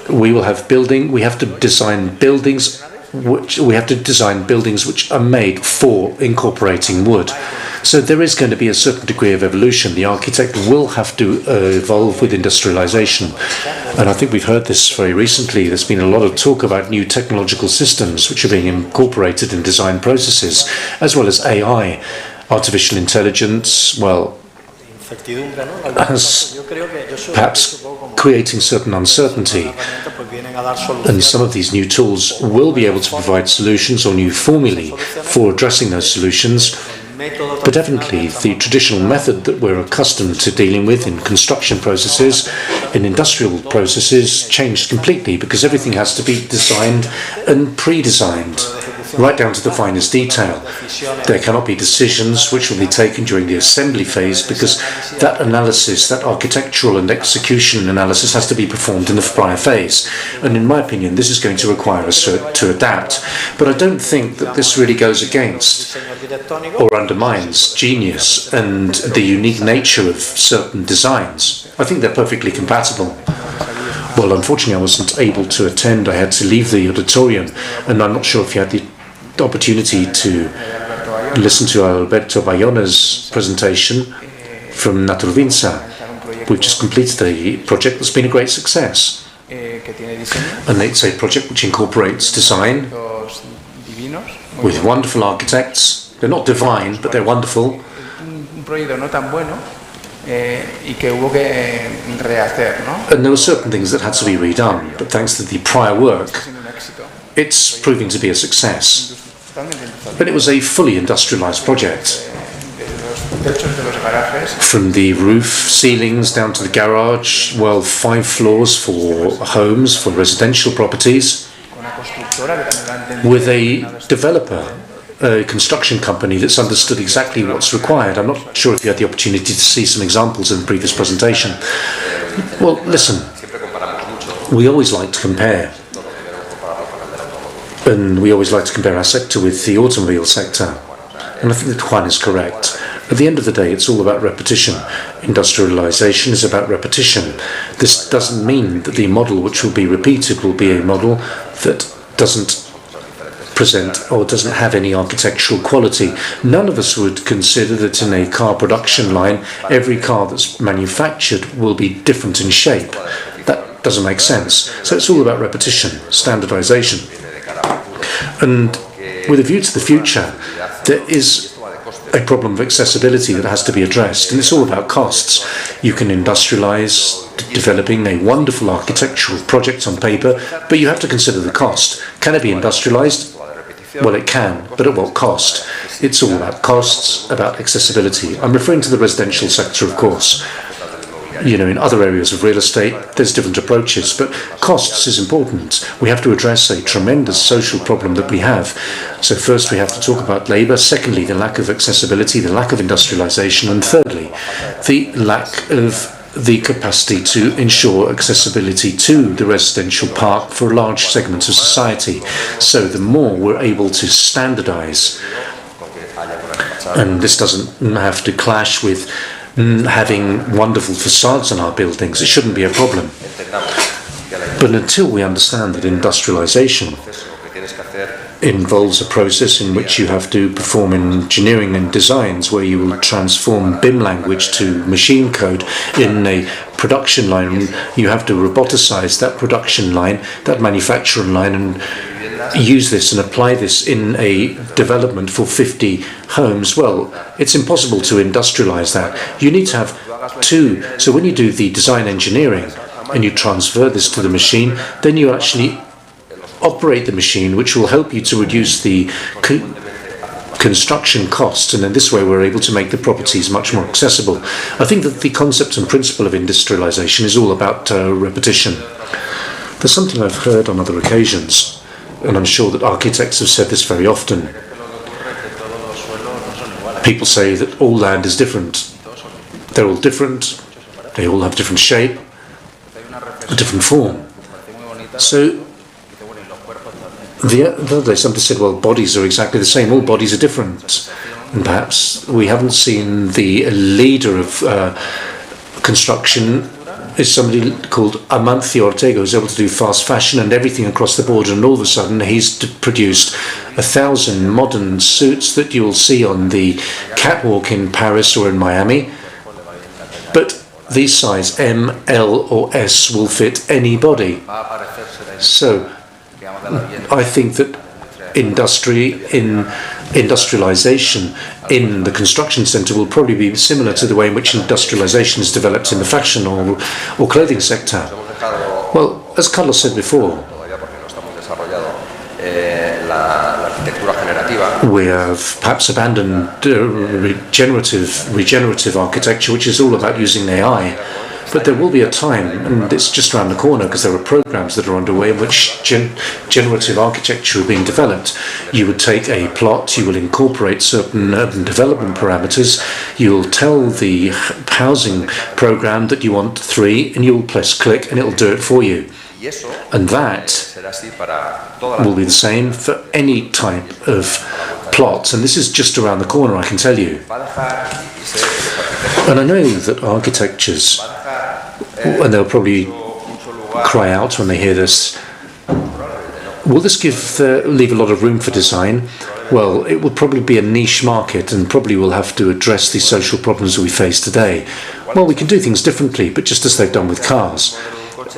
We have to design buildings which are made for incorporating wood. So there is going to be a certain degree of evolution. The architect will have to evolve with industrialization. And I think we've heard this very recently. There's been a lot of talk about new technological systems which are being incorporated in design processes, as well as AI, artificial intelligence, well, as perhaps creating certain uncertainty. And some of these new tools will be able to provide solutions or new formulae for addressing those solutions. But definitely the traditional method that we're accustomed to dealing with in construction processes, in industrial processes, changed completely, because everything has to be designed and pre-designed, right down to the finest detail. There cannot be decisions which will be taken during the assembly phase, because that analysis, that architectural and execution analysis, has to be performed in the prior phase. And in my opinion, this is going to require us to adapt. But I don't think that this really goes against or undermines genius and the unique nature of certain designs. I think they're perfectly compatible. Well, unfortunately, I wasn't able to attend. I had to leave the auditorium, and I'm not sure if you had the opportunity to listen to Alberto Bayona's presentation from Naturvinza. We've just completed a project that's been a great success. And it's a project which incorporates design with wonderful architects. They're not divine, but they're wonderful. And there were certain things that had to be redone, but thanks to the prior work, it's proving to be a success. But it was a fully industrialized project. From the roof ceilings down to the garage, well, 5 floors for homes, for residential properties, with a developer, a construction company that's understood exactly what's required. I'm not sure if you had the opportunity to see some examples in the previous presentation. Well, listen, we always like to compare. And we always like to compare our sector with the automobile sector. And I think that Juan is correct. At the end of the day, it's all about repetition. Industrialization is about repetition. This doesn't mean that the model which will be repeated will be a model that doesn't present or doesn't have any architectural quality. None of us would consider that in a car production line, every car that's manufactured will be different in shape. That doesn't make sense. So it's all about repetition, standardization. And with a view to the future, there is a problem of accessibility that has to be addressed, and it's all about costs. You can industrialize developing a wonderful architectural project on paper, but you have to consider the cost. Can it be industrialized? Well, it can, but at what cost? It's all about costs, about accessibility. I'm referring to the residential sector, of course. You know, in other areas of real estate, there's different approaches, but costs is important. We have to address a tremendous social problem that we have. So first we have to talk about labour, secondly the lack of accessibility, the lack of industrialisation, and thirdly the lack of the capacity to ensure accessibility to the residential park for large segments of society. So the more we're able to standardize, and this doesn't have to clash with having wonderful facades on our buildings, it shouldn't be a problem. But until we understand that industrialization involves a process in which you have to perform engineering and designs where you will transform BIM language to machine code in a production line. You have to roboticize that production line, that manufacturing line, and use this and apply this in a development for 50 homes. Well, it's impossible to industrialize that. You need to have two. So when you do the design engineering and you transfer this to the machine, then you actually operate the machine, which will help you to reduce the construction costs, and in this way we're able to make the properties much more accessible. I think that the concept and principle of industrialization is all about repetition. There's something I've heard on other occasions, and I'm sure that architects have said this very often. People say that all land is different. They're all different. They all have different shape, a different form. So the other day somebody said, well, bodies are exactly the same. All bodies are different. And perhaps we haven't seen the leader of construction is somebody called Amancio Ortega, who's able to do fast fashion and everything across the board, and all of a sudden he's produced 1,000 modern suits that you'll see on the catwalk in Paris or in Miami. But these size M, L or S will fit any body. So I think that industrialization in the construction sector will probably be similar to the way in which industrialization is developed in the fashion or clothing sector. Well, as Carlos said before, we have perhaps abandoned regenerative architecture, which is all about using AI. But there will be a time, and it's just around the corner because there are programs that are underway in which generative architecture are being developed. You would take a plot, you will incorporate certain urban development parameters, you'll tell the housing program that you want 3, and you'll press click and it'll do it for you. And that will be the same for any type of plot. And this is just around the corner, I can tell you. And I know that architectures, and they'll probably cry out when they hear this, will this leave a lot of room for design? Well, it will probably be a niche market and probably will have to address the social problems we face today. Well, we can do things differently, but just as they've done with cars.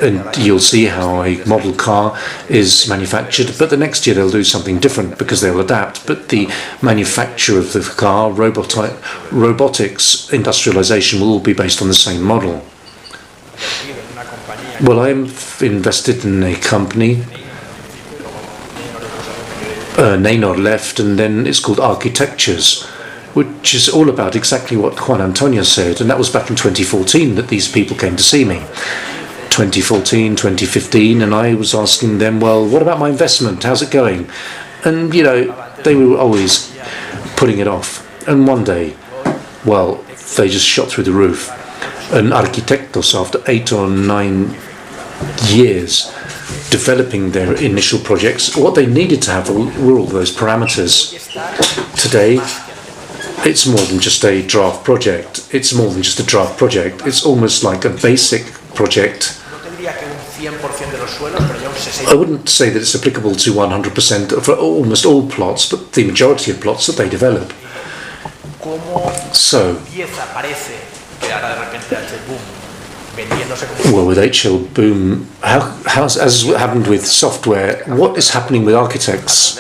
And you'll see how a model car is manufactured, but the next year they'll do something different because they'll adapt. But the manufacture of the car, robotics, industrialization will all be based on the same model. Well, I'm invested in a company. Neynor left, and then it's called Architectures, which is all about exactly what Juan Antonio said, and that was back in 2014 that these people came to see me. 2014, 2015, and I was asking them, well, what about my investment? How's it going? And, they were always putting it off. And one day, well, they just shot through the roof. And Arquitectos, after 8 or 9 years developing their initial projects, what they needed to have were all those parameters. Today, it's more than just a draft project. It's more than just a draft project. It's almost like a basic project. I wouldn't say that it's applicable to 100% of almost all plots, but the majority of plots that they develop. So, well, with HL Boom, as happened with software, what is happening with architects?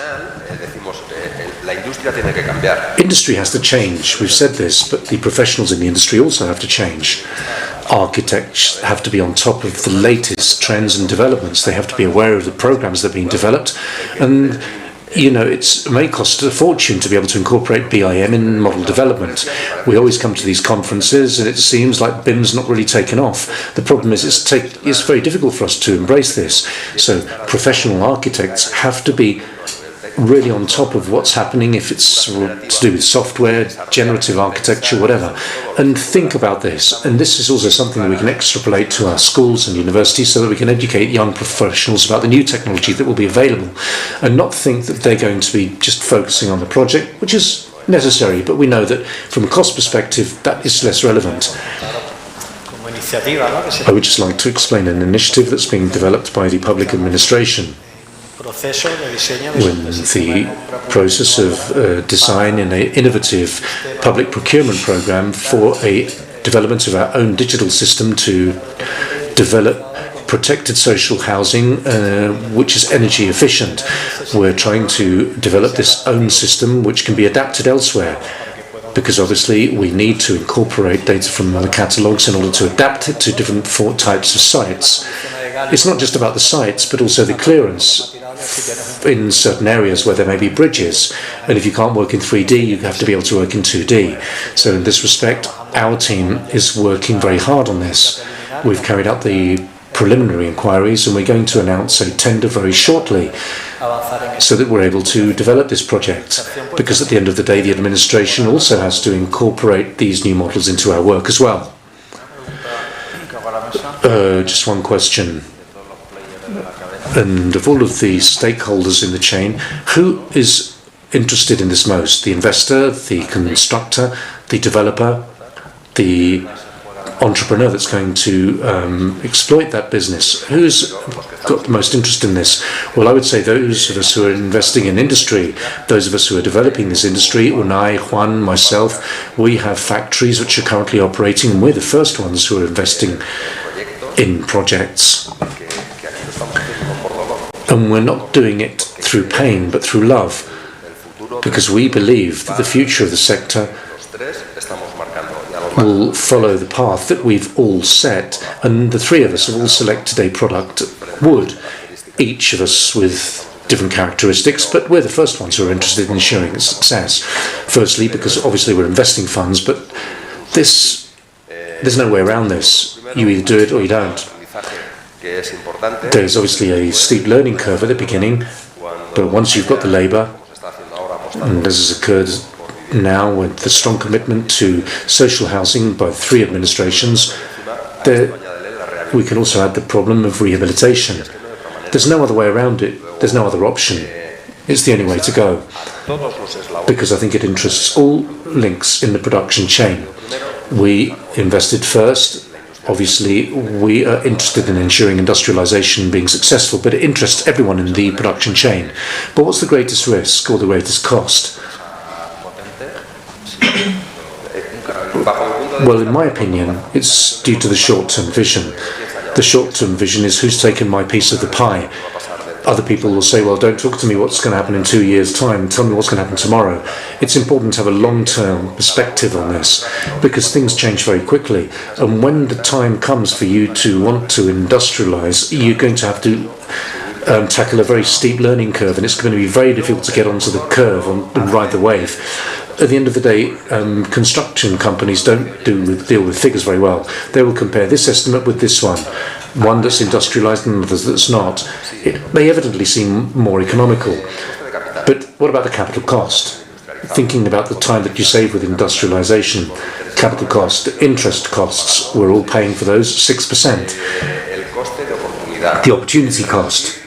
Industry has to change. We've said this, but the professionals in the industry also have to change. Architects have to be on top of the latest trends and developments. They have to be aware of the programs that are being developed. And, it may cost a fortune to be able to incorporate BIM in model development. We always come to these conferences and it seems like BIM's not really taken off. The problem is it's very difficult for us to embrace this. So professional architects have to be really on top of what's happening, if it's to do with software, generative architecture, whatever, and think about this. And this is also something that we can extrapolate to our schools and universities so that we can educate young professionals about the new technology that will be available, and not think that they're going to be just focusing on the project, which is necessary, but we know that from a cost perspective that is less relevant. I would just like to explain an initiative that's being developed by the public administration. When the process of design in an innovative public procurement program for a development of our own digital system to develop protected social housing, which is energy efficient. We're trying to develop this own system which can be adapted elsewhere, because obviously we need to incorporate data from the catalogues in order to adapt it to different types of sites. It's not just about the sites, but also the clearance in certain areas where there may be bridges, and if you can't work in 3D, you have to be able to work in 2D. So in this respect, our team is working very hard on this. We've carried out the preliminary inquiries, and we're going to announce a tender very shortly so that we're able to develop this project, because at the end of the day the administration also has to incorporate these new models into our work as well. Just one question. And of all of the stakeholders in the chain, who is interested in this most? The investor, the constructor, the developer, the entrepreneur that's going to exploit that business? Who's got the most interest in this? Well, I would say those of us who are investing in industry, those of us who are developing this industry, Unai, Juan, myself, we have factories which are currently operating, and we're the first ones who are investing in projects. And we're not doing it through pain, but through love, because we believe that the future of the sector will follow the path that we've all set, and the three of us have all selected a product, wood, each of us with different characteristics, but we're the first ones who are interested in ensuring its success. Firstly, because obviously we're investing funds, but there's no way around this. You either do it or you don't. There's obviously a steep learning curve at the beginning, but once you've got the labour, and this has occurred now with the strong commitment to social housing by three administrations, we can also add the problem of rehabilitation. There's no other way around it. There's no other option. It's the only way to go, because I think it interests all links in the production chain. We invested first. Obviously, we are interested in ensuring industrialization being successful, but it interests everyone in the production chain. But what's the greatest risk or the greatest cost? Well, in my opinion, it's due to the short-term vision. The short-term vision is who's taken my piece of the pie. Other people will say, well, don't talk to me what's going to happen in 2 years' time, tell me what's going to happen tomorrow. It's important to have a long-term perspective on this, because things change very quickly. And when the time comes for you to want to industrialize, you're going to have to tackle a very steep learning curve, and it's going to be very difficult to get onto the curve and ride the wave. At the end of the day, construction companies don't deal with figures very well. They will compare this estimate with this one that's industrialized and others that's not. It may evidently seem more economical, but what about the capital cost? Thinking about the time that you save with industrialization, capital cost, interest costs, we're all paying for those, 6%. The opportunity cost,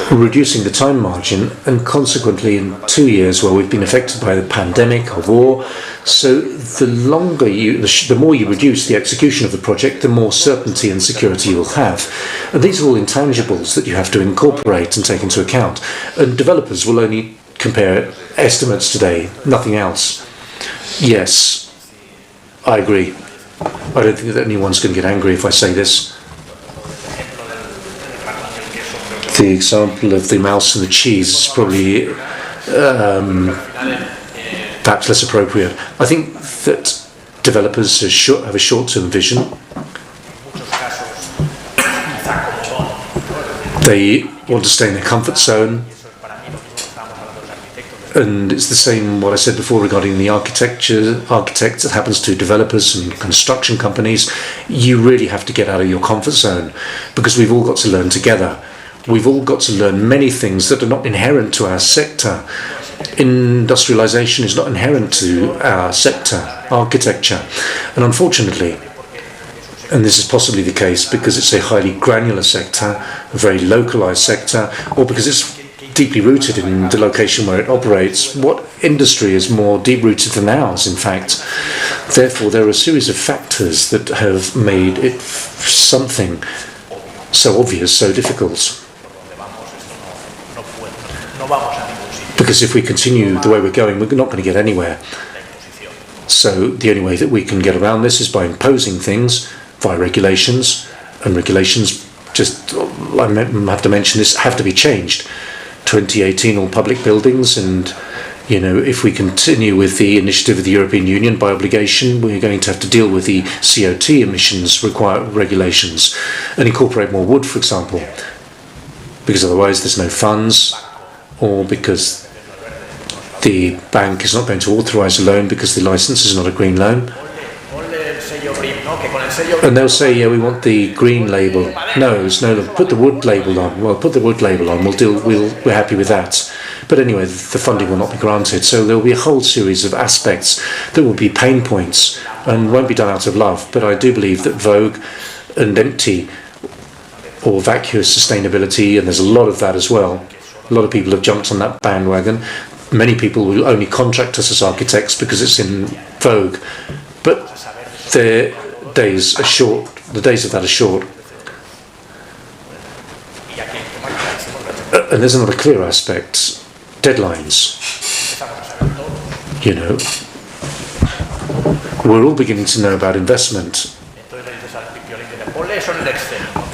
reducing the time margin, and consequently in 2 years where we've been affected by the pandemic or war, so the more you reduce the execution of the project, the more certainty and security you'll have. And these are all intangibles that you have to incorporate and take into account. And developers will only compare estimates today, nothing else. Yes, I agree. I don't think that anyone's going to get angry if I say this. The example of the mouse and the cheese is probably perhaps less appropriate. I think that developers have a short-term vision. They want to stay in their comfort zone. And it's the same what I said before regarding the architects. It happens to developers and construction companies. You really have to get out of your comfort zone, because we've all got to learn together. We've all got to learn many things that are not inherent to our sector. Industrialization is not inherent to our sector, architecture. And unfortunately, and this is possibly the case because it's a highly granular sector, a very localized sector, or because it's deeply rooted in the location where it operates. What industry is more deep-rooted than ours, in fact? Therefore, there are a series of factors that have made it something so obvious, so difficult. Because if we continue the way we're going, we're not going to get anywhere. So the only way that we can get around this is by imposing things via regulations, and regulations, just I have to mention this, have to be changed. 2018, all public buildings, and if we continue with the initiative of the European Union by obligation, we're going to have to deal with the CO2 emissions regulations and incorporate more wood, for example, because otherwise there's no funds, or because the bank is not going to authorise a loan because the licence is not a green loan. And they'll say, yeah, we want the green label. No, it's no, put the wood label on. Well, put the wood label on. We're happy with that. But anyway, the funding will not be granted. So there will be a whole series of aspects that will be pain points and won't be done out of love. But I do believe that vogue and empty or vacuous sustainability, and there's a lot of that as well. A lot of people have jumped on that bandwagon. Many people will only contract us as architects because it's in vogue. But their days are short. The days of that are short. And there's another clear aspect. Deadlines. We're all beginning to know about investment.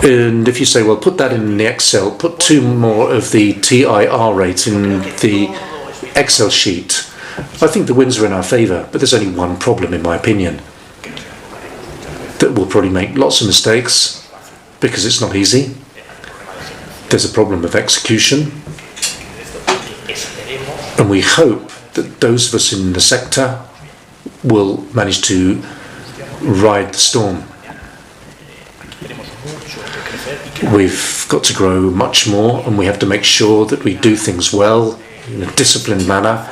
And if you say, well, put that in the Excel, put 2 more of the TIR rate in the Excel sheet, I think the winds are in our favour. But there's only one problem, in my opinion, that will probably make lots of mistakes because it's not easy. There's a problem of execution. And we hope that those of us in the sector will manage to ride the storm. We've got to grow much more, and we have to make sure that we do things well in a disciplined manner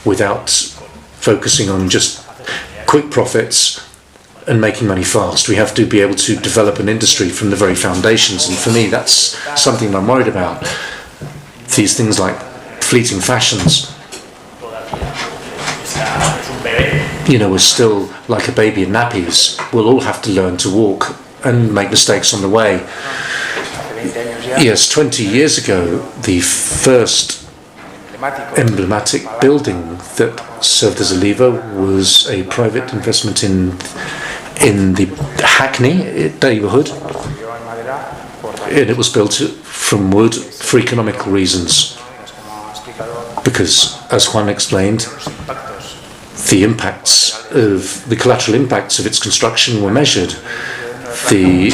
without focusing on just quick profits and making money fast. We have to be able to develop an industry from the very foundations, and for me that's something I'm worried about. These things like fleeting fashions. We're still like a baby in nappies. We'll all have to learn to walk and make mistakes on the way. Yes, 20 years ago, the first emblematic building that served as a lever was a private investment in the Hackney neighbourhood, and it was built from wood for economical reasons, because, as Juan explained, the collateral impacts of its construction were measured. The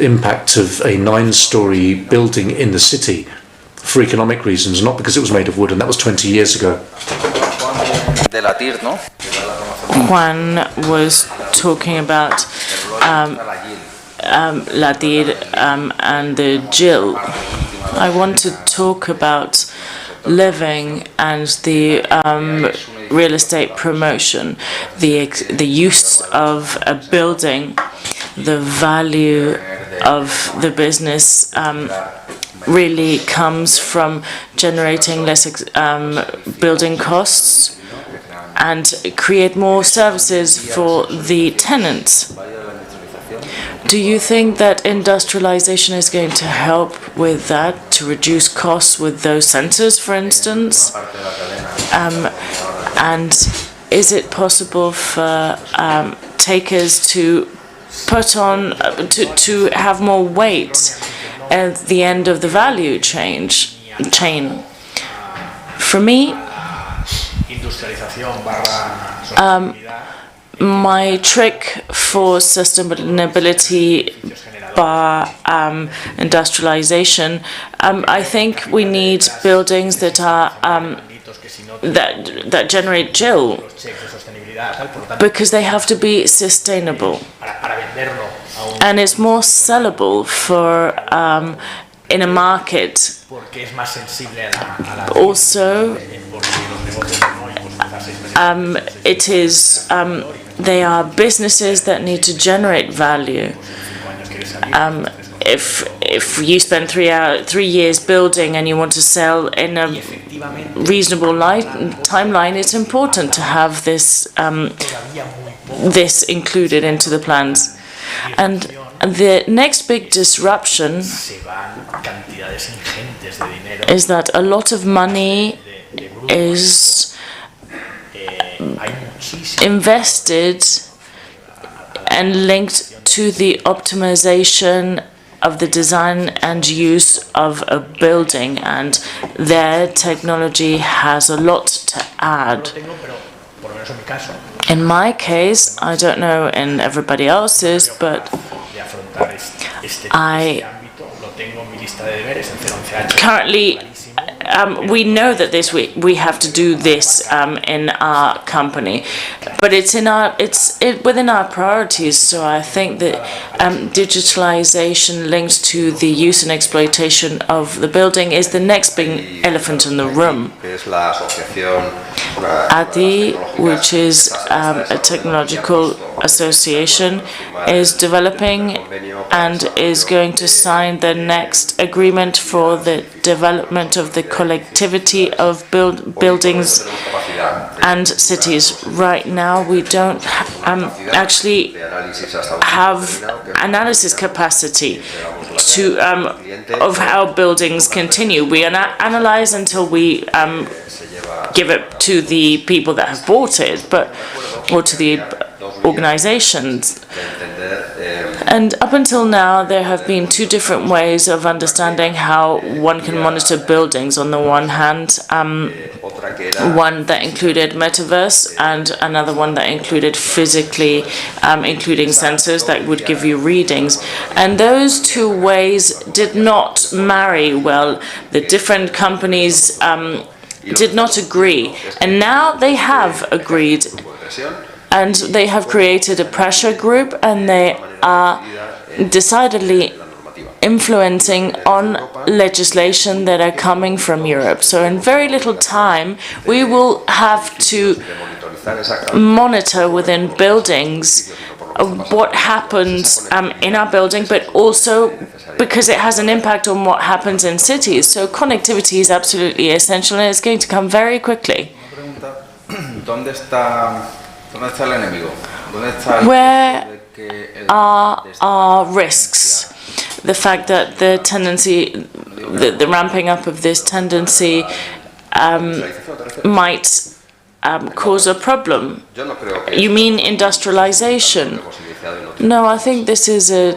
impact of a 9-storey building in the city for economic reasons, not because it was made of wood, and that was 20 years ago. Juan was talking about Latir and the Jill. I want to talk about living and the real estate promotion, the use of a building, the value of the business really comes from generating less building costs and create more services for the tenants. Do you think that industrialization is going to help with that, to reduce costs with those centers, for instance? And is it possible for takers to put on, to have more weight at the end of the value chain? For me, my trick for sustainability bar industrialization, I think we need buildings that are that generate JIL, because they have to be sustainable, and it's more sellable for in a market. Also, it is they are businesses that need to generate value. If you spend 3 years building and you want to sell in a reasonable timeline, it's important to have this this included into the plans. And the next big disruption is that a lot of money is invested and linked to the optimization of the design and use of a building, and their technology has a lot to add. In my case, I don't know in everybody else's, but I currently we know that we have to do this in our company, but it's within our priorities. So I think that digitalization linked to the use and exploitation of the building is the next big elephant in the room. ADI, which is a technological association, is developing and is going to sign the next agreement for the development of the collectivity of buildings and cities. Right now, we don't actually have analysis capacity to of how buildings continue. We analyze until we give it to the people that have bought it, or to the organizations. And up until now, there have been two different ways of understanding how one can monitor buildings. On the one hand, one that included metaverse, and another one that included physically, including sensors that would give you readings. And those two ways did not marry well. The different companies did not agree, and now they have agreed, and they have created a pressure group, and they are decidedly influencing on legislation that are coming from Europe. So in very little time, we will have to monitor within buildings what happens in our building, but also because it has an impact on what happens in cities. So connectivity is absolutely essential, and it's going to come very quickly. Where are our risks? The fact that the tendency, the ramping up of this tendency might cause a problem. You mean industrialization? No, I think this is a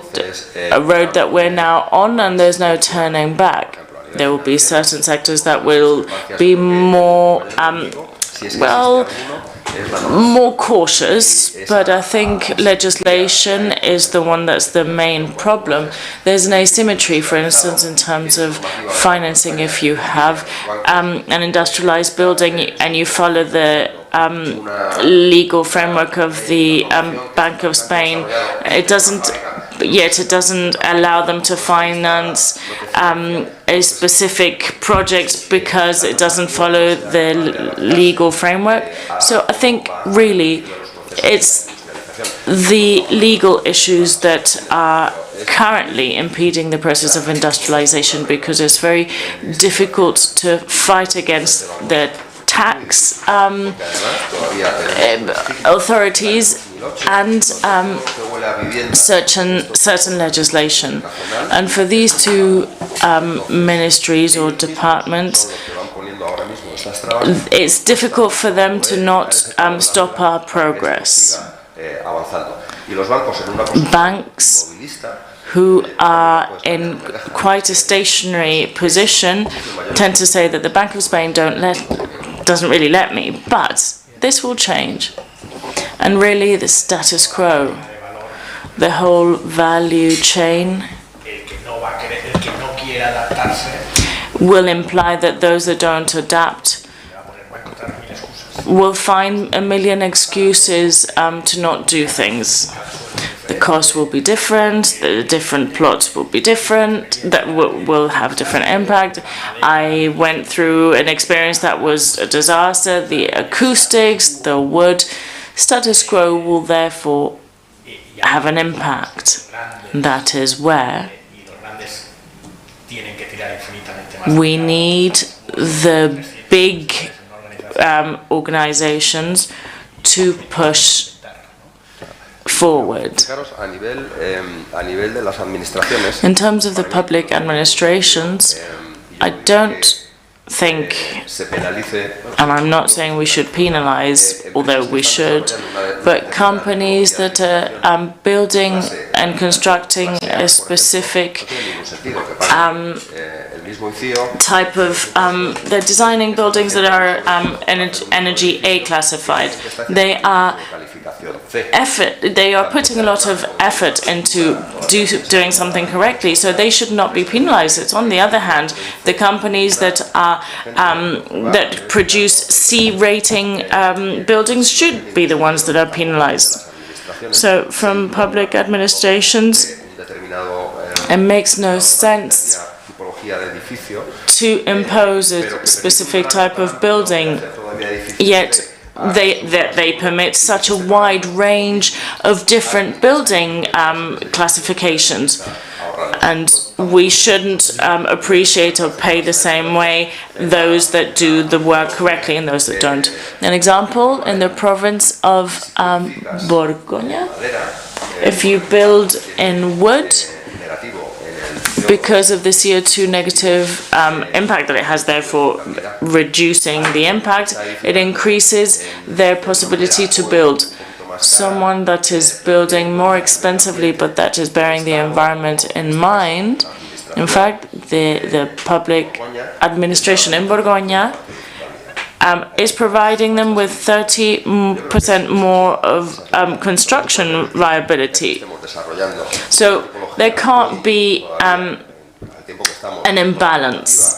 road that we're now on, and there's no turning back. There will be certain sectors that will be more, more cautious, but I think legislation is the one that's the main problem. There's an asymmetry, for instance, in terms of financing. If you have an industrialized building and you follow the legal framework of the Bank of Spain, it doesn't allow them to finance a specific project because it doesn't follow the legal framework. So I think really it's the legal issues that are currently impeding the process of industrialization, because it's very difficult to fight against the tax authorities and certain legislation. And for these two ministries or departments, it's difficult for them to not stop our progress. Banks who are in quite a stationary position tend to say that the Bank of Spain doesn't really let me, but this will change. And really the status quo, the whole value chain, will imply that those that don't adapt will find a million excuses to not do things. The cost will be different, the different plots will be different, that will have different impact. I went through an experience that was a disaster. The acoustics, the wood, status quo will therefore have an impact. That is where we need the big organizations to push forward. In terms of the public administrations, I don't think, and I'm not saying we should penalize, although we should, but companies that are building and constructing a specific type of, they're designing buildings that are energy A classified. They are putting a lot of effort into doing something correctly, so they should not be penalized. It's on the other hand, the companies that are that produce C rating buildings should be the ones that are penalized. So from public administrations, it makes no sense to impose a specific type of building, yet they permit such a wide range of different building classifications. And we shouldn't appreciate or pay the same way those that do the work correctly and those that don't. An example, in the province of Borgoña, if you build in wood, because of the CO2 negative impact that it has, therefore reducing the impact, it increases their possibility to build. Someone that is building more expensively but that is bearing the environment in mind, in fact, the public administration in Borgoña is providing them with 30% more of construction viability. So there can't be an imbalance,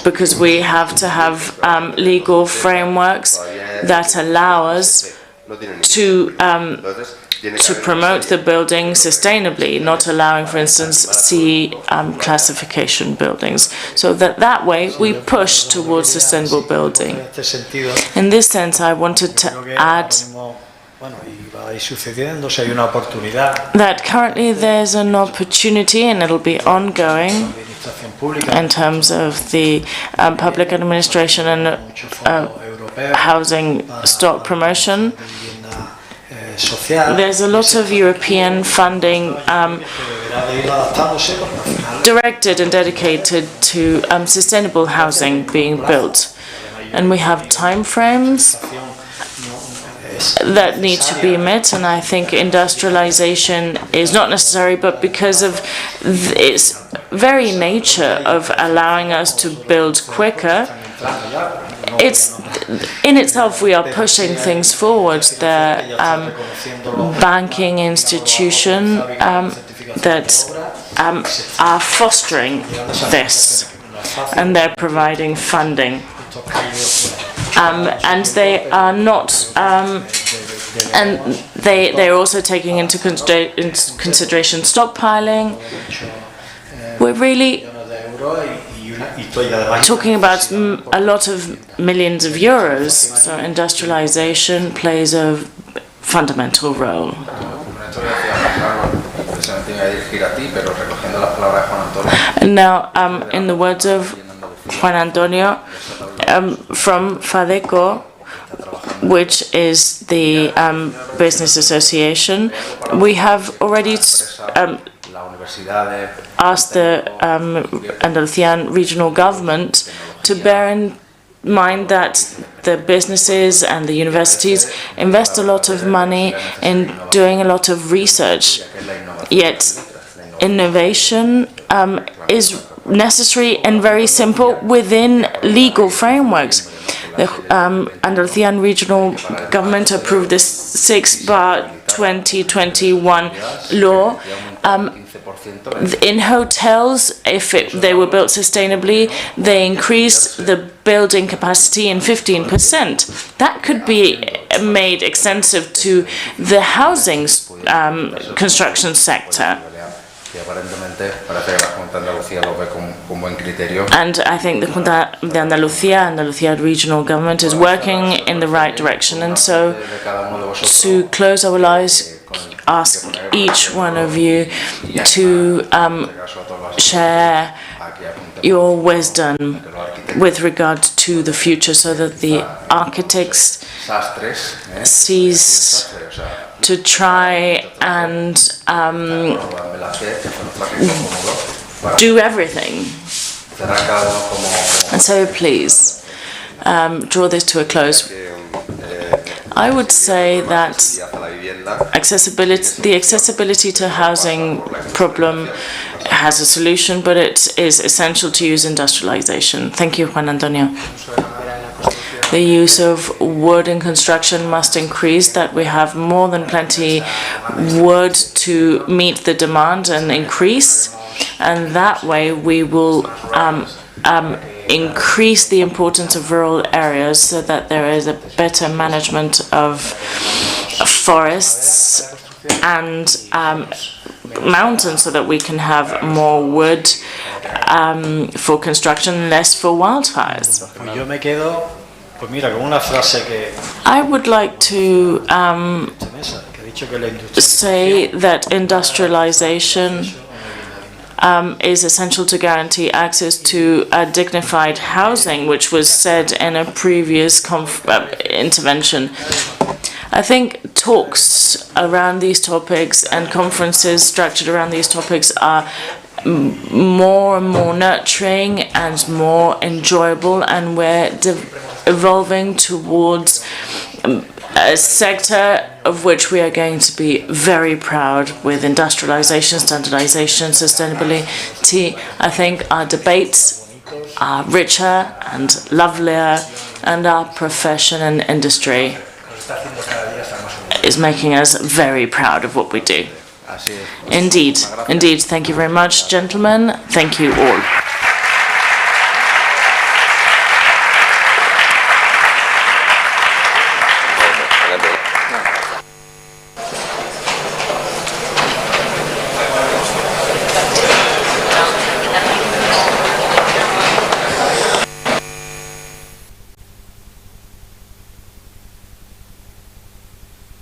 because we have to have legal frameworks that allow us to promote the building sustainably, not allowing, for instance, C classification buildings. So that way we push towards sustainable building. In this sense, I wanted to add that currently there's an opportunity, and it'll be ongoing, in terms of the public administration and housing stock promotion. There's a lot of European funding directed and dedicated to sustainable housing being built. And we have time frames that need to be met, and I think industrialization is not necessary, but because of its very nature of allowing us to build quicker, it's in itself we are pushing things forward. The banking institution that are fostering this, and they're providing funding. And they are not, and they're also taking into consideration stockpiling. We're really talking about a lot of millions of euros, so industrialization plays a fundamental role. And now, in the words of Juan Antonio, from FADECO, which is the business association, we have already asked the Andalusian regional government to bear in mind that the businesses and the universities invest a lot of money in doing a lot of research, yet innovation is necessary and very simple within legal frameworks. The Andalusian regional government approved this 6/2021 law. In hotels, if they were built sustainably, they increase the building capacity in 15%. That could be made extensive to the housing construction sector. And I think the Junta de Andalucía regional government is working in the right direction. And so, to close, I will ask each one of you to share your wisdom with regard to the future, so that the architects cease to try and do everything. And so please draw this to a close. I would say that the accessibility to housing problem has a solution, but it is essential to use industrialization. Thank you, Juan Antonio. The use of wood in construction must increase, that we have more than plenty wood to meet the demand and increase, and that way we will increase the importance of rural areas, so that there is a better management of forests and mountains, so that we can have more wood for construction, less for wildfires. I would like to say that industrialization is essential to guarantee access to dignified housing, which was said in a previous intervention. I think talks around these topics and conferences structured around these topics are more and more nurturing and more enjoyable, and we're evolving towards a sector of which we are going to be very proud, with industrialization, standardization, sustainability. I think our debates are richer and lovelier, and our profession and industry is making us very proud of what we do. Indeed, indeed. Thank you very much, gentlemen. Thank you all.